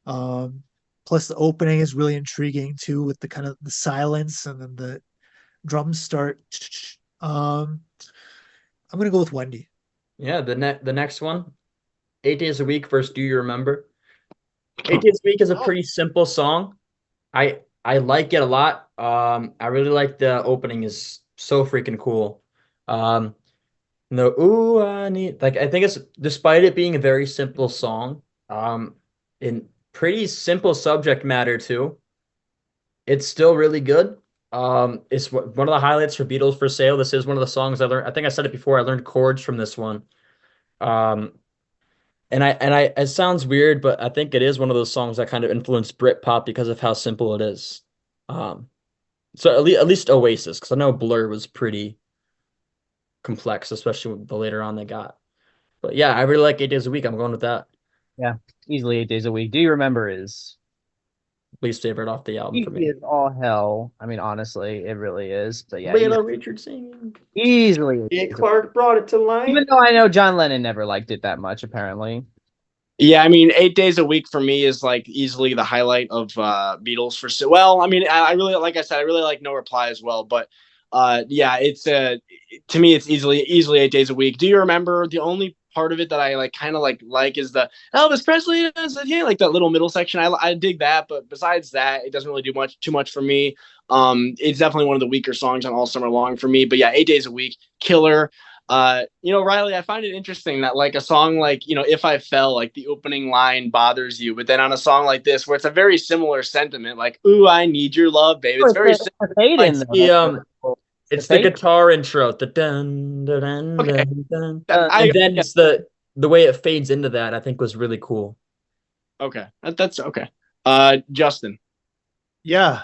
Um, Plus the opening is really intriguing too, with the kind of the silence and then the drums start. Um, I'm gonna go with Wendy. Yeah, the next one, 8 Days a Week versus Do You Remember? 8 Days a Week is a Oh, pretty simple song. I like it a lot. I really like the opening is so freaking cool. No, ooh, I need like I think it's despite it being a very simple song, in pretty simple subject matter too. It's still really good. It's one of the highlights for Beatles for Sale. This is one of the songs I learned. I think I said it before. I learned chords from this one. Um, and I it sounds weird, but I think it is one of those songs that kind of influenced Britpop because of how simple it is. Um, so at least Oasis, because I know Blur was pretty complex, especially with the later on they got. But yeah, I really like 8 Days a Week. I'm going with that. Yeah, easily 8 days a week. Do you remember is Least favorite off the album for easy me. as all hell. I mean, honestly, it really is. But yeah, Little Richard singing. easily. Ian Clark brought it to life. Even though I know John Lennon never liked it that much, apparently. Yeah, I mean, 8 days a week for me is like easily the highlight of Beatles for Sale. Well, I mean, I really like I said, I really like No Reply as well, but yeah, it's to me it's easily 8 days a week. Do you remember the only part of it that I like kind of like is the Elvis Presley yeah, like that little middle section. I dig that, but besides that, it doesn't really do too much for me. It's definitely one of the weaker songs on All Summer Long for me, but yeah, 8 days a week, killer. Riley, I find it interesting that like a song like, If I Fell, like the opening line bothers you, but then on a song like this, where it's a very similar sentiment, like, ooh, I need your love, baby. It's very The fade like, in It's the guitar intro. The dun, dun, dun, okay. dun, dun. I, And then it's the way it fades into that, I think was really cool. okay. That's okay. Justin. yeah.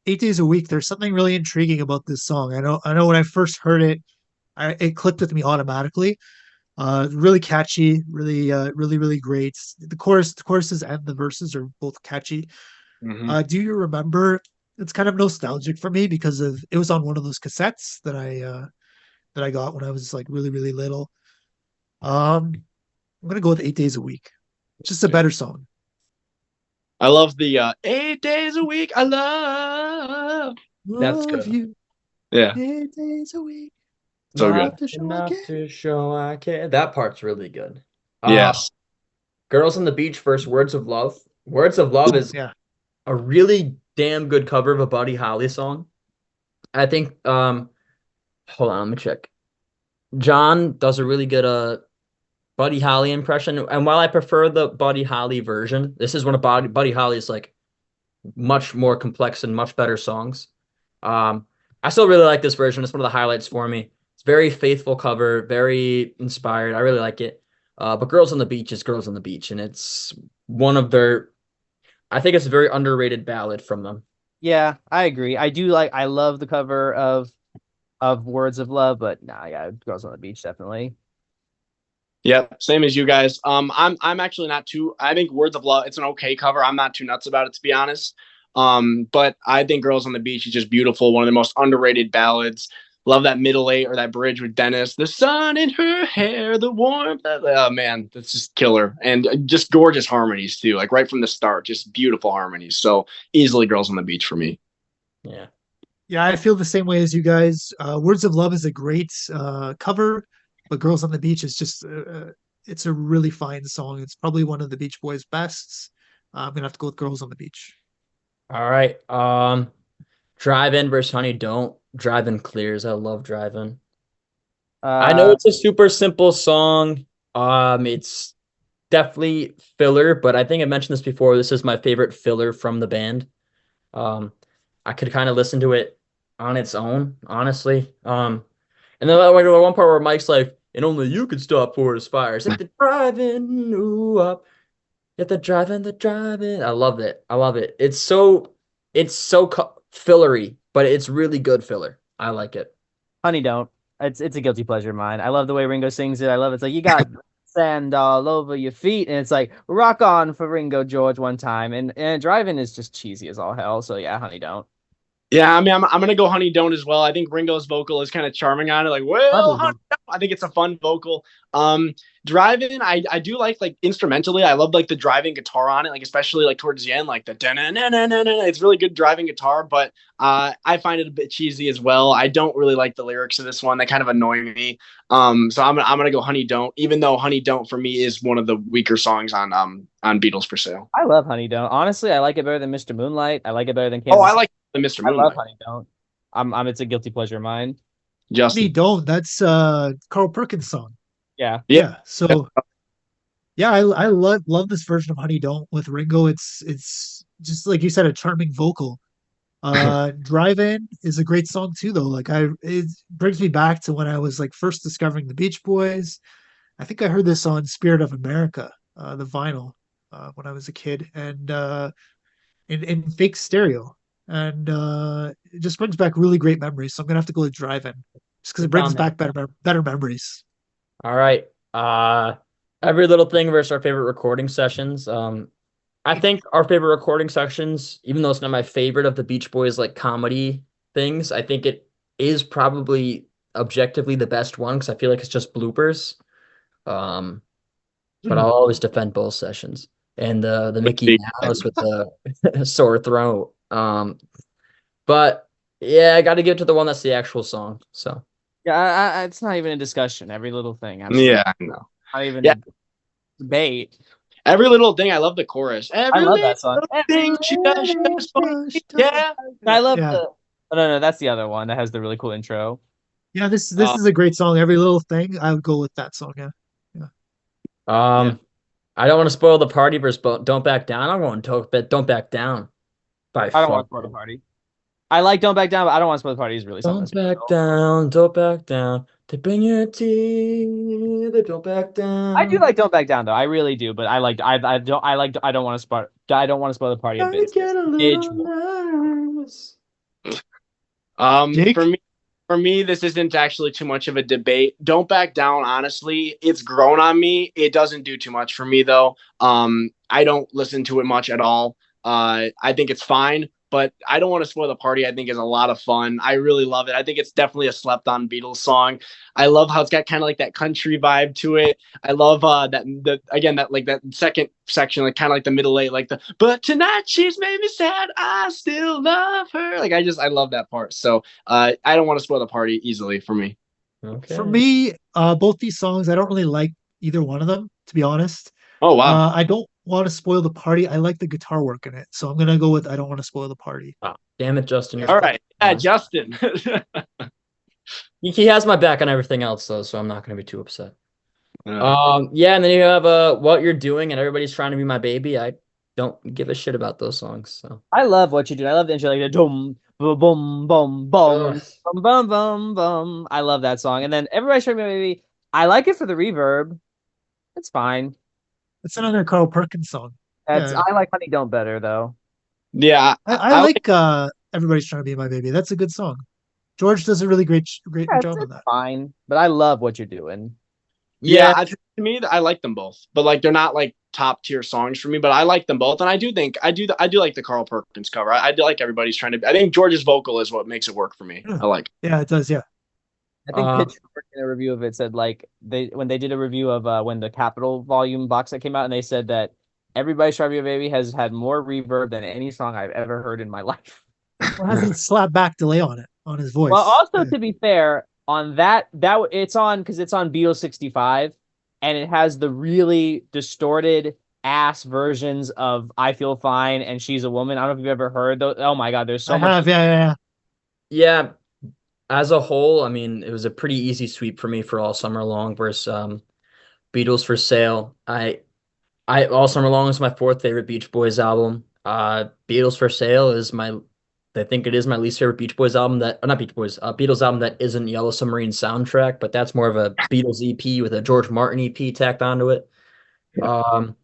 8 days a week. There's something really intriguing about this song. I know when I first heard it, it clicked with me automatically. Really catchy, really great. The choruses and the verses are both catchy. Mm-hmm. Do you remember? It's kind of nostalgic for me because it was on one of those cassettes that I got when I was like really little. I'm gonna go with 8 days a week. Just a better song. I love the 8 days a week. I love. That's good. You. Yeah. 8 days a week. So Not good. enough to show I care. That part's really good. Yes. Girls on the Beach versus Words of Love. Words of Love is Yeah. a really damn good cover of a Buddy Holly song. I think hold on, let me check. John does a really good Buddy Holly impression. And while I prefer the Buddy Holly version, this is one of Buddy Holly's like much more complex and much better songs. I still really like this version. It's one of the highlights for me. It's very faithful cover, very inspired. I really like it. But Girls on the Beach is Girls on the Beach, and it's one of their, I think it's a very underrated ballad from them. Yeah, I agree. I love the cover of Words of Love, but nah, yeah, Girls on the Beach definitely. Yeah, same as you guys. I'm actually not too. I think Words of Love. It's an okay cover. I'm not too nuts about it, to be honest. But I think Girls on the Beach is just beautiful. One of the most underrated ballads. Love that middle eight or that bridge with Dennis. The sun in her hair, the warmth. Oh man, that's just killer. And just gorgeous harmonies too. Like right from the start, just beautiful harmonies. So easily Girls on the Beach for me. Yeah. Yeah, I feel the same way as you guys. Words of Love is a great cover, but Girls on the Beach is just it's a really fine song. It's probably one of the Beach Boys' bests. I'm gonna have to go with Girls on the Beach. All right. Drive In versus Honey Don't. Drive In clears. I love Drive In. I know Uh, it's a super simple song. It's definitely filler, but I think I mentioned this before. This is my favorite filler from the band. Um, I could kind of listen to it on its own, honestly. And then like the one part where Mike's like, "And only you could stop forest fires." If the driving, ooh up. If the driving. I love it. I love it. It's so fillery, but it's really good filler. I like it. Honey Don't. It's a guilty pleasure of mine. I love the way Ringo sings it. I love it. It's like you got sand all over your feet, and it's like rock on for Ringo George one time, and driving is just cheesy as all hell. So yeah, Honey Don't. Yeah, I mean, I'm gonna go Honey Don't as well. I think Ringo's vocal is kind of charming on it. Like, Love well, his Honey vocal. Don't. I think it's a fun vocal. Driving, I do like instrumentally. I love like the driving guitar on it, like especially like towards the end, like the na na na na na. It's really good driving guitar, but I find it a bit cheesy as well. I don't really like the lyrics of this one. They kind of annoy me. So I'm gonna go Honey Don't, even though Honey Don't for me is one of the weaker songs on Beatles for Sale. I love Honey Don't. Honestly, I like it better than Mr. Moonlight. I like it better than Oh, I Kansas. like the Mr. I love Moonlight. Honey Don't. It's a guilty pleasure of mine. Me Justin. don't. That's Carl Perkins' song. Yeah. Yeah. Yeah. So yeah, I love this version of Honey Don't with Ringo. It's just like you said, a charming vocal. Drive In is a great song too, though. It brings me back to when I was like first discovering the Beach Boys. I think I heard this on Spirit of America, the vinyl, when I was a kid, and in fake stereo, and it just brings back really great memories. So I'm gonna have to go with Drive In, just because it brings back better memories. All right. Every Little Thing versus our favorite recording sessions. I think our favorite recording sections, even though it's not my favorite of the Beach Boys like comedy things, I think it is probably objectively the best one because I feel like it's just bloopers. Um, but I'll always defend both sessions. And the Mickey Mouse with the sore throat. But yeah, I got to give it to the one that's the actual song. So Yeah, it's not even a discussion. Every little thing. Yeah, I know. Not even Yeah. a debate. Every little thing. I love the chorus. I love that song. Thing she does, she does for me. Yeah. I love Yeah. the. Oh, no, that's the other one that has the really cool intro. Yeah, this is a great song. Every Little Thing. I would go with that song. Yeah. um, I don't want to spoil the party versus Don't Back Down. I'm going Don't Back Down by I don't far. want to spoil the party. I like Don't Back Down, but I don't want to spoil the party. Is really something. Don't back down, don't back down. To bring your teeth, don't back down. I do like Don't Back Down though. I really do, but I don't want to spoil. I don't want to spoil the party a bit. Get a little nervous. Jake? For me, this isn't actually too much of a debate. Don't Back Down, honestly, it's grown on me. It doesn't do too much for me though. I don't listen to it much at all. I think it's fine, but I don't want to spoil the party. I think is a lot of fun. I really love it. I think it's definitely a slept on Beatles song. I love how it's got kind of like that country vibe to it. I love that second section, like kind of like the middle eight, like the but tonight she's made me sad. I still love her. Like I love that part. So I don't want to spoil the party easily for me. Okay. For me, both these songs, I don't really like either one of them, to be honest. Oh wow. I don't want to spoil the party. I like the guitar work in it, so I'm gonna go with I don't want to spoil the party. Oh, damn it, Justin. You're All right. Yeah, Justin. He has my back on everything else though, so I'm not gonna be too upset. Uh, Yeah, and then you have What You're Doing and Everybody's Trying to Be My Baby. I don't give a shit about those songs. So I love what you do. I love the intro, like the dum boom boom boom Ugh. boom bum bum bum. I love that song. And then Everybody Show Me Baby. I like it for the reverb. It's fine. It's another Carl Perkins song. That's Yeah. I like Honey Don't better though. Yeah, I like Everybody's Trying to Be My Baby. That's a good song. George does a really great Yeah, job on it's that. fine. But I love what you're doing. yeah. yeah, To me, I like them both, but like they're not like top tier songs for me. But I like them both, and I do think I do like the Carl Perkins cover. I do like Everybody's Trying to. I think George's vocal is what makes it work for me. Yeah, I like. yeah, it does. Yeah. I think um, Pitchfork in a review of it said like when they did a review of when the Capitol volume box set came out, and they said that Everybody's Trying to Be a Baby has had more reverb than any song I've ever heard in my life. Well, it has a slap back delay on it on his voice. Well, also Yeah. to be fair, on it's on because it's on Beatles 65, and it has the really distorted ass versions of I Feel Fine and She's a Woman. I don't know if you've ever heard those. Oh my God, there's so I much. have. Yeah. yeah. As a whole, I mean, it was a pretty easy sweep for me for All Summer Long versus Beatles for Sale. I All Summer Long is my fourth favorite Beach Boys album. Beatles for Sale is I think it is my least favorite Beach Boys album not Beach Boys, Beatles album that isn't Yellow Submarine soundtrack, but that's more of a Beatles EP with a George Martin EP tacked onto it. Um,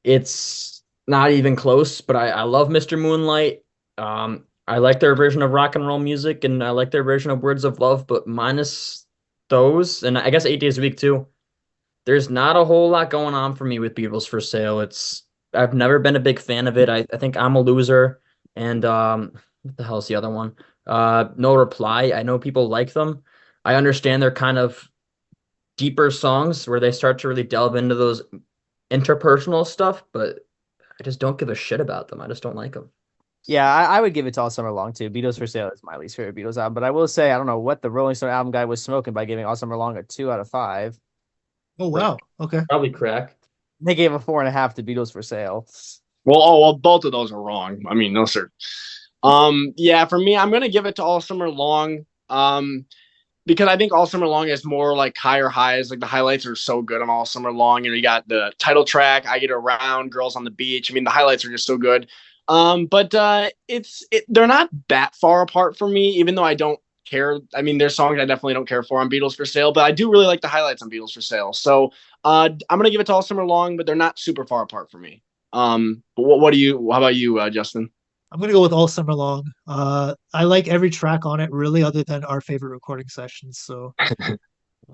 it's not even close, but I love Mr. Moonlight. I like their version of rock and roll music, and I like their version of Words of Love, but minus those, and I guess 8 Days a Week too. There's not a whole lot going on for me with Beatles for Sale. I've never been a big fan of it. I think I'm a loser. And what the hell's the other one? No Reply. I know people like them. I understand they're kind of deeper songs where they start to really delve into those interpersonal stuff, but I just don't give a shit about them. I just don't like them. Yeah, I would give it to All Summer Long too. Beatles for Sale is my least favorite Beatles album, but I will say I don't know what the Rolling Stone album guy was smoking by giving All Summer Long a 2 out of 5. Oh wow. Okay. Probably crack. They gave a 4.5 to Beatles for Sale. Well, both of those are wrong. I mean, no sir. Yeah, for me, I'm gonna give it to All Summer Long. Because I think All Summer Long is more like higher highs. Like the highlights are so good on All Summer Long. You got the title track, I Get Around, Girls on the Beach. I mean, the highlights are just so good. But they're not that far apart for me, even though I don't care. I mean, there's songs I definitely don't care for on Beatles for Sale, but I do really like the highlights on Beatles for Sale. So I'm gonna give it to All Summer Long, but they're not super far apart for me. But what do you? How about you, Justin? I'm gonna go with All Summer Long. I like every track on it, really, other than our favorite recording sessions. So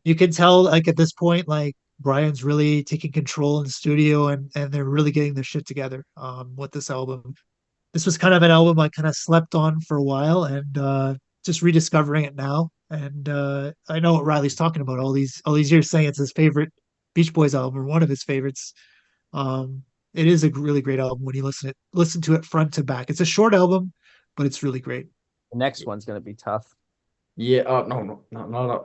you can tell, like at this point, like Brian's really taking control in the studio, and they're really getting their shit together. With this album, this was kind of an album I kind of slept on for a while, and just rediscovering it now. And I know what Riley's talking about all these years, saying it's his favorite Beach Boys album or one of his favorites. Um, it is a really great album when you listen to it front to back. It's a short album, but it's really great. The next one's gonna be tough. Yeah, no.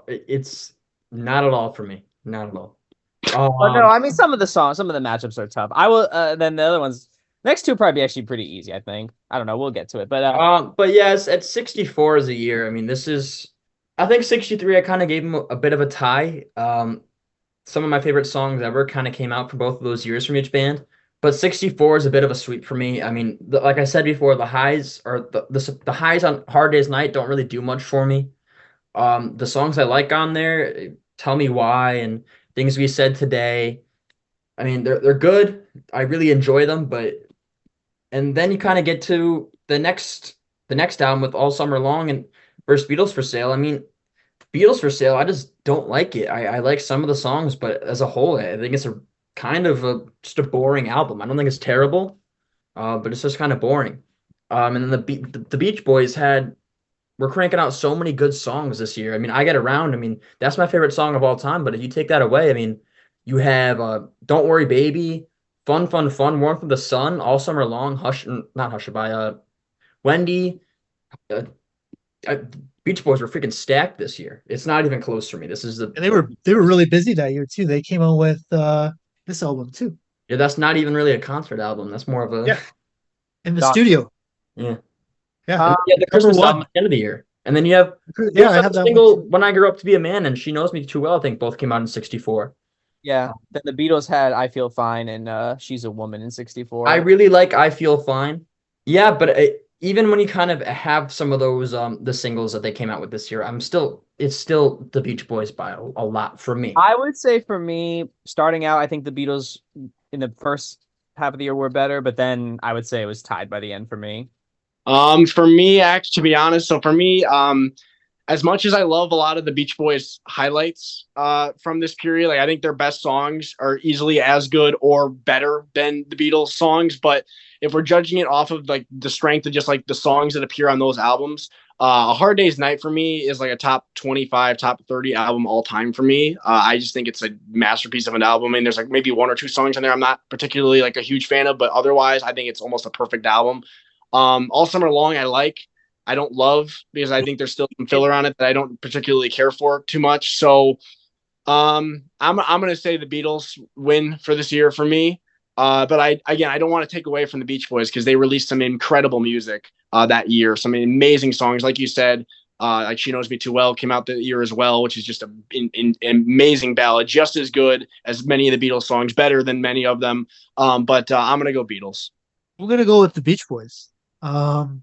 It's not at all for me. Not at all. But no, I mean some of the matchups are tough. I will then the other ones next two probably actually pretty easy, I think. I don't know, we'll get to it. But yes, at 64 is a year. I mean, I think 63, I kind of gave him a bit of a tie. Some of my favorite songs ever kind of came out from both of those years from each band. But 64 is a bit of a sweep for me. I mean, like I said before, the highs or the highs on Hard Day's Night don't really do much for me. The songs I like on there, Tell Me Why and Things We Said Today. I mean, they're good. I really enjoy them, and then you kind of get to the next album with All Summer Long and versus Beatles for Sale. I mean, Beatles for Sale, I just don't like it. I like some of the songs, but as a whole, I think it's a kind of just a boring album. I don't think it's terrible, but it's just kind of boring. And then the Beach Boys were cranking out so many good songs this year. I mean, I Get Around. I mean, that's my favorite song of all time. But if you take that away, I mean, you have Don't Worry Baby, Fun, Fun, Fun, Warmth of the Sun, All Summer Long, not Hush by Wendy. Uh, Beach Boys were freaking stacked this year. It's not even close for me. This is And they were really busy that year too. They came out with this album too. Yeah, that's not even really a concert album. That's more of a In the studio. yeah. Yeah. Yeah, the Christmas one. album at the end of the year. And then you have Yeah, I have that single one. When I Grew Up to Be a Man and She Knows Me Too Well, I think both came out in 64. Yeah. Then the Beatles had "I Feel Fine" and "She's a Woman" in I '64. really like I Feel Fine. Yeah, but even when you kind of have some of those the singles that they came out with this year, it's still the Beach Boys by a lot for me. I would say for me, starting out, I think the Beatles in the first half of the year were better, but then I would say it was tied by the end for me. For me, actually, to be honest, so for me, as much as I love a lot of the Beach Boys highlights from this period, like I think their best songs are easily as good or better than the Beatles songs. But if we're judging it off of like the strength of just like the songs that appear on those albums, A Hard Day's Night for me is like a top 25, top 30 album all time for me. I just think it's a masterpiece of an album. And there's like maybe one or two songs on there I'm not particularly like a huge fan of, but otherwise I think it's almost a perfect album. All Summer Long I don't love because I think there's still some filler on it that I don't particularly care for too much. So I'm gonna say the Beatles win for this year for me. But I don't want to take away from the Beach Boys because they released some incredible music that year, some amazing songs, like you said. Like She Knows Me Too Well came out the year as well, which is just an amazing ballad, just as good as many of the Beatles songs, better than many of them. But I'm gonna go Beatles. I'm gonna go with the Beach Boys. Um,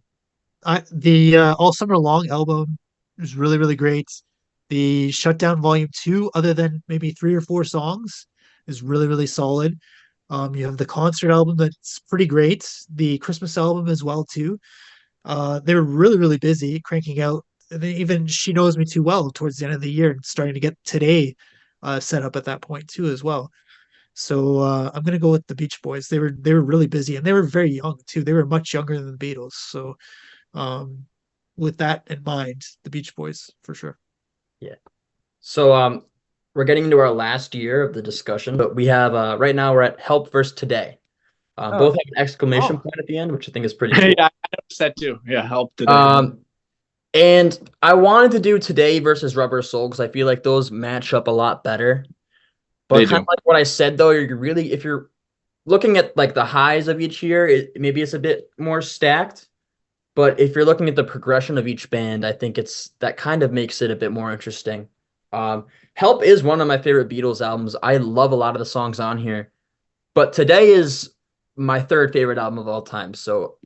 the All Summer Long album is really, really great. The Shutdown Volume 2, other than maybe 3 or 4 songs, is really, really solid. You have the concert album that's pretty great. The Christmas album as well too. They were really, really busy cranking out. And then even She Knows Me Too Well towards the end of the year and starting to get Today set up at that point too as well. So I'm gonna go with the Beach Boys. They were really busy and they were very young too. They were much younger than the Beatles. So um, with that in mind, the Beach Boys for sure. Yeah. So we're getting into our last year of the discussion, but we have right now we're at Help versus Today. Both have an exclamation point at the end, which I think is pretty cool. Yeah, I noticed that too. Yeah, help today. And I wanted to do Today versus Rubber Soul because I feel like those match up a lot better. But They kind do. of like what I said though, if you're looking at like the highs of each year, maybe it's a bit more stacked. But if you're looking at the progression of each band, I think that kind of makes it a bit more interesting. Help is one of my favorite Beatles albums. I love a lot of the songs on here, but Today is my third favorite album of all time. So,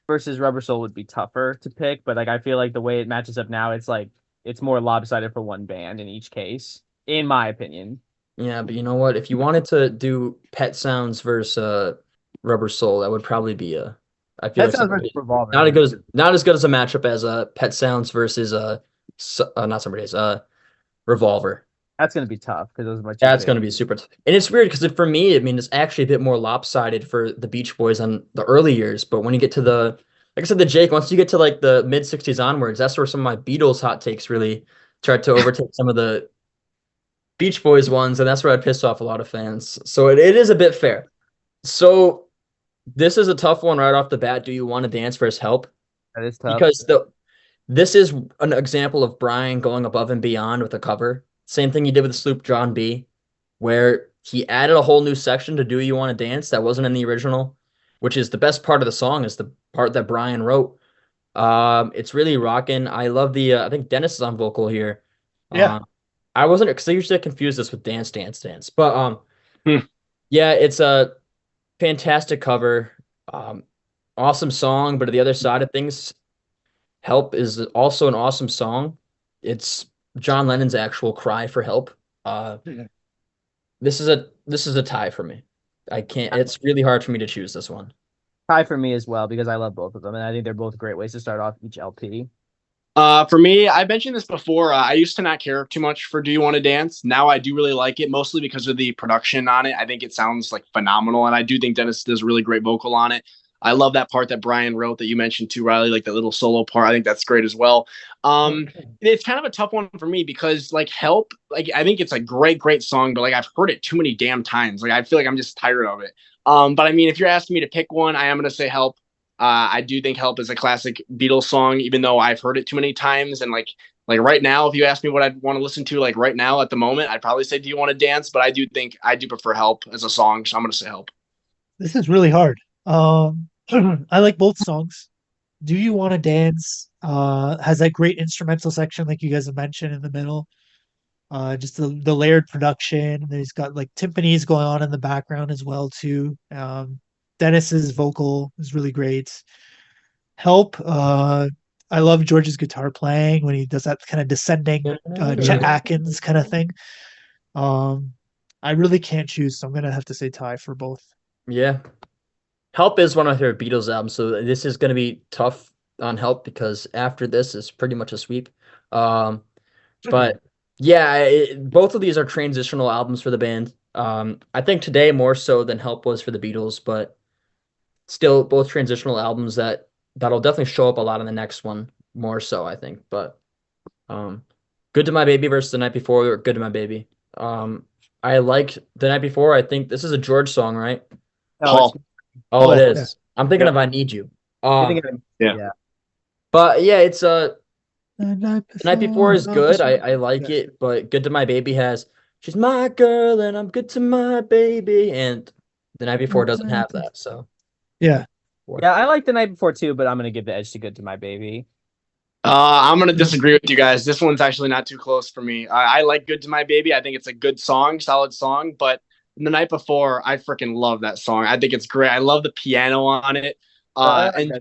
Versus Rubber Soul would be tougher to pick, but like I feel like the way it matches up now, it's like it's more lopsided for one band in each case, in my opinion. yeah, but you know what? If you wanted to do Pet Sounds versus Rubber Soul, that would probably be I feel That like sounds like Revolver. not as good as a matchup as Pet Sounds versus not Summer Days, Revolver. That's gonna be tough because those are my two That's going to favorites. be super. And it's weird because for me, I mean, it's actually a bit more lopsided for the Beach Boys on the early years. But when you get to like I said, the Jake, once you get to like the mid 60s onwards, that's where some of my Beatles hot takes really tried to overtake some of the Beach Boys ones. And that's where I pissed off a lot of fans. So it is a bit fair. So this is a tough one right off the bat. Do you want to dance versus help? That is tough. Because this is an example of Brian going above and beyond with a cover. Same thing he did with the Sloop John B, where he added a whole new section to Do You Want to Dance that wasn't in the original, which is the best part of the song, is the part that Brian wrote. It's really rocking. I love I think Dennis is on vocal here. Yeah. I wasn't, because I usually confuse this with Dance Dance Dance. But Hmm. yeah, it's a fantastic cover. Awesome song, but at the other side of things, Help is also an awesome song. It's John Lennon's actual cry for help. This is a tie for me. I can't. It's really hard for me to choose this one. Tie for me as well because I love both of them, and I think they're both great ways to start off each LP. For me, I mentioned this before. I used to not care too much for Do You Want to Dance. Now I do really like it, mostly because of the production on it. I think it sounds like phenomenal, and I do think Dennis does a really great vocal on it. I love that part that Brian wrote that you mentioned too, Riley, like that little solo part. I think that's great as well. It's kind of a tough one for me because like Help, like I think it's a great song, but like I've heard it too many damn times. Like I feel like I'm just tired of it. But I mean, if you're asking me to pick one, I am going to say Help. I do think Help is a classic Beatles song, even though I've heard it too many times. And like right now, if you ask me what I'd want to listen to, like right now at the moment, I'd probably say Do You Want to Dance? But I do think I do prefer Help as a song. So I'm going to say Help. This is really hard. I like both songs. Do You Want to Dance has that great instrumental section like you guys have mentioned in the middle. Just the layered production. There's got like timpanis going on in the background as well too. Dennis's vocal is really great. Help. I love George's guitar playing when he does that kind of descending Chet Atkins kind of thing. Um, I really can't choose, so I'm gonna have to say tie for both. Yeah. Help is one of my favorite Beatles albums, so this is going to be tough on Help because after this is pretty much a sweep. Um, but yeah, both of these are transitional albums for the band. I think Today more so than Help was for the Beatles, but still both transitional albums that'll definitely show up a lot in the next one more so, I think. But Good to My Baby versus The Night Before or Good to My Baby. I like The Night Before. I think this is a George song, right? No, Oh, it yeah. is. I'm thinking of I Need You. Yeah. But yeah, it's The The Night Before is good. I like it, but Good to My Baby has She's my girl and I'm good to my baby, and The Night Before doesn't have that. So Yeah. Yeah, I like The Night Before too, but I'm gonna give the edge to Good to My Baby. I'm gonna disagree with you guys. This one's actually not too close for me. I like "Good to My Baby." I think it's a good song, solid song. But The Night Before, I freaking love that song. I think it's great. I love the piano on it. And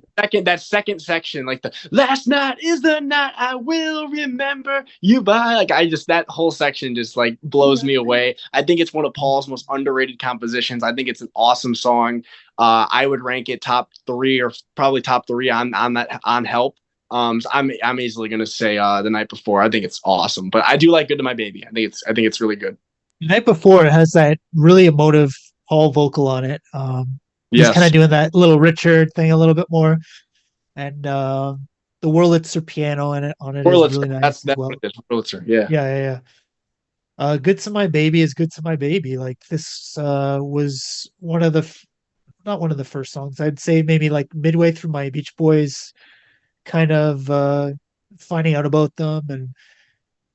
that second section, like the last night is the night I will remember you by. Like that whole section just like blows me away. I think it's one of Paul's most underrated compositions. I think it's an awesome song. I would rank it top 3 or probably top 3 on Help. So I'm easily gonna say The Night Before. I think it's awesome, but I do like Good to My Baby. I think it's really good. The Night Before it has that really emotive Paul vocal on it. He's kind of doing that little Richard thing a little bit more, and the Wurlitzer piano in it on it is really nice as well. Wurlitzer, yeah. Good to My Baby is Good to My Baby. Like this was one of the not one of the first songs. I'd say maybe like midway through my Beach Boys kind of finding out about them, and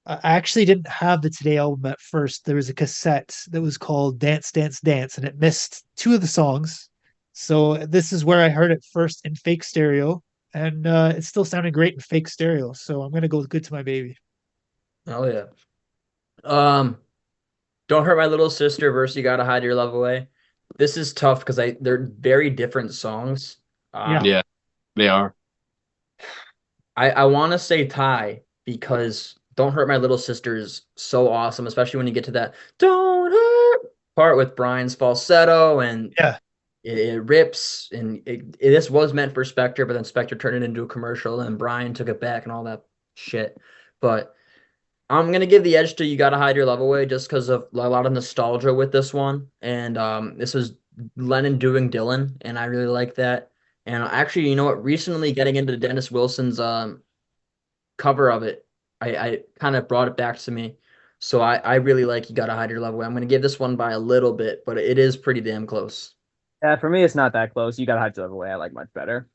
I actually didn't have the Today album at first. There was a cassette that was called Dance Dance Dance, and it missed 2 of the songs. So this is where I heard it first in fake stereo, and it still sounded great in fake stereo. So I'm gonna go with Good to My Baby. Oh yeah. Don't Hurt My Little Sister versus You Gotta Hide Your Love Away. This is tough because they're very different songs. Yeah, they are. I want to say tie because Don't Hurt My Little Sister is so awesome, especially when you get to that Don't Hurt part with Brian's falsetto and it rips, and this was meant for Spectre, but then Spectre turned it into a commercial and Brian took it back and all that shit. But I'm gonna give the edge to You Gotta Hide Your Love Away just because of a lot of nostalgia with this one. And this was Lennon doing Dylan, and I really like that. And actually, you know what? Recently getting into Dennis Wilson's cover of it, I kind of brought it back to me. So I really like You Gotta Hide Your Love Away. I'm gonna give this one by a little bit, but it is pretty damn close. Yeah, for me, it's not that close. You Gotta Hide Your Love Away. I like much better.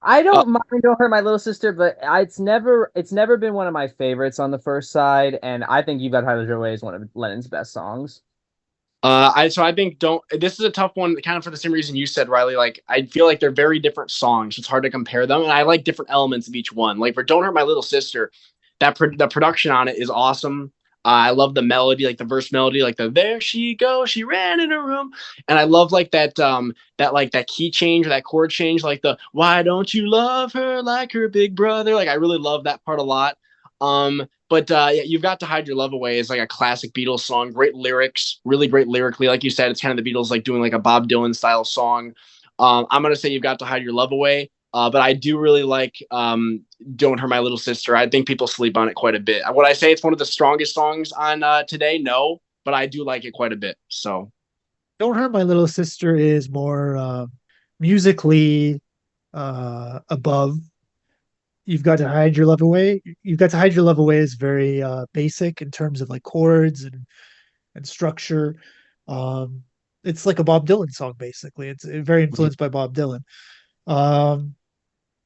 I don't mind Don't Hurt My Little Sister, but it's never been one of my favorites on the first side, and I think You Gotta Hide Your Away is one of Lennon's best songs. I think this is a tough one, kind of for the same reason you said, Riley. Like I feel like they're very different songs. It's hard to compare them, and I like different elements of each one. Like for Don't Hurt My Little Sister, the production on it is awesome. I love the melody, like the verse melody, like the "There she goes, she ran in her room," and I love like that key change or that chord change, like the "Why don't you love her like her big brother?" Like I really love that part a lot. But yeah, You've Got to Hide Your Love Away is like a classic Beatles song. Great lyrics, really great lyrically. Like you said, it's kind of the Beatles like doing like a Bob Dylan style song. I'm gonna say You've Got to Hide Your Love Away. But I do really like Don't Hurt My Little Sister. I think people sleep on it quite a bit. Would I say it's one of the strongest songs on Today? No, but I do like it quite a bit. So Don't Hurt My Little Sister is more musically above You've Got to Hide Your Love Away. You've Got to Hide Your Love Away is very basic in terms of like chords and structure. It's like a Bob Dylan song, basically. It's very influenced by Bob Dylan.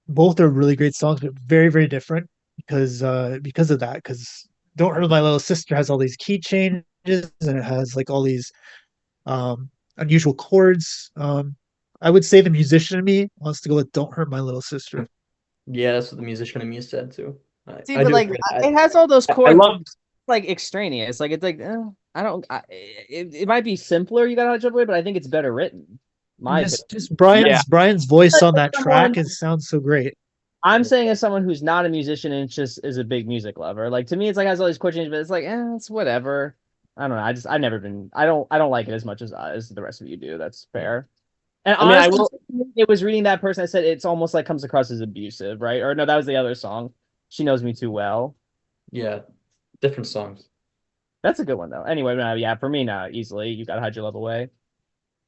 Both are really great songs, but very, very different because of that. Because Don't Hurt My Little Sister has all these key changes and it has like all these unusual chords. I would say the musician in me wants to go with Don't Hurt My Little Sister. Yeah, that's what the musician in me said too. See, but like it has all those chords. like extraneous. Like it's like I don't. It might be simpler. You got to jump away, but I think it's better written. My opinion. Just Yeah. Brian's voice on Like that someone, track sounds so great. I'm saying as someone who's not a musician and just is a big music lover. Like to me, it's like has all these chord changes, but it's like it's whatever. I don't know. I've never been. I don't like it as much as the rest of you do. That's fair. And I mean, I honestly, will. it was reading that person. I said it's almost like comes across as abusive, right? Or no, that was the other song. She knows me too well. Yeah, different songs. That's a good one though. Anyway, no, yeah, for me now, easily you gotta hide your love away.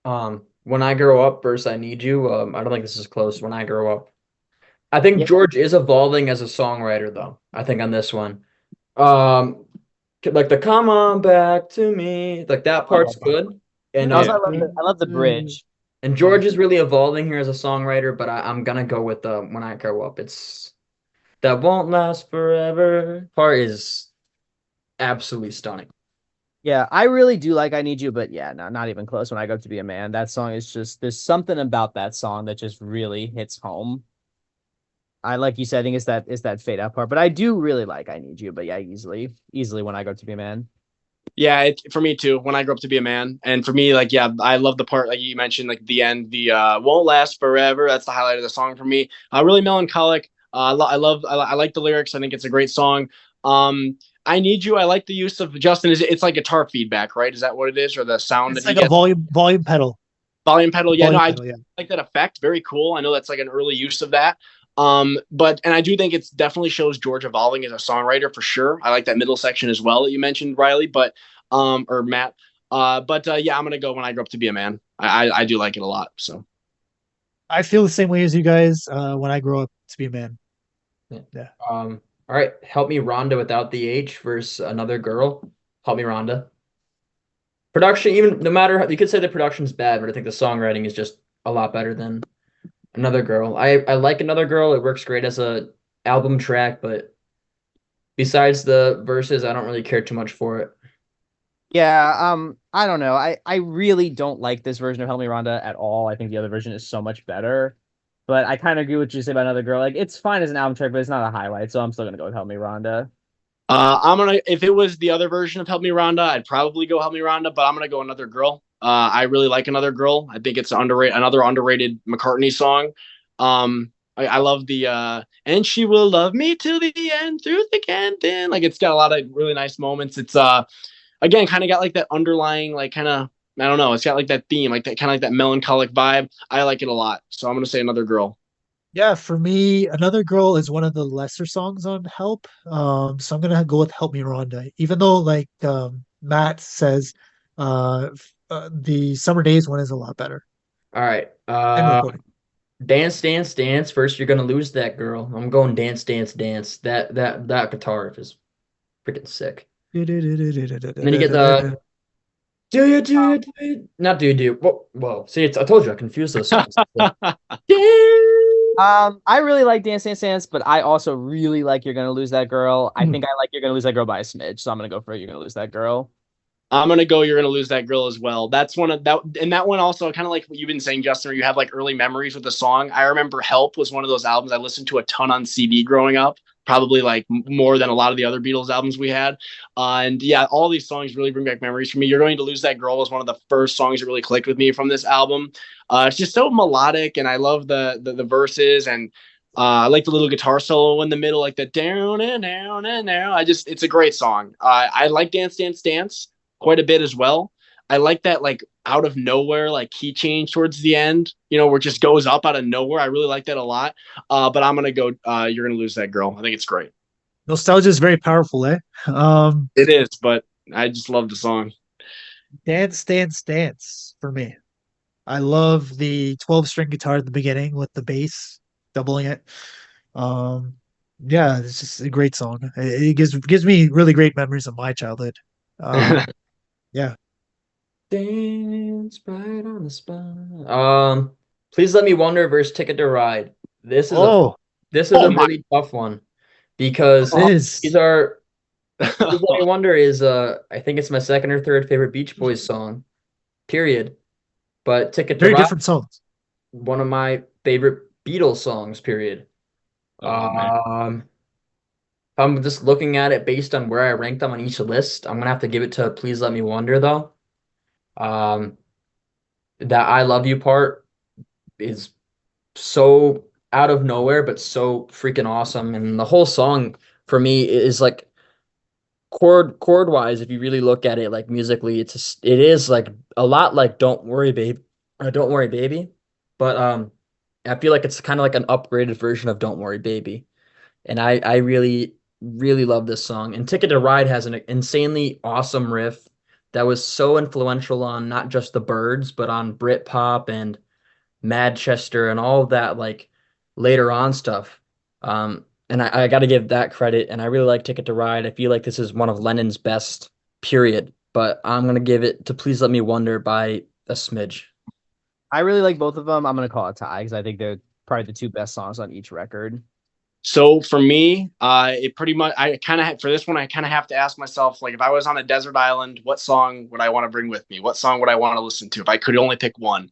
When I grow up versus I need you. I don't think this is close. When I grow up, I think Yeah. George is evolving as a songwriter, though. I think on this one, um, like the "Come on back to me," like that part's good, and Also, Yeah. I love the bridge. and George is really evolving here as a songwriter. But I'm gonna go with the "When I Grow Up." It's that "Won't Last Forever" part is absolutely stunning. Yeah, I really do like I Need You, but yeah, no, not even close. When I Go to Be a Man, that song is just there's something about that song that just really hits home. I like you said, I think it's that fade out part, but I do really like I Need You, but yeah, easily When I Go to Be a Man. Yeah, for me too. When I grow up to be a man, and for me, like, yeah, I love the part like you mentioned, like the end, the "won't last forever." That's the highlight of the song for me. Really melancholic. I like the lyrics. I think it's a great song. I need you. I like the use of Justin. It's like guitar feedback, right? Is that what it is, or the sound that It's he like a gets? volume pedal. Volume pedal. Yeah, no, Volume I pedal, yeah. like that effect. Very cool. I know that's like an early use of that. But and I do think it's definitely shows George evolving as a songwriter for sure. I like that middle section as well that you mentioned, Riley, but or Matt. Yeah, I'm gonna go When I Grow Up to Be a Man. I do like it a lot. So I feel the same way as you guys when I grow up to be a man. Yeah. Yeah. All right. Help Me Rhonda without the H versus Another Girl. Help Me Rhonda. Production, even no matter how you could say the production's bad, but I think the songwriting is just a lot better than Another Girl. I like Another Girl. It works great as a album track, but besides the verses, I don't really care too much for it. Yeah, I don't know. I really don't like this version of Help Me Rhonda at all. I think the other version is so much better. But I kind of agree with what you say about Another Girl. Like it's fine as an album track, but it's not a highlight, so I'm still gonna go with Help Me Rhonda. if it was the other version of Help Me Rhonda, I'd probably go Help Me Rhonda, but I'm gonna go Another Girl. I really like Another Girl. I think it's another underrated McCartney song. I love the and she will love me till the end through thick and thin. Like it's got a lot of really nice moments. It's again kind of got like that underlying like kind of I don't know. It's got like that theme, like that kind of like that melancholic vibe. I like it a lot, so I'm gonna say Another Girl. Yeah, for me, Another Girl is one of the lesser songs on Help. So I'm gonna go with Help Me Rhonda. Even though like Matt says the Summer Days one is a lot better. All right. And recording. Dance, Dance, Dance. First, you're gonna lose that girl. I'm going Dance, Dance, Dance. That guitar riff is freaking sick. And then you get the do you do you do you not do you do whoa. See, I told you I confused those songs. I really like Dance Dance Dance, but I also really like You're Gonna Lose That Girl. I think I like You're Gonna Lose That Girl by a smidge, so I'm gonna go for You're Gonna Lose That Girl. I'm gonna go. You're gonna lose that girl as well. That's one of that, and that one also kind of like what you've been saying, Justin. Where you have like early memories with the song. I remember "Help" was one of those albums I listened to a ton on CD growing up. Probably like more than a lot of the other Beatles albums we had. And yeah, all these songs really bring back memories for me. You're Going to Lose That Girl was one of the first songs that really clicked with me from this album. It's just so melodic, and I love the verses and. I like the little guitar solo in the middle, like the down and down and down. It's a great song. I like Dance Dance Dance quite a bit as well. I like that like out of nowhere like key change towards the end, where it just goes up out of nowhere. I really like that a lot. But I'm gonna go. You're gonna lose that girl. I think it's great. Nostalgia is very powerful, eh? It is, but I just love the song. Dance, Dance, Dance for me. I love the 12-string guitar at the beginning with the bass doubling it. Yeah, it's just a great song. It gives me really great memories of my childhood. Yeah. Dance right on the spot. Please Let Me Wonder versus Ticket to Ride. This is Oh, a really tough one because it is. these are Please Let Me Wonder is I think it's my second or third favorite Beach Boys song, period. But Ticket to Very Ride, different songs. one of my favorite Beatles songs, period. Oh, man. I'm just looking at it based on where I ranked them on each list. I'm gonna have to give it to Please Let Me Wonder though. Um, that I Love You part is so out of nowhere, but so freaking awesome. And the whole song for me is like chord wise, if you really look at it like musically, it is like a lot like Don't Worry Baby, Don't Worry Baby. But I feel like it's kind of like an upgraded version of Don't Worry Baby. And I really, really love this song. And Ticket to Ride has an insanely awesome riff that was so influential on not just the Byrds, but on Britpop and Manchester and all of that like later on stuff. And I got to give that credit. And I really like Ticket to Ride. I feel like this is one of Lennon's best, period. But I'm gonna give it to Please Let Me Wonder by a smidge. I really like both of them. I'm gonna call it tie because I think they're probably the two best songs on each record. So for me, it pretty much, I kind of, for this one, I kind of have to ask myself, like, if I was on a desert island, what song would I want to bring with me? What song would I want to listen to if I could only pick one?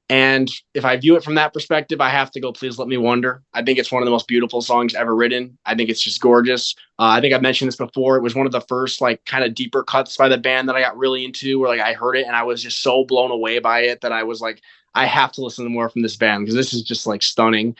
And if I view it from that perspective, I have to go Please Let Me Wonder. I think it's one of the most beautiful songs ever written. I think it's just gorgeous. I think I've mentioned this before. It was one of the first like kind of deeper cuts by the band that I got really into, where like I heard it and I was just so blown away by it that I was like, I have to listen to more from this band because this is just like stunning.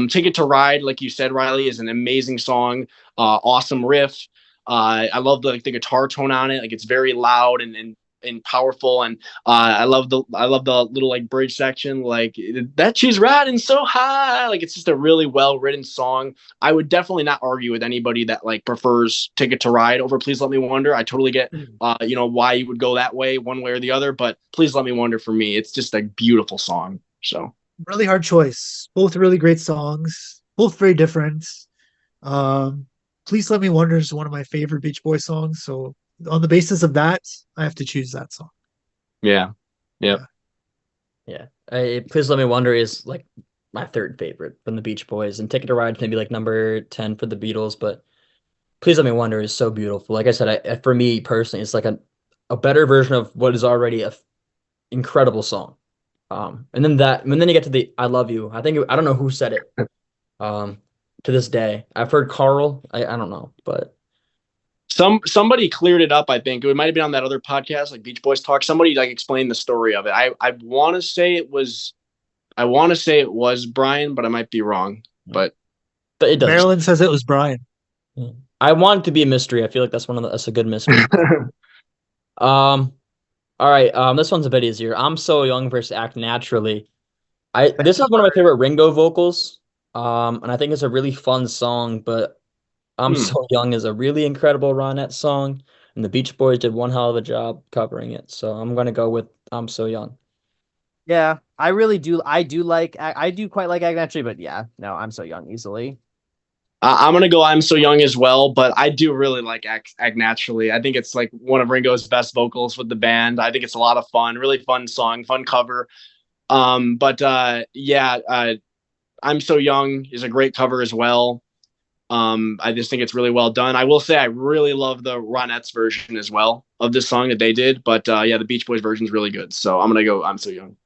Ticket to Ride, like you said, Riley, is an amazing song. Awesome riff. I love the guitar tone on it. Like it's very loud and powerful, and I love the little like bridge section, like that she's riding so high. Like it's just a really well written song. I would definitely not argue with anybody that like prefers Ticket to Ride over Please Let Me Wonder. I totally get why you would go that way, one way or the other, but Please Let Me Wonder for me, it's just a beautiful song. So Really hard choice. Both really great songs. Both very different. Please Let Me Wonder is one of my favorite Beach Boys songs. So on the basis of that, I have to choose that song. yeah. Yeah. Please Let Me Wonder is like my third favorite from the Beach Boys, and Ticket to Ride maybe like number 10 for the Beatles, but Please Let Me Wonder is so beautiful. Like I said, for me personally, it's like a better version of what is already a incredible song. And then you get to the I Love You. I don't know who said it. To this day, I've heard Carl. I don't know, but Somebody cleared it up. I think it might have been on that other podcast, like Beach Boys Talk. Somebody like explained the story of it. I want to say it was Brian, but I might be wrong. But it doesn't. Marilyn says it was Brian. I want it to be a mystery. I feel like that's a good mystery. All right. This one's a bit easier. I'm So Young versus Act Naturally. This is one of my favorite Ringo vocals. And I think it's a really fun song, but I'm So Young is a really incredible Ronette song, and the Beach Boys did one hell of a job covering it. So I'm gonna go with I'm So Young. Yeah, I really do. I do quite like Act Naturally, but yeah, no, I'm So Young easily. I'm gonna go I'm So Young as well, but I do really like Act Naturally. I think it's like one of Ringo's best vocals with the band. I think it's a lot of fun, really fun song, fun cover. I'm So Young is a great cover as well. I just think it's really well done. I will say I really love the Ronettes version as well of this song that they did, but the Beach Boys version is really good. So I'm gonna go I'm So Young.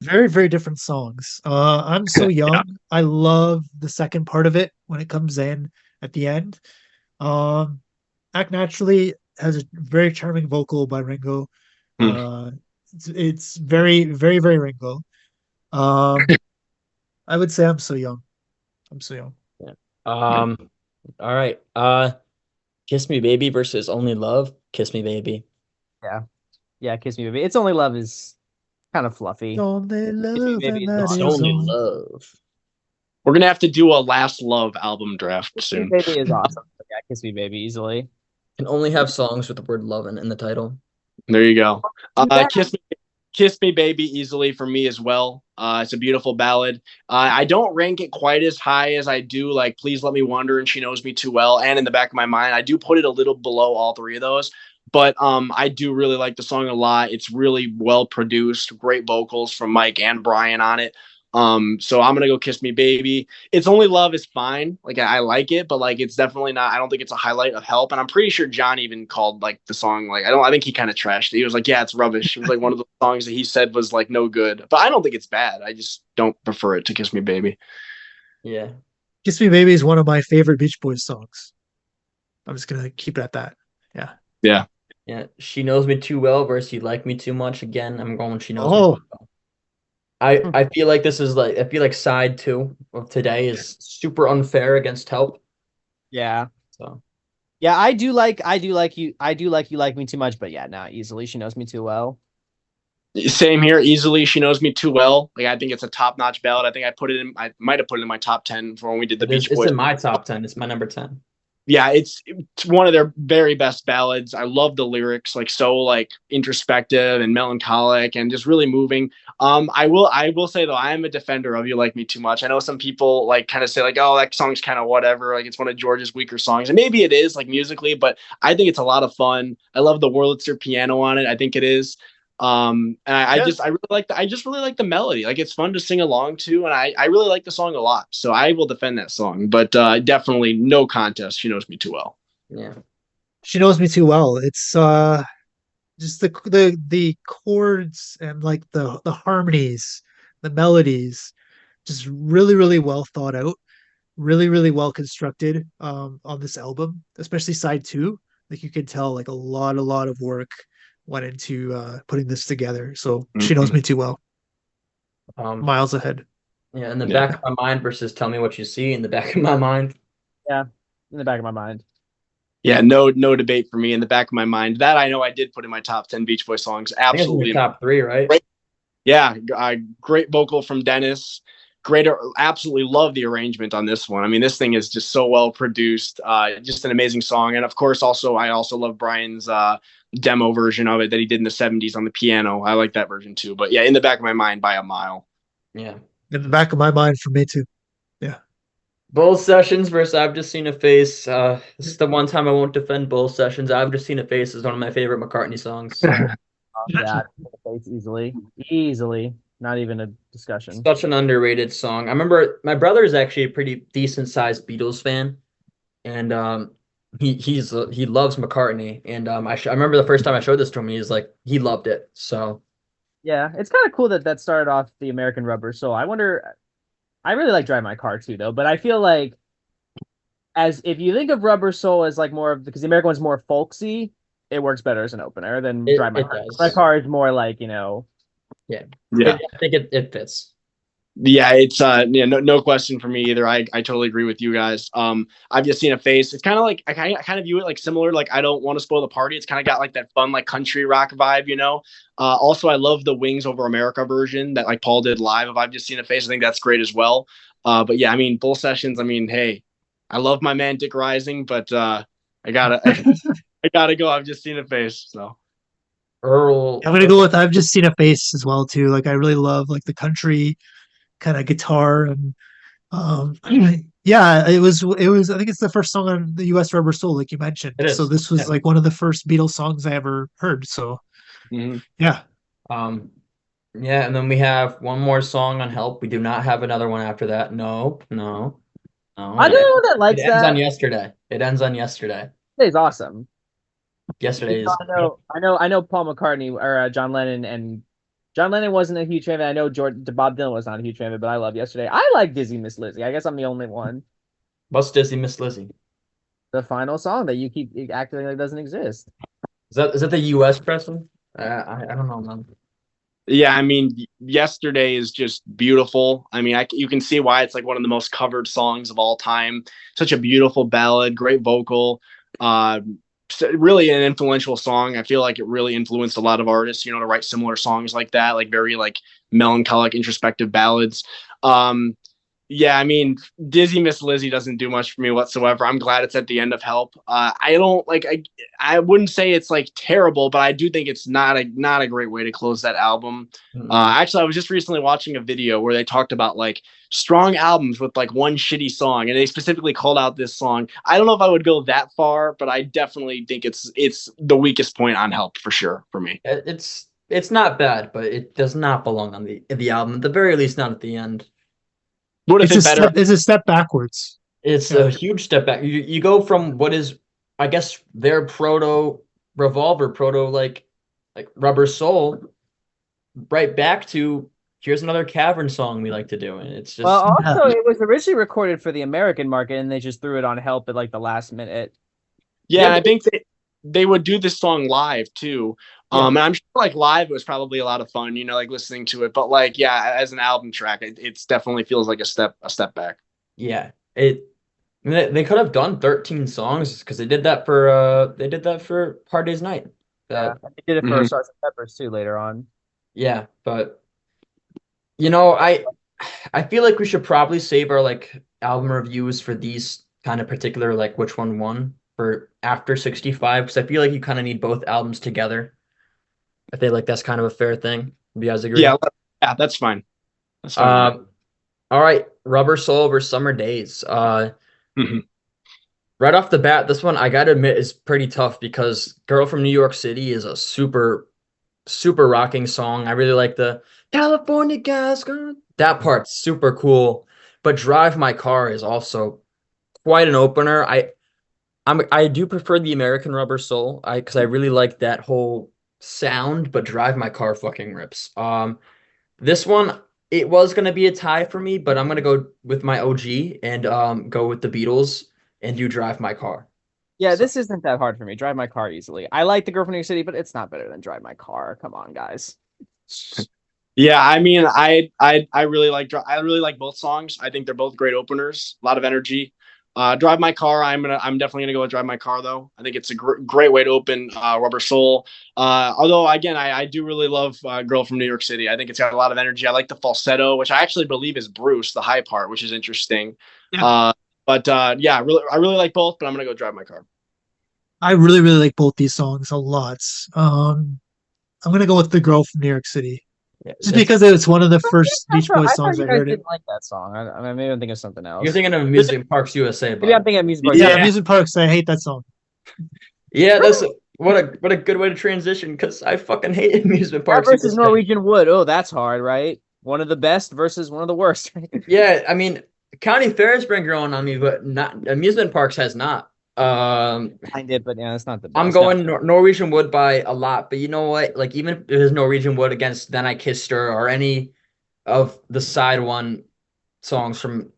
Very, very different songs. I'm So Young. Yeah. I love the second part of it when it comes in at the end. Act Naturally has a very charming vocal by Ringo. It's very, very, very Ringo. I would say I'm So Young. I'm So Young. Yeah. All right. Kiss Me Baby versus Only Love. Kiss Me Baby. Yeah, Kiss Me Baby. It's Only Love is kind of fluffy. Only love, Baby and that It's is Only all. Love. We're gonna have to do a Last Love album draft Kiss soon. Me Baby is awesome. Yeah, Kiss Me Baby easily. Can only have songs with the word love in the title. There you go. Kiss Me Baby easily for me as well. It's a beautiful ballad. I don't rank it quite as high as I do like Please Let Me Wonder and She Knows Me Too Well, and In the Back of My Mind. I do put it a little below all three of those, but I do really like the song a lot. It's really well produced, great vocals from Mike and Brian on it. So I'm gonna go Kiss Me Baby. It's Only Love is fine. Like I like it, but like it's definitely not. I don't think it's a highlight of Help. And I'm pretty sure John even called like the song like I think he kind of trashed it. He was like, yeah, it's rubbish. It was like one of the songs that he said was like no good. But I don't think it's bad. I just don't prefer it to Kiss Me Baby. Yeah. Kiss Me Baby is one of my favorite Beach Boys songs. I'm just gonna keep it at that. Yeah. Yeah. Yeah, She Knows Me Too Well versus You Like Me Too Much. Again, I'm going She Knows Me Oh, Too Well. I feel like this is like I feel like side two of today is super unfair against Help. Yeah. So Yeah, I do like You Like Me Too Much, but yeah, nah, easily She Knows Me Too Well. Same here. Easily, She Knows Me Too Well. Like, I think it's a top-notch ballad. I think I might have put it in my top 10 for when we did the Beach it's Boys. in my top 10. It's my number 10. Yeah, it's one of their very best ballads. I love the lyrics, like so like introspective and melancholic and just really moving. I will say though, I am a defender of You Like Me Too Much. I know some people like kind of say like, oh, that song's kind of whatever, like it's one of George's weaker songs. And maybe it is like musically, but I think it's a lot of fun. I love the Wurlitzer piano on it. I think it is. And I just really like the melody. Like it's fun to sing along to, and I really like the song a lot. So I will defend that song, but definitely no contest. She Knows Me Too Well. Yeah. She Knows Me Too Well. It's just the chords and like the harmonies, the melodies, just really, really well thought out, really, really well constructed on this album, especially side two. Like you can tell like a lot of work went into putting this together. So She Knows Me Too Well. Um, Miles ahead. yeah, in the Yeah. back of my mind versus Tell Me What You See in the back of my mind. Yeah, in the back of my mind. Yeah, no debate for me. In the back of my mind, that I know I did put in my top 10 Beach Boys songs. I think it's in Absolutely. your top 3, right? Great. Yeah, great vocal from Dennis. Great, absolutely love the arrangement on this one. I mean, this thing is just so well produced. Just an amazing song, and of course, I also love Brian's demo version of it that he did in the '70s on the piano. I like that version too. But yeah, in the back of my mind by a mile. Yeah. In the back of my mind for me too. Yeah. Bull Sessions versus I've Just Seen a Face. This is the one time I won't defend Bull Sessions. I've Just Seen a Face is one of my favorite McCartney songs. Yeah, face easily, not even a discussion. Such an underrated song. I remember my brother is actually a pretty decent sized Beatles fan, and he loves McCartney. And I remember the first time I showed this to him, he loved it. So Yeah, it's kind of cool that started off the American Rubber Soul. I really like Drive My Car too, though, but I feel like as if you think of Rubber Soul as like more of because the American one's more folksy, it works better as an opener than Drive My it Car. does. My Car is more like yeah, Yeah. I think it fits. Yeah, it's no question for me either. I totally agree with you guys. I've Just Seen a Face. It's kind of like I kind of view it like similar. Like I Don't Want to Spoil the Party. It's kind of got like that fun like country rock vibe. Also, I love the Wings Over America version that like Paul did live of I've Just Seen a Face. I think that's great as well. But yeah, I mean, Bull Sessions. I mean, hey, I love my man Dick Rising, but I gotta I gotta go. I've Just Seen a Face. So Earl. I'm gonna go with I've Just Seen a Face as well too. Like I really love like the country kind of guitar and yeah, it was I think it's the first song on the US Rubber Soul, like you mentioned. It is. So this was Yeah. like one of the first Beatles songs I ever heard. So yeah. Yeah, and then we have one more song on Help. We do not have another one after that. No. I don't know that likes It ends that. on yesterday. It ends on yesterday. It's awesome. Yesterday is I know Paul McCartney or John Lennon wasn't a huge fan of it. I know Bob Dylan was not a huge fan of it, but I love Yesterday. I like Dizzy Miss Lizzy. I guess I'm the only one. What's Dizzy Miss Lizzy? The final song that you keep acting like doesn't exist. Is that the US person? I don't know, man. yeah, I mean, Yesterday is just beautiful. I mean, you can see why it's like one of the most covered songs of all time. Such a beautiful ballad, great vocal. Really an influential song. I feel like it really influenced a lot of artists, to write similar songs like that, like very like melancholic, introspective ballads. Yeah, I mean, Dizzy Miss Lizzy doesn't do much for me whatsoever. I'm glad it's at the end of Help. I don't like. I wouldn't say it's like terrible, but I do think it's not a great way to close that album. Actually, I was just recently watching a video where they talked about like strong albums with like one shitty song, and they specifically called out this song. I don't know if I would go that far, but I definitely think it's the weakest point on Help for sure for me. It's not bad, but it does not belong on the album. At the very least, not at the end. Would have been better. It's a step backwards. It's a huge step back. You go from what is, I guess, their proto Revolver, proto like Rubber Soul, right back to here's another cavern song we like to do, and it's just Well, also Yeah. it was originally recorded for the American market, and they just threw it on Help at like the last minute. Yeah, yeah, and I think they would do this song live too. Yeah. And I'm sure like live it was probably a lot of fun, like listening to it. But like, yeah, as an album track, it's definitely feels like a step back. yeah. They could have done 13 songs because they did that for Hard Day's Night. Yeah, That they did it for Mhm. Sgt. Pepper's too later on. yeah, but you know, I feel like we should probably save our like album reviews for these kind of particular like which one won for after 65 because I feel like you kind of need both albums together. I feel like that's kind of a fair thing. Do you guys agree? Yeah, that's fine. That's fine with me. Uh, all right, Rubber Soul over Summer Days. Mhm. Right off the bat, this one I gotta admit is pretty tough because Girl from New York City is a super rocking song. I really like the California gas gun. That part's super cool. But Drive My Car is also quite an opener. I do prefer the American Rubber Soul. Because I really like that whole sound, but Drive My Car fucking rips. This one it was gonna be a tie for me, but I'm gonna go with my OG and go with the Beatles and do Drive My Car. Yeah, So this isn't that hard for me. Drive My Car easily. I like The Girl from New York City, but it's not better than Drive My Car. Come on, guys. Yeah, I mean, I really like both songs. I think they're both great openers. A lot of energy. Drive My Car. I'm definitely gonna go with Drive My Car though. I think it's a great way to open Rubber Soul. Although again, I do really love Girl from New York City. I think it's got a lot of energy. I like the falsetto, which I actually believe is Bruce, the high part, which is interesting. Yeah. But yeah, I really like both. But I'm gonna go Drive My Car. I really, really like both these songs a lot. I'm gonna go with The Girl from New York City. yeah, Just because it's one of the first Beach Boys I thought songs you I guys heard. didn't like that song. I mean, maybe I'm thinking of something else. you're thinking of Amusement Parks USA, Maybe I'm but thinking of Music Box. Yeah, Yeah. amusement parks. I hate that song. yeah, that's what a good way to transition because I fucking hate Amusement That Parks versus USA. Norwegian Wood. Oh, that's hard, right? One of the best versus one of the worst. Yeah, I mean, County Fair's been growing on me, but not Amusement Parks has not. I did, but yeah, it's not the best. I'm going Norwegian Wood by a lot, but you know what? Like even if it is Norwegian Wood against Then I Kissed Her or any of the side one songs from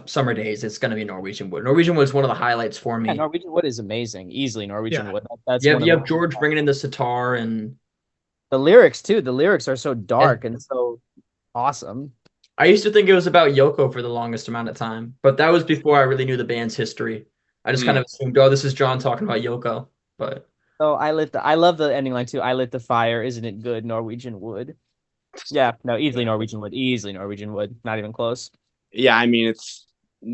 Summer Days, it's gonna be Norwegian Wood. Norwegian Wood is one of the highlights for Yeah, me. Norwegian Wood is amazing. Easily Norwegian Yeah. Wood. That's You one have, you of have George bringing in the sitar and the lyrics too. The lyrics are so dark and so awesome. I used to think it was about Yoko for the longest amount of time, but that was before I really knew the band's history. I just kind of assumed, oh, this is John talking about Yoko. But So I love the ending line too. I lit the fire, isn't it good? Norwegian Wood. Yeah, no, easily Norwegian Wood. Easily Norwegian Wood. Not even close. Yeah, I mean,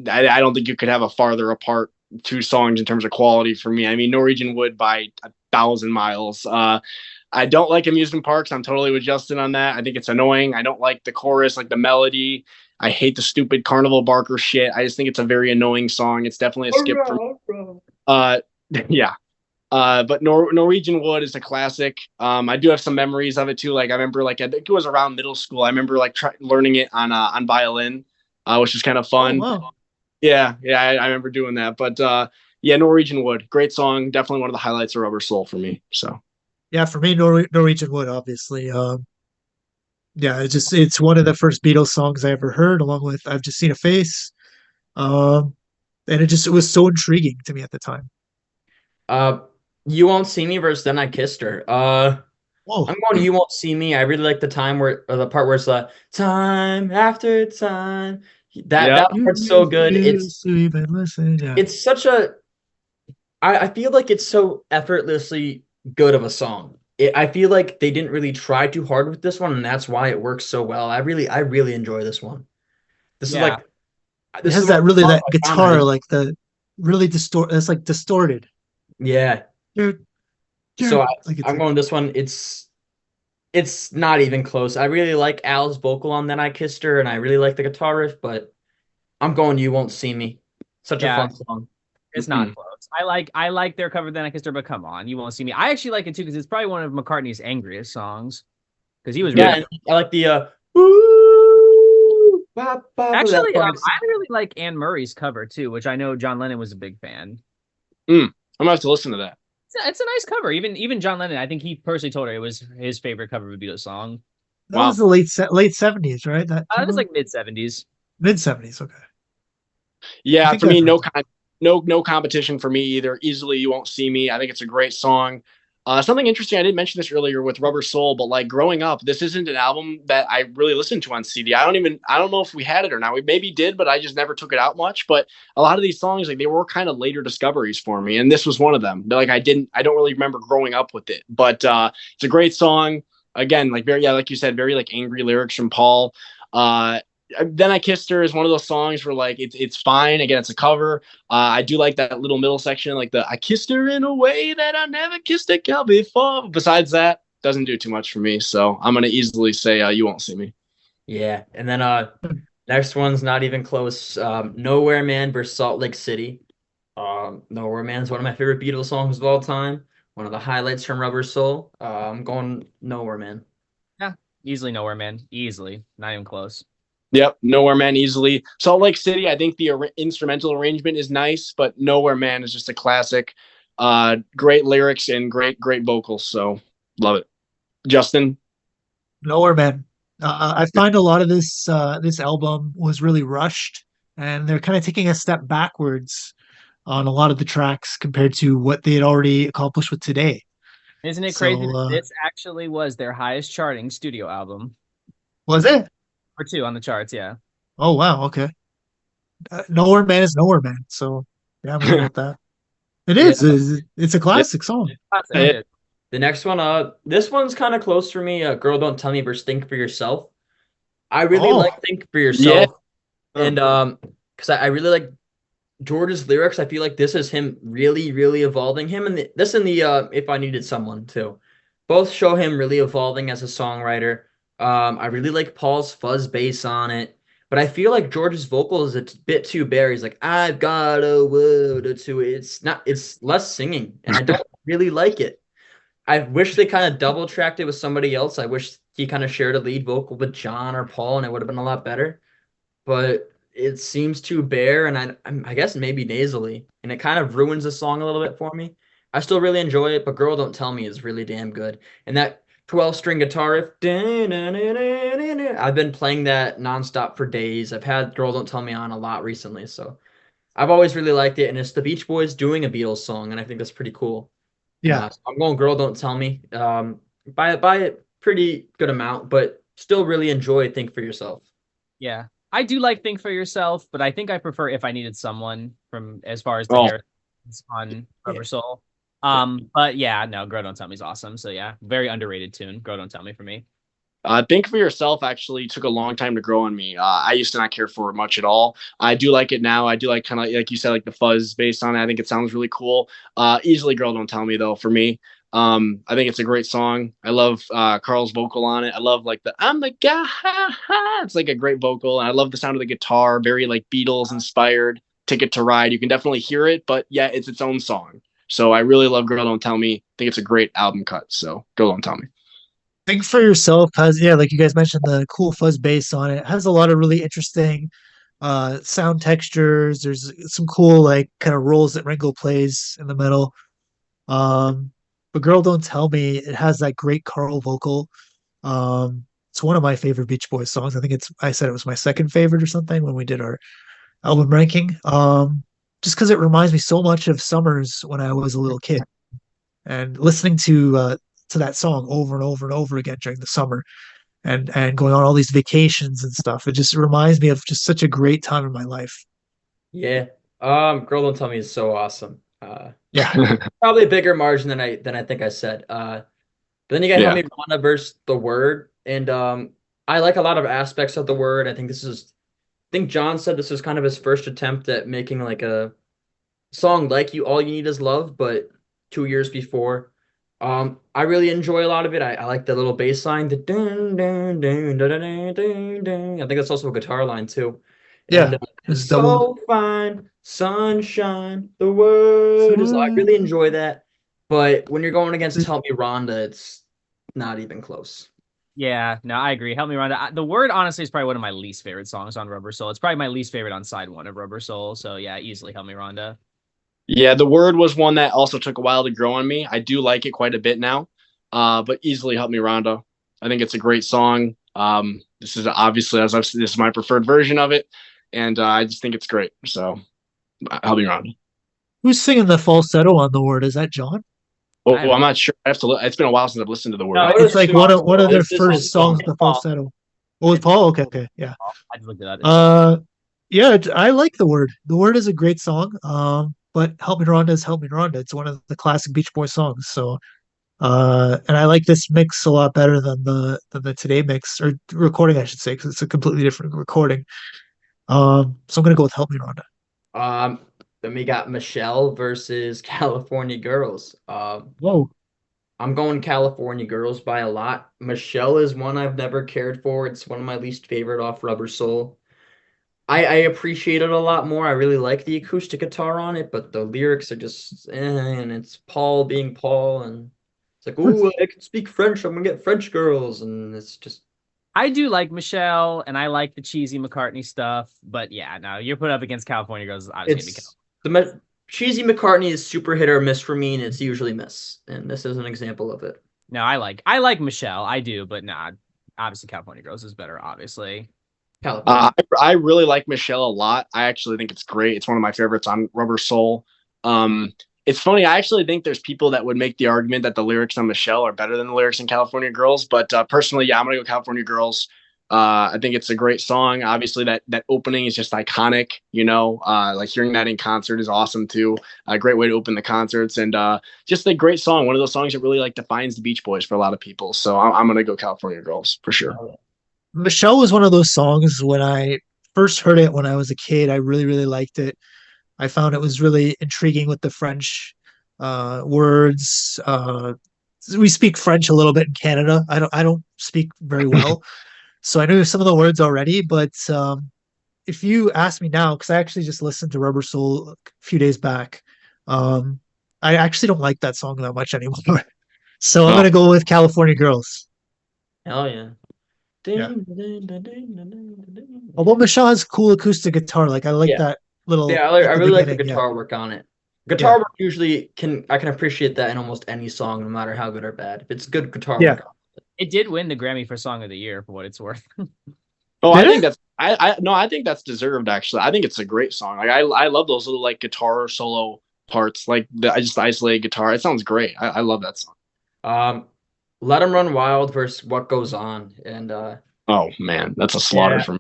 I don't think you could have a farther apart two songs in terms of quality for me. I mean, Norwegian Wood by 1,000 miles. I don't like amusement parks. I'm totally with Justin on that. I think it's annoying. I don't like the chorus, like the melody. I hate the stupid Carnival Barker shit. I just think it's a very annoying song. It's definitely a skip for me. Yeah. But Norwegian Wood is a classic. I do have some memories of it too. Like I remember, like I think it was around middle school. I remember like learning it on violin, which was kind of fun. Oh, wow. Yeah, I remember doing that. But yeah, Norwegian Wood, great song. Definitely one of the highlights of Rubber Soul for me. So Yeah, for me, Norwegian Wood, obviously. Yeah, it's one of the first Beatles songs I ever heard, along with I've Just Seen a Face. And it was so intriguing to me at the time. You Won't See Me versus Then I Kissed Her. Whoa. I'm going to You Won't See Me. I really like the time where or the part where it's time after time. That part's so good. Yeah. It's such a I feel like it's so effortlessly good of a song. I feel like they didn't really try too hard with this one, and that's why it works so well. I really enjoy this one. This is Yeah. like It this has is that one of the songs that I found guitar, that- like the really it's like distorted. yeah. Dude, So like I'm going this one. It's not even close. I really like Al's vocal on Then I Kissed Her, and I really like the guitar riff, but I'm going You Won't See Me. Such a Yeah. fun song. It's not close. I like their cover Then I Kissed Her, but come on, You Won't See Me. I actually like it too because it's probably one of McCartney's angriest songs. Because he was Yeah, really and I like the woo, actually that I part. really like Anne Murray's cover too, which I know John Lennon was a big fan. I'm gonna have to listen to that. It's a nice cover. Even John Lennon, I think he personally told her it was his favorite cover of a Beatles song. That was Wow. the late 70s, right? That It came was out? like mid 70s. Mid 70s. Okay. I Yeah, think for I've me, heard no that. no competition for me either. Easily, you won't see me. I think it's a great song. Something interesting. I didn't mention this earlier with Rubber Soul, but like growing up, this isn't an album that I really listened to on CD. I don't know if we had it or not. We maybe did, but I just never took it out much. But a lot of these songs, like they were kind of later discoveries for me, and this was one of them. But like I don't really remember growing up with it. But it's a great song. Again, like very, yeah, like you said, very like angry lyrics from Paul. Uh, then I Kissed Her is one of those songs where like it's fine. Again, it's a cover. I do like that little middle section, like the I kissed her in a way that I never kissed a girl before. Besides that, doesn't do too much for me. So I'm gonna easily say You Won't See Me. Yeah, and then next one's not even close. Nowhere Man versus Salt Lake City. Nowhere Man is one of my favorite Beatles songs of all time. One of the highlights from Rubber Soul. I'm going Nowhere Man. Yeah, easily Nowhere Man. Easily, not even close. Yep, Nowhere Man easily. Salt Lake City, I think the instrumental arrangement is nice, but Nowhere Man is just a classic. Great lyrics and great vocals. So love it. Justin. Nowhere, man. I find a lot of this album was really rushed, and they're kind of taking a step backwards on a lot of the tracks compared to what they had already accomplished with today. Isn't it crazy So that this actually was their highest charting studio album? was it? Or two on the charts, yeah. Oh wow, okay. Nowhere Man is Nowhere Man. So yeah, I'm gonna go with that. It Yeah, is. It's a classic song. Classic, Yeah. it is. the next one, this one's kind of close for me. Girl Don't Tell Me versus Think for Yourself. I really Oh, like Think for Yeah. Yourself, and because I really like George's lyrics. I feel like this is him really evolving him, and this and the If I Needed Someone too. Both show him really evolving as a songwriter. I really like Paul's fuzz bass on it, but I feel like George's vocal is a bit too bare. He's like, I've got a word or two. It's not. It's less singing, and I don't really like it. I wish they kind of double tracked it with somebody else. I wish he kind of shared a lead vocal with John or Paul, and it would have been a lot better. But it seems too bare, and I guess maybe nasally, and it kind of ruins the song a little bit for me. I still really enjoy it, but "Girl Don't Tell Me" is really damn good, and that 12-string guitar riff. I've been playing that nonstop for days. I've had "Girl Don't Tell Me" on a lot recently, so I've always really liked it, and it's the Beach Boys doing a Beatles song, and I think that's pretty cool. yeah. So I'm going "Girl Don't Tell Me" by a pretty good amount, but still really enjoy "Think for Yourself." Yeah. I do like Think for Yourself, but I think I prefer If I Needed Someone from as far as the Oh, Harrisons on Rubber Soul. But yeah, no, Girl Don't Tell Me is awesome. So yeah, very underrated tune. Girl Don't Tell Me for me. Think for Yourself actually took a long time to grow on me. I used to not care for it much at all. I do like it now. I do like kind of like you said, like the fuzz based on it. I think it sounds really cool. Easily Girl Don't Tell Me though for me. I think it's a great song. I love Carl's vocal on it. I love like the I'm the guy. It's like a great vocal. And I love the sound of the guitar, very like Beatles inspired. Ticket to Ride. You can definitely hear it, but yeah, it's its own song. So I really love Girl Don't Tell Me. I think it's a great album cut. So Girl Don't Tell Me. Think for Yourself has, yeah, like you guys mentioned, the cool fuzz bass on it. It has a lot of really interesting sound textures. There's some cool like kind of roles that Ringo plays in the middle. Um, but Girl Don't Tell Me, it has that great Carl vocal. It's one of my favorite Beach Boys songs. I said it was my second favorite or something when we did our album ranking. Just because it reminds me so much of summers when I was a little kid and listening to that song over and over and over again during the summer and going on all these vacations and stuff. It just reminds me of just such a great time in my life. Yeah. Girl Don't Tell Me is so awesome. Yeah. Probably a bigger margin than I think I said. But then you got Help Yeah. Me Rhonda versus The Word. And I like a lot of aspects of The Word. I think John said this was kind of his first attempt at making like a song like You All You Need Is Love, but 2 years before. I really enjoy a lot of it. I like the little bass line, the dun, dun, dun, dun, dun, dun, dun, dun. I think that's also a guitar line too. And Yeah. It's double. so fine, sunshine, the word is. I really enjoy that. But when you're going against Help Me Rhonda, it's not even close. Yeah, no, I agree. Help Me Rhonda. The Word honestly is probably one of my least favorite songs on Rubber Soul. It's probably my least favorite on side one of Rubber Soul. So yeah, easily Help Me Rhonda. Yeah, The Word was one that also took a while to grow on me. I do like it quite a bit now, but easily Help Me Rhonda. I think it's a great song. This is obviously, this is my preferred version of it, and I just think it's great. So help me around. Who's singing the falsetto on the word? Is that John? Oh, I have I'm not sure. I have to look. It's been a while since I've listened to the No, word. It's like one of their This is first Paul. songs with the falsetto. Oh, it's Paul? Okay, yeah. I just looked it up. Yeah, I like the word. The word is a great song. But Help Me Rhonda is Help Me Rhonda. It's one of the classic Beach Boys songs. So, and I like this mix a lot better than the Today mix or recording, I should say, because it's a completely different recording. So I'm gonna go with Help Me Rhonda. Then we got Michelle versus California Girls. Whoa. I'm going California Girls by a lot. Michelle is one I've never cared for. It's one of my least favorite off Rubber Soul. I appreciate it a lot more. I really like the acoustic guitar on it, but the lyrics are just and it's Paul being Paul, and it's like, ooh, I can speak French. I'm gonna get French girls, and it's just I do like Michelle, and I like the cheesy McCartney stuff. But yeah, no, you're put up against California Girls. Obviously, it's the cheesy McCartney is super hit or miss for me, and it's usually miss, and this is an example of it. no, I like Michelle. I do, but nah, obviously California Girls is better. Obviously, California. I really like Michelle a lot. I actually think it's great. It's one of my favorites on Rubber Soul. It's funny. I actually think there's people that would make the argument that the lyrics on Michelle are better than the lyrics in California Girls. But personally, yeah, I'm gonna go California Girls. I think it's a great song. Obviously, that opening is just iconic. Like hearing that in concert is awesome too. A great way to open the concerts, and just a great song. One of those songs that really like defines the Beach Boys for a lot of people. So I'm gonna go California Girls for sure. Michelle was one of those songs when I first heard it when I was a kid. I really, really liked it. I found it was really intriguing with the French words. We speak French a little bit in Canada. I don't speak very well, so I knew some of the words already. But if you ask me now, because I actually just listened to Rubber Soul a few days back, I actually don't like that song that much anymore. So I'm gonna go with California Girls. Hell yeah. Yeah. Although Michelle has cool acoustic guitar, like I like Yeah. that little. Yeah, I at the really like the beginning, yeah. guitar work on it. Guitar work usually I can appreciate that in almost any song, no matter how good or bad. If it's good guitar Yeah. work. it did win the Grammy for Song of the Year for what it's worth. Oh, Did I think it? that's I think that's deserved actually. I think it's a great song. Like I love those little like guitar solo parts, like I just isolated guitar. It sounds great. I love that song. Let 'Em Run Wild versus What Goes On, and Oh man, that's a slaughter Yeah. for me.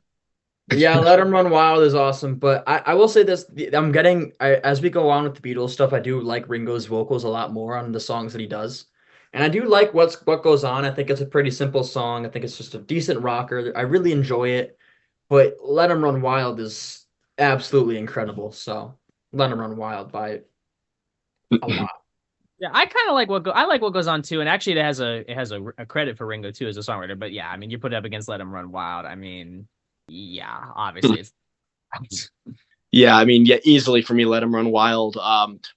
yeah, Let 'Em Run Wild is awesome. But I will say this: as we go on with the Beatles stuff, I do like Ringo's vocals a lot more on the songs that he does, and I do like What Goes On. I think it's a pretty simple song. I think it's just a decent rocker. I really enjoy it. But Let 'Em Run Wild is absolutely incredible. So Let 'Em Run Wild by a lot. Yeah, I kind of like I like what goes on too, and actually it has a credit for Ringo too as a songwriter. But yeah, I mean, you put it up against Let 'Em Run Wild. I mean, yeah, obviously it's Yeah, I mean, yeah, easily for me, Let 'Em Run Wild.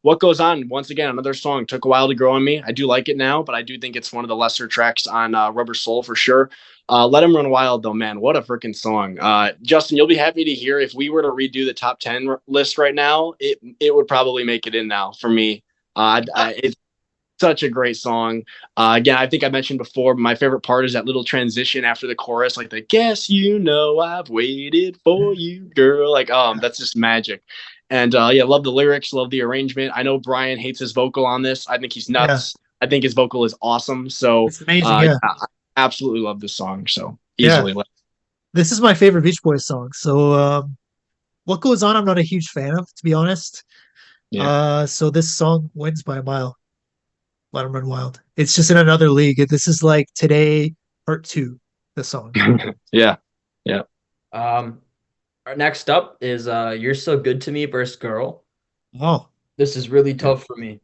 What Goes On, once again, another song, took a while to grow on me. I do like it now, but I do think it's one of the lesser tracks on Rubber Soul for sure. Let 'Em Run Wild, though, man, what a freaking song. Justin, you'll be happy to hear if we were to redo the top 10 list right now, it would probably make it in now for me. It's such a great song. Again, I think I mentioned before, my favorite part is that little transition after the chorus, like the guess I've waited for you, girl. Like, that's just magic. And yeah, love the lyrics, love the arrangement. I know Brian hates his vocal on this. I think he's nuts. I think his vocal is awesome. So It's amazing. Yeah. I absolutely love this song. So Yeah. easily. This is my favorite Beach Boys song. So What Goes On, I'm not a huge fan of, to be honest. Yeah. So this song wins by a mile. Let 'Em Run Wild. It's just in another league. This is like Today Part 2, the song. Yeah. Our next up is You're So Good to Me versus Girl. Oh. This is really tough for me.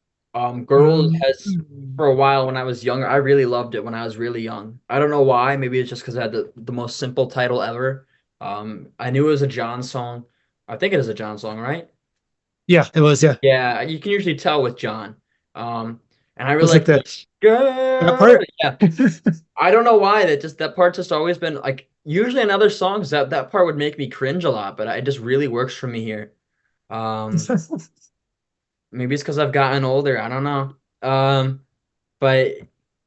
Girl has Mm. for a while when I was younger. I really loved it when I was really young. I don't know why. Maybe it's just because I had the most simple title ever. I knew it was a John song. I think it is a John song, right? Yeah, it was, yeah. Yeah, you can usually tell with John. And I It really was like like that. girl. That part. Yeah. I don't know why that part just always been like usually in other songs that part would make me cringe a lot, but it just really works for me here. Maybe it's because I've gotten older. I don't know. But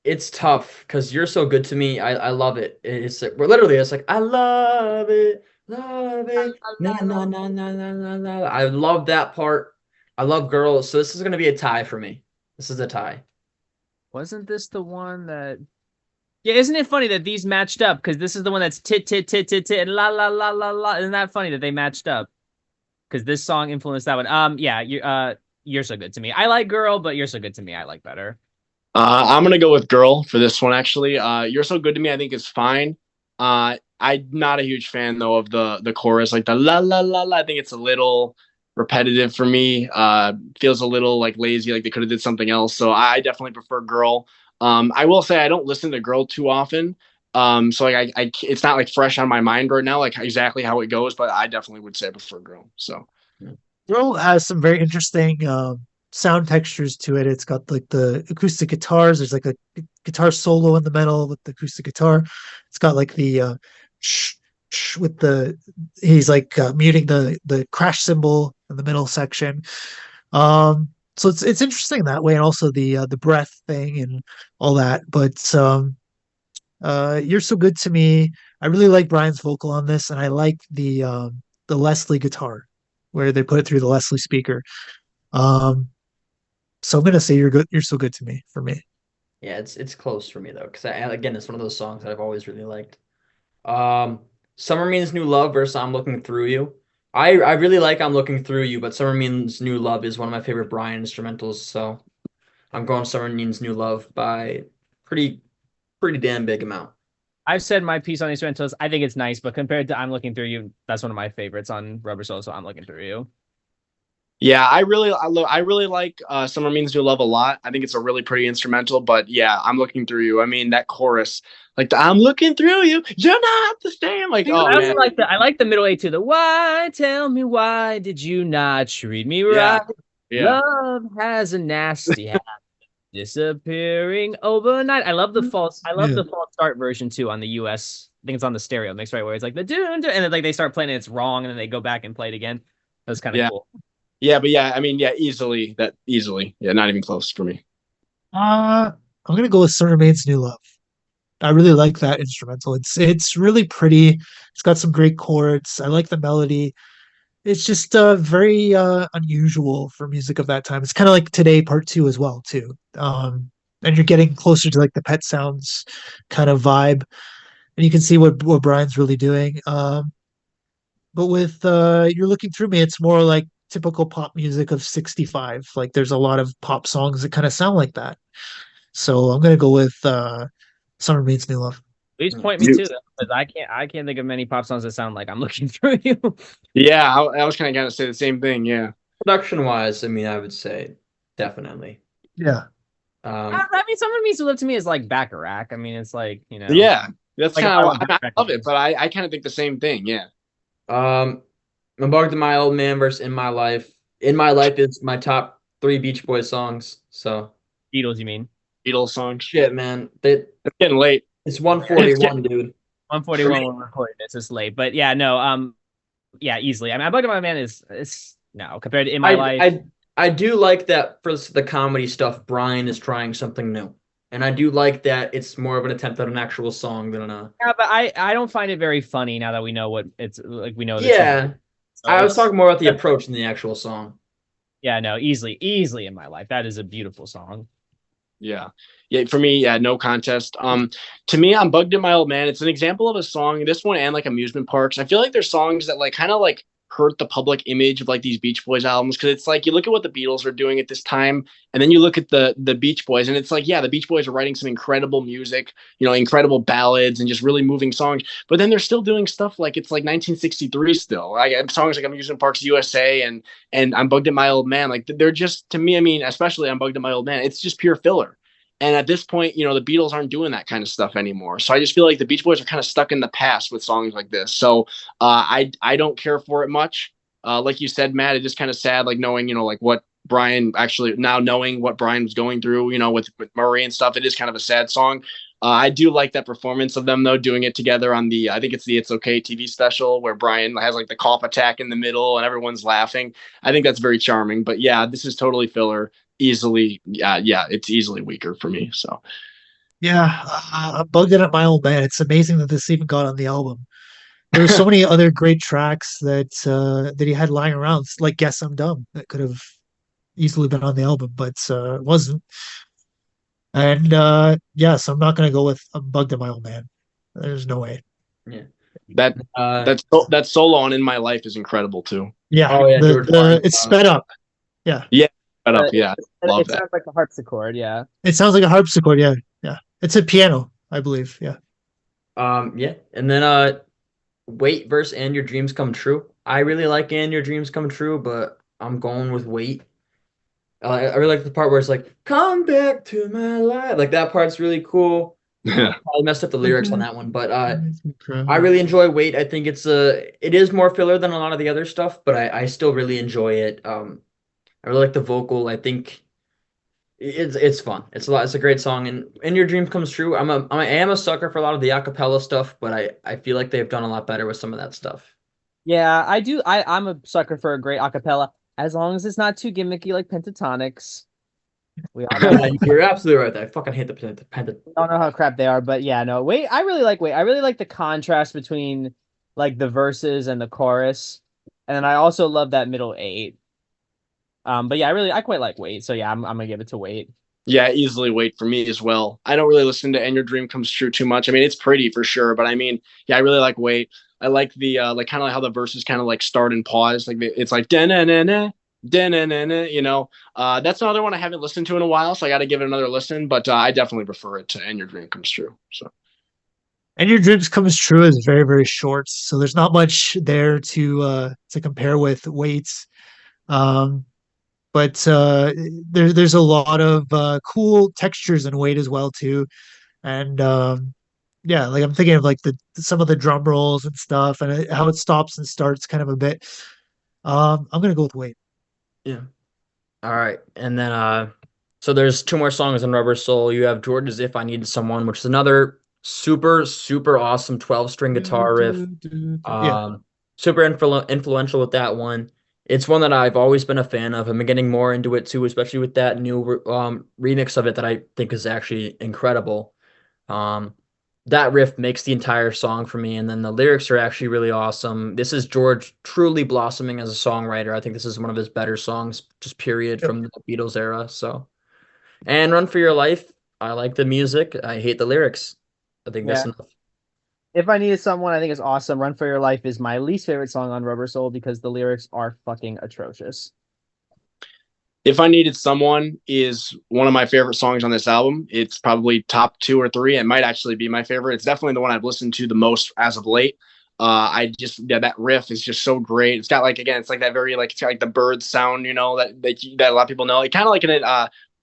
It's tough because You're So Good to Me. I love it. It's like, we're literally, it's like, I love it. Na, na, na, na, na, na, na. I love that part. I love Girls. So this is going to be a tie for me. This is a tie. Wasn't this the one that? Yeah, isn't it funny that these matched up? Because this is the one that's tit tit tit tit tit and la la la la la. Isn't that funny that they matched up? Because this song influenced that one. Yeah, You're So Good to Me. I like Girl, but You're So Good to Me I like better. I'm gonna go with Girl for this one. Actually, You're So Good to Me, I think is fine. I'm not a huge fan though of the chorus, like the la la la la. I think it's a little repetitive for me. Feels a little like lazy, like they could have did something else. So I definitely prefer Girl. I will say I don't listen to Girl too often. So like it's not like fresh on my mind right now, like exactly how it goes. But I definitely would say I prefer Girl. So. Girl has some very interesting sound textures to it. It's got like the acoustic guitars. There's like a guitar solo in the middle with the acoustic guitar. It's got like the sh, sh with the he's like muting the crash cymbal in the middle section. So it's interesting that way, and also the breath thing and all that. But You're So Good to Me. I really like Brian's vocal on this, and I like the Leslie guitar where they put it through the Leslie speaker. Um, so I'm gonna say You're Good. You're So Good to Me for me. Yeah, it's close for me though, because again, it's one of those songs that I've always really liked. Um, Summer Means New Love versus I'm Looking Through You. I really like I'm Looking Through You, but Summer Means New Love is one of my favorite Brian instrumentals, so I'm going Summer Means New Love by pretty pretty damn big amount. I've said my piece on instrumentals. I think it's nice, but compared to I'm Looking Through You, that's one of my favorites on Rubber Soul. So I'm Looking Through You. Yeah, I really like Summer Means New Love a lot. I think it's a really pretty instrumental, but yeah, I'm looking through you. I mean, that chorus, like the I'm looking through you, you're not the same. Like, oh I also man. like the middle eight too. The why, tell me why did you not treat me Yeah. right? Yeah. Love has a nasty habit of disappearing overnight. I love Yeah. the false start version too on the US. I think it's on the stereo mix, right? Where it's like the dun, dun, and then like they start playing it, it's wrong, and then they go back and play it again. That's kind of Yeah. cool. Yeah, but yeah, I mean, yeah, easily. Yeah, not even close for me. I'm gonna go with Summer Means New Love. I really like that instrumental. It's really pretty. It's got some great chords. I like the melody. It's just very unusual for music of that time. It's kind of like Today Part Two as well too. And you're getting closer to like the Pet Sounds kind of vibe, and you can see what Brian's really doing. But with You're Looking Through Me, it's more like typical pop music of 65. Like there's a lot of pop songs that kind of sound like that. So I'm gonna go with Summer Means New Love. Please point me to them because I can't think of many pop songs that sound like I'm looking through you. Yeah, I was kind of gonna say the same thing. Yeah. Production wise, I mean, I would say definitely. Yeah. I mean, Someone Means to Live to Me is like Bacharach. I mean, it's like, you know. Yeah, that's Like, kind I of love I Bacharach love it, movies. but I kind of think the same thing. Yeah. I'm Bugged to My Old Man versus In My Life. In My Life is my top three Beach Boys songs. So Beatles, you mean? Beatles songs. shit, man. It's getting late. It's 141, dude. 141 when we're recording this. It's late. But yeah, no, yeah, easily. I mean, I Bugged My Man is no compared to In My Life. I do like that for the comedy stuff, Brian is trying something new. And I do like that it's more of an attempt at an actual song than a Yeah, but I don't find it very funny now that we know what it's like. We know. Yeah. So I was it's- talking more about the approach than the actual song. Yeah, no, easily In My Life. That is a beautiful song. Yeah. Yeah, for me, yeah, no contest. To me, I'm Bugged in My Old Man. It's an example of a song, this one and like amusement parks. I feel like there's songs that like kind of like hurt the public image of like these Beach Boys albums because it's like you look at what the Beatles are doing at this time, and then you look at the Beach Boys, and it's like, yeah, the Beach Boys are writing some incredible music, you know, incredible ballads and just really moving songs. But then they're still doing stuff like it's like 1963 still. Like songs like Amusement Parks USA and I'm Bugged in My Old Man. Like they're just, to me, I mean, especially I'm Bugged in My Old Man, it's just pure filler. And at this point, you know, the Beatles aren't doing that kind of stuff anymore. So I just feel like the Beach Boys are kind of stuck in the past with songs like this. So I don't care for it much. Like you said, Matt, it's just kind of sad, like knowing, you know, like what Brian actually now knowing what Brian was going through, you know, with Murray and stuff. It is kind of a sad song. I do like that performance of them though, doing it together on I think it's the It's Okay TV special where Brian has like the cough attack in the middle and everyone's laughing. I think that's very charming. But yeah, this is totally filler. Easily, yeah, it's easily weaker for me. So Yeah, I'm bugged out at my old man. It's amazing that this even got on the album. There were so many other great tracks that he had lying around, like "Guess I'm Dumb," that could have easily been on the album, but it wasn't. And yes, I'm not gonna go with "I'm Bugged at My Old Man." There's no way. Yeah. That Uh, that solo on "In My Life" is incredible too. Yeah, oh yeah, George Martin. it's sped up. Yeah, Yeah, shut up. But Yeah, love it that. sounds like a harpsichord. Yeah. it sounds like a harpsichord. Yeah, yeah. It's a piano, I believe. Yeah. Yeah, and then Wait versus And Your Dreams Come True. I really like And Your Dreams Come True, but I'm going with Wait. I really like the part where it's like, "Come back to my life." Like that part's really cool. Yeah. Probably messed up the lyrics on that one, but I really enjoy Wait. I think it is more filler than a lot of the other stuff, but I still really enjoy it. I really like the vocal. I think it's fun. It's a great song, and Your Dream Comes True. I am a sucker for a lot of the acapella stuff, but I feel like they've done a lot better with some of that stuff. Yeah, I do. I'm a sucker for a great acapella, as long as it's not too gimmicky like pentatonics. We all know, You're absolutely right. I fucking hate the don't know how crap they are, but yeah, no. Wait, I really like Wait. I really like the contrast between like the verses and the chorus, and then I also love that middle eight. But yeah, I quite like Wait. So yeah, I'm gonna give it to Wait. Yeah, easily Wait for me as well. I don't really listen to "And Your Dream Comes True" too much. I mean, it's pretty for sure, but I mean, yeah, I really like Wait. I like the like kind of like how the verses kind of like start and pause. Like it's like da na na na da na na na. That's another one I haven't listened to in a while, so I got to give it another listen. But I definitely prefer it to "And Your Dream Comes True." So And Your Dreams Comes True is very, very short, so there's not much there to compare with Waits. Um, but there's a lot of cool textures in Wait as well too, and yeah, like I'm thinking of like the some of the drum rolls and stuff, and how it stops and starts kind of a bit. I'm gonna go with Wait. Yeah. All right, and then so there's two more songs on Rubber Soul. You have George's "If I Needed Someone," which is another super super awesome 12-string guitar riff. Yeah, Super influential with that one. It's one that I've always been a fan of. I'm getting more into it too, especially with that new remix of it that I think is actually incredible. Um, that riff makes the entire song for me, and then the lyrics are actually really awesome. This is George truly blossoming as a songwriter. I think this is one of his better songs, just period, yep. from the Beatles era. So, and Run for Your Life. I like the music. I hate the lyrics. I think that's Yeah. enough. If I Needed Someone, I think it's awesome. Run for Your Life is my least favorite song on Rubber Soul because the lyrics are fucking atrocious. "If I Needed Someone" is one of my favorite songs on this album. It's probably top 2 or 3. It might actually be my favorite. It's definitely the one I've listened to the most as of late. That riff is just so great. It's got like, again, it's like that very like, it's got like the bird sound, that a lot of people know. Like kind of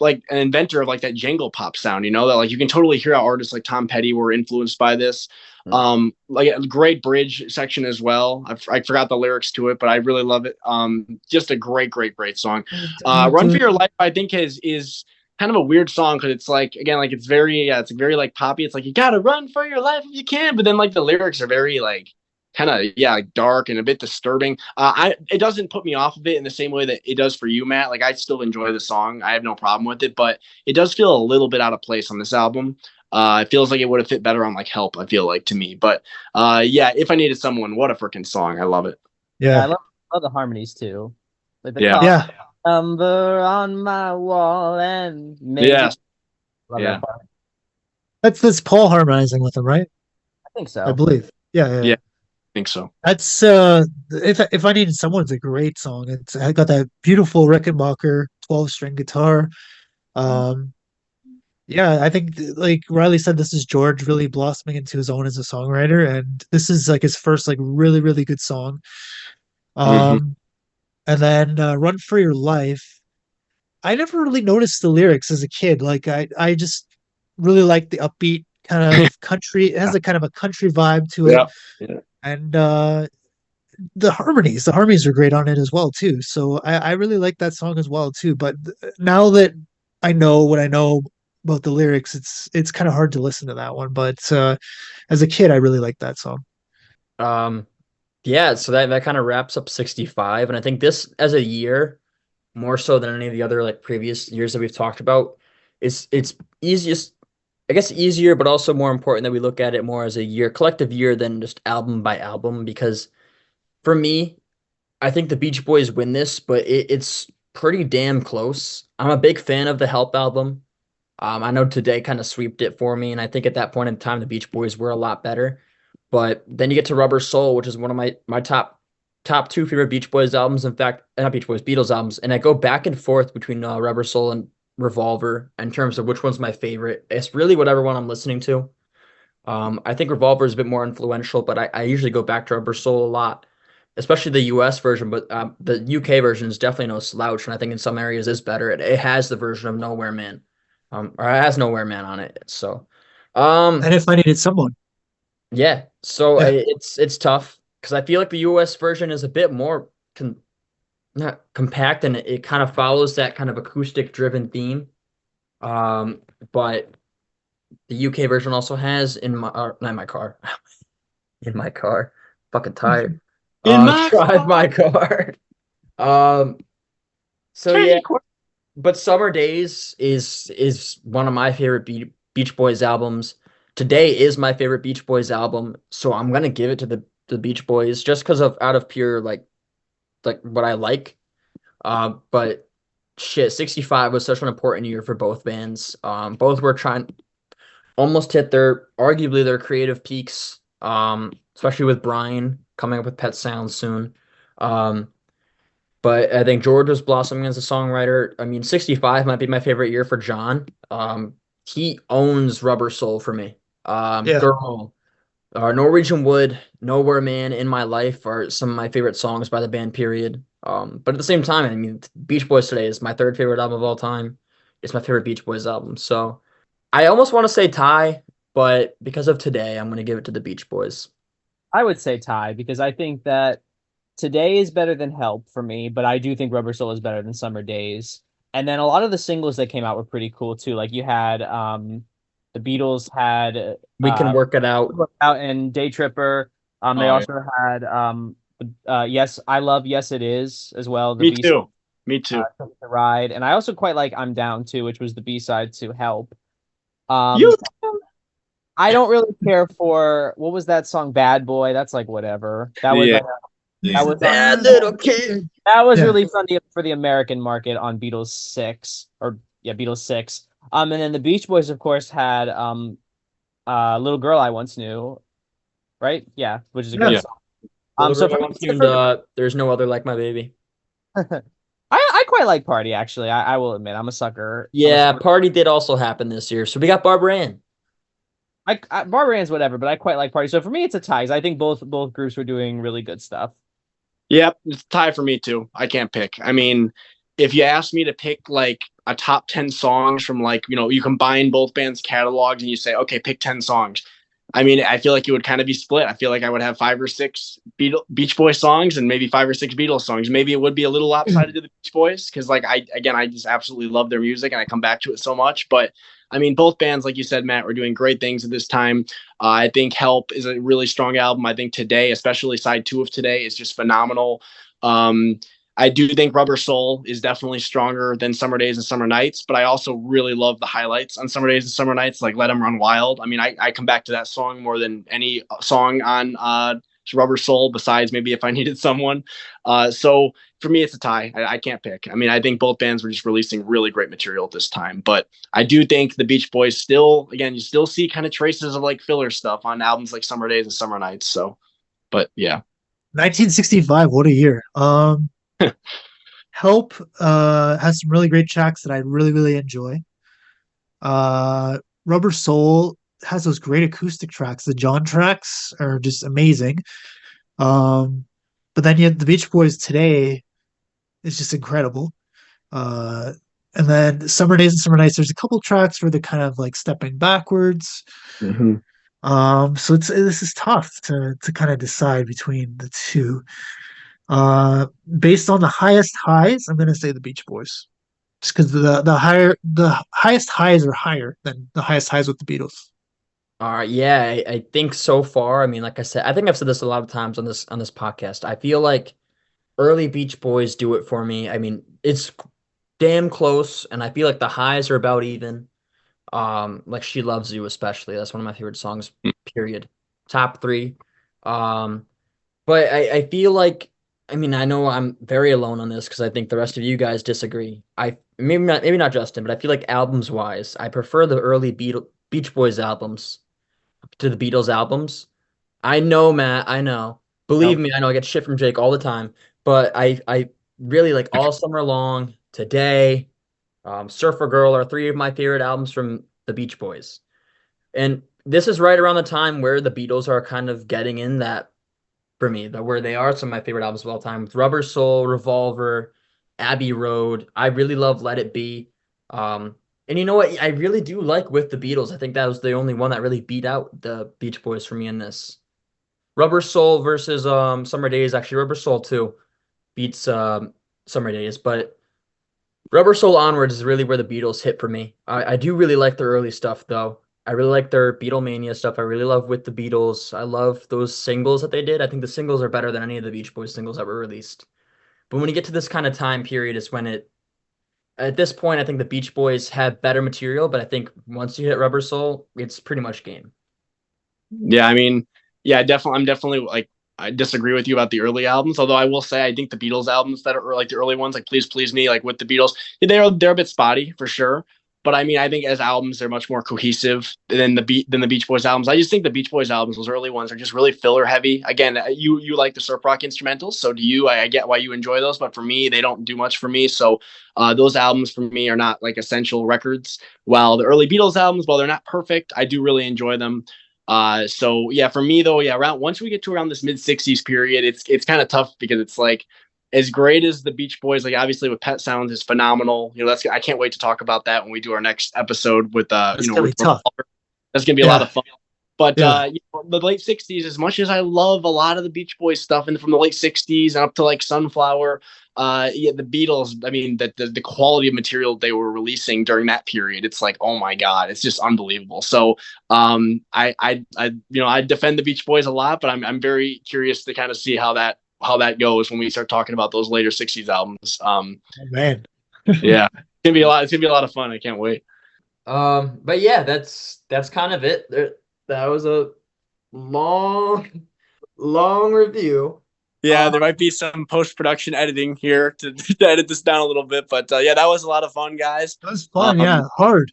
like an inventor of like that jangle pop sound, that like you can totally hear how artists like Tom Petty were influenced by this. Like a great bridge section as well. I forgot the lyrics to it, but I really love it. Just a great, great, great song. "Run for Your Life" I think is kind of a weird song because it's like, again, like it's very like poppy. It's like you gotta run for your life if you can, but then like the lyrics are very like kind of like dark and a bit disturbing. It doesn't put me off of it in the same way that it does for you, Matt. Like I still enjoy the song. I have no problem with it, but it does feel a little bit out of place on this album. It feels like it would have fit better on like "Help," I feel like, to me. But yeah, "If I Needed Someone," what a freaking song. I love it. Yeah, I yeah, love the harmonies too. Like the Yeah. yeah. number on my wall and maybe Yeah. love Yeah. that part. That's Paul harmonizing with him, right? I think I so. believe. Yeah, yeah. Yeah. I think so. That's if I Needed Someone, it's a great song. It's I got that beautiful Rickenbacker 12-string guitar. Um, yeah, I think like Riley said, this is George really blossoming into his own as a songwriter, and this is like his first like really really good song. Mhm. Um, and then Run for Your Life. I never really noticed the lyrics as a kid. Like I just really like the upbeat kind of country. It has a kind of a country vibe to it, Yeah. Yeah. and the harmonies are great on it as well too. So I really like that song as well too. But now that I know what I know about the lyrics, it's kind of hard to listen to that one. But as a kid, I really liked that song. Um, yeah, so that kind of wraps up 65, and I think this as a year, more so than any of the other like previous years that we've talked about, it's easiest I guess easier, but also more important that we look at it more as a collective year than just album by album. Because for me, I think the Beach Boys win this, but it's pretty damn close. I'm a big fan of the Help album. I know Today kind of sweeped it for me, and I think at that point in time, the Beach Boys were a lot better. But then you get to Rubber Soul, which is one of my top two favorite Beach Boys albums. In fact, not Beach Boys, Beatles albums, and I go back and forth between Rubber Soul and Revolver in terms of which one's my favorite. It's really whatever one I'm listening to. I think Revolver is a bit more influential, but I usually go back to Rubber Soul a lot, especially the US version. But the UK version is definitely no slouch, and I think in some areas is better. It has the version of Nowhere Man, or it has Nowhere Man on it. So, And if I needed someone, yeah. So yeah, it's tough because I feel like the US version is a bit more not compact, and it kind of follows that kind of acoustic driven theme. Um, but the UK version also has not in my car, in my car, fucking tired. In my Drive my car. Um, so yeah, but Summer Days is one of my favorite Beach Boys albums. Today is my favorite Beach Boys album, so I'm gonna give it to the Beach Boys just because of out of pure like what I like. But shit, 65 was such an important year for both bands. Both were trying almost hit arguably their creative peaks. Especially with Brian coming up with Pet Sounds soon. But I think George was blossoming as a songwriter. I mean, 65 might be my favorite year for John. He owns Rubber Soul for me. yeah. Girl, Norwegian Wood, Nowhere Man, In My Life are some of my favorite songs by the band, period. But at the same time, I mean, Beach Boys Today is my third favorite album of all time. It's my favorite Beach Boys album. So I almost want to say tie, but because of Today, I'm going to give it to the Beach Boys. I would say tie because I think that Today is better than Help for me, but I do think Rubber Soul is better than Summer Days. And then a lot of the singles that came out were pretty cool too. Like you had the Beatles had We can work it out. out and Day Tripper. They Oh, also had Yes, I Love Yes It Is as well. The me B too. Me too. the Ride. And I also quite like I'm Down too, which was the B-side to Help. Um You I don't really care for what was that song Bad Boy? That's like whatever. That was Yeah. that was Bad little kid. that was Yeah. really funny for the American market on Beatles 6 or yeah, Beatles 6. And then the Beach Boys of course had Little Girl I Once Knew, right? Yeah, which is a good Yeah. song. So So There's No Other Like My Baby. I quite like Party actually. I will admit I'm a sucker. Yeah, Party did also happen this year. So we got Barbara Ann. Barbara Ann's whatever, but I quite like Party. So for me it's a tie. 'Cause I think both groups were doing really good stuff. Yep, it's a tie for me too. I can't pick. I mean, if you ask me to pick like a top 10 songs from like, you combine both bands' catalogs and you say, okay, pick 10 songs. I mean, I feel like it would kind of be split. I feel like I would have 5 or 6 Beach Boys songs and maybe 5 or 6 Beatles songs. Maybe it would be a little lopsided to the Beach Boys because, like, I just absolutely love their music and I come back to it so much. But I mean, both bands, like you said, Matt, were doing great things at this time. I think Help is a really strong album. I think Today, especially side 2 of Today, is just phenomenal. I do think Rubber Soul is definitely stronger than Summer Days and Summer Nights, but I also really love the highlights on Summer Days and Summer Nights, like Let 'Em Run Wild. I mean, I come back to that song more than any song on Rubber Soul, besides maybe If I Needed Someone. So for me, it's a tie. I can't pick. I mean, I think both bands were just releasing really great material at this time, but I do think the Beach Boys still, again, you still see kind of traces of like filler stuff on albums like Summer Days and Summer Nights. So, but yeah. 1965, what a year. Help has some really great tracks that I really, really enjoy. Rubber Soul has those great acoustic tracks. The John tracks are just amazing. But then yet the Beach Boys Today is just incredible. And then Summer Days and Summer Nights, there's a couple tracks where they're kind of like stepping backwards. Mm-hmm. So this is tough to kind of decide between the two. Based on the highest highs, I'm gonna say the Beach Boys, just because the highest highs are higher than the highest highs with the Beatles. Yeah, I think so far. I mean, like I said, I think I've said this a lot of times on this podcast. I feel like early Beach Boys do it for me. I mean, it's damn close, and I feel like the highs are about even. Like She Loves You especially. That's one of my favorite songs, period. Top three. Um, but I feel like, I mean, I know I'm very alone on this because I think the rest of you guys disagree. I maybe not Justin, but I feel like albums wise, I prefer the early Beach Boys albums to the Beatles albums. I know, Matt, I know. Believe me, I know I get shit from Jake all the time, but I really like All Summer Long, Today, Surfer Girl are three of my favorite albums from the Beach Boys. And this is right around the time where the Beatles are kind of getting in that for me, that where they are some of my favorite albums of all time. With Rubber Soul, Revolver, Abbey Road. I really love Let It Be. And you know what? I really do like With the Beatles. I think that was the only one that really beat out the Beach Boys for me in this. Rubber Soul versus Summer Days. Actually, Rubber Soul too beats Summer Days, but Rubber Soul onwards is really where the Beatles hit for me. I do really like their early stuff though. I really like their Beatlemania stuff. I really love With the Beatles. I love those singles that they did. I think the singles are better than any of the Beach Boys singles that were released. But when you get to this kind of time period is when at this point, I think the Beach Boys have better material, but I think once you hit Rubber Soul, it's pretty much game. Yeah, I mean, yeah, definitely. I'm definitely like I disagree with you about the early albums. Although I will say I think the Beatles albums that are like the early ones, like Please Please Me, like with the Beatles, they're a bit spotty for sure. But I mean, I think as albums, they're much more cohesive than the Beach Boys albums. I just think the Beach Boys albums, those early ones, are just really filler heavy. Again, you like the surf rock instrumentals, so do you? I get why you enjoy those, but for me, they don't do much for me. So those albums for me are not like essential records. While the early Beatles albums, while they're not perfect, I do really enjoy them. So yeah, for me though, yeah, around once we get to around this mid '60s period, it's kind of tough because it's like as great as the Beach Boys, like obviously with Pet Sounds is phenomenal. You know, I can't wait to talk about that when we do our next episode with That's gonna be tough. That's gonna be a lot of fun. But Yeah. the late '60s, as much as I love a lot of the Beach Boys stuff, and from the late '60s and up to like Sunflower, yeah, the Beatles. I mean, the quality of material they were releasing during that period, it's like, oh my god, it's just unbelievable. So, I defend the Beach Boys a lot, but I'm very curious to kind of see how that goes when we start talking about those later '60s albums. Oh, man. Yeah, it's gonna be a lot. It's gonna be a lot of fun. I can't wait. But yeah, that's kind of it. That was a long, long review. Yeah, there might be some post-production editing here to edit this down a little bit, but yeah, that was a lot of fun, guys. That was fun. Yeah. Hard.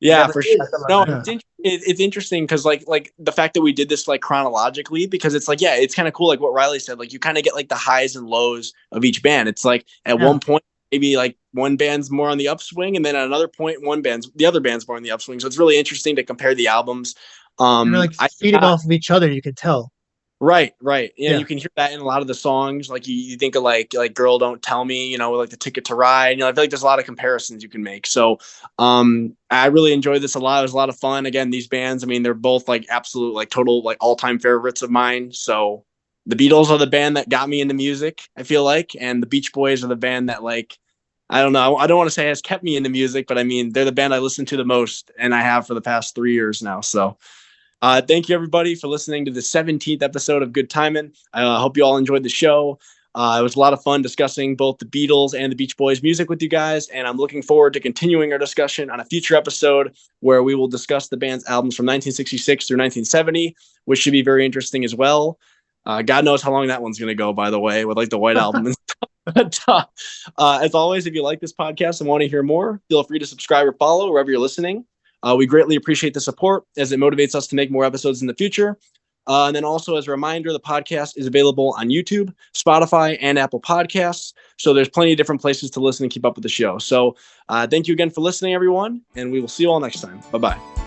Yeah, Yeah, for it sure. is. No, Yeah. it's interesting because like the fact that we did this like chronologically, because it's like, yeah, it's kind of cool. Like what Riley said, like you kind of get like the highs and lows of each band. It's like at one point maybe like one band's more on the upswing, and then at another point the other band's more on the upswing. So it's really interesting to compare the albums. They're like feeding off of each other. You can tell. Right. Yeah, Yeah. you can hear that in a lot of the songs. Like you think of like "Girl Don't Tell Me," like the "Ticket to Ride." I feel like there's a lot of comparisons you can make. So, I really enjoyed this a lot. It was a lot of fun. Again, these bands, I mean, they're both like absolute, like total, like all-time favorites of mine. So, the Beatles are the band that got me into music, I feel like, and the Beach Boys are the band that like, I don't know, I don't want to say has kept me into music, but I mean, they're the band I listen to the most, and I have for the past 3 years now. So. Thank you, everybody, for listening to the 17th episode of Good Timin. I hope you all enjoyed the show. It was a lot of fun discussing both the Beatles and the Beach Boys music with you guys, and I'm looking forward to continuing our discussion on a future episode where we will discuss the band's albums from 1966 through 1970, which should be very interesting as well. God knows how long that one's going to go, by the way, with like the White Album and stuff. But as always, if you like this podcast and want to hear more, feel free to subscribe or follow wherever you're listening. We greatly appreciate the support as it motivates us to make more episodes in the future. And then also as a reminder, the podcast is available on YouTube, Spotify, and Apple Podcasts. So there's plenty of different places to listen and keep up with the show. So thank you again for listening, everyone. And we will see you all next time. Bye-bye.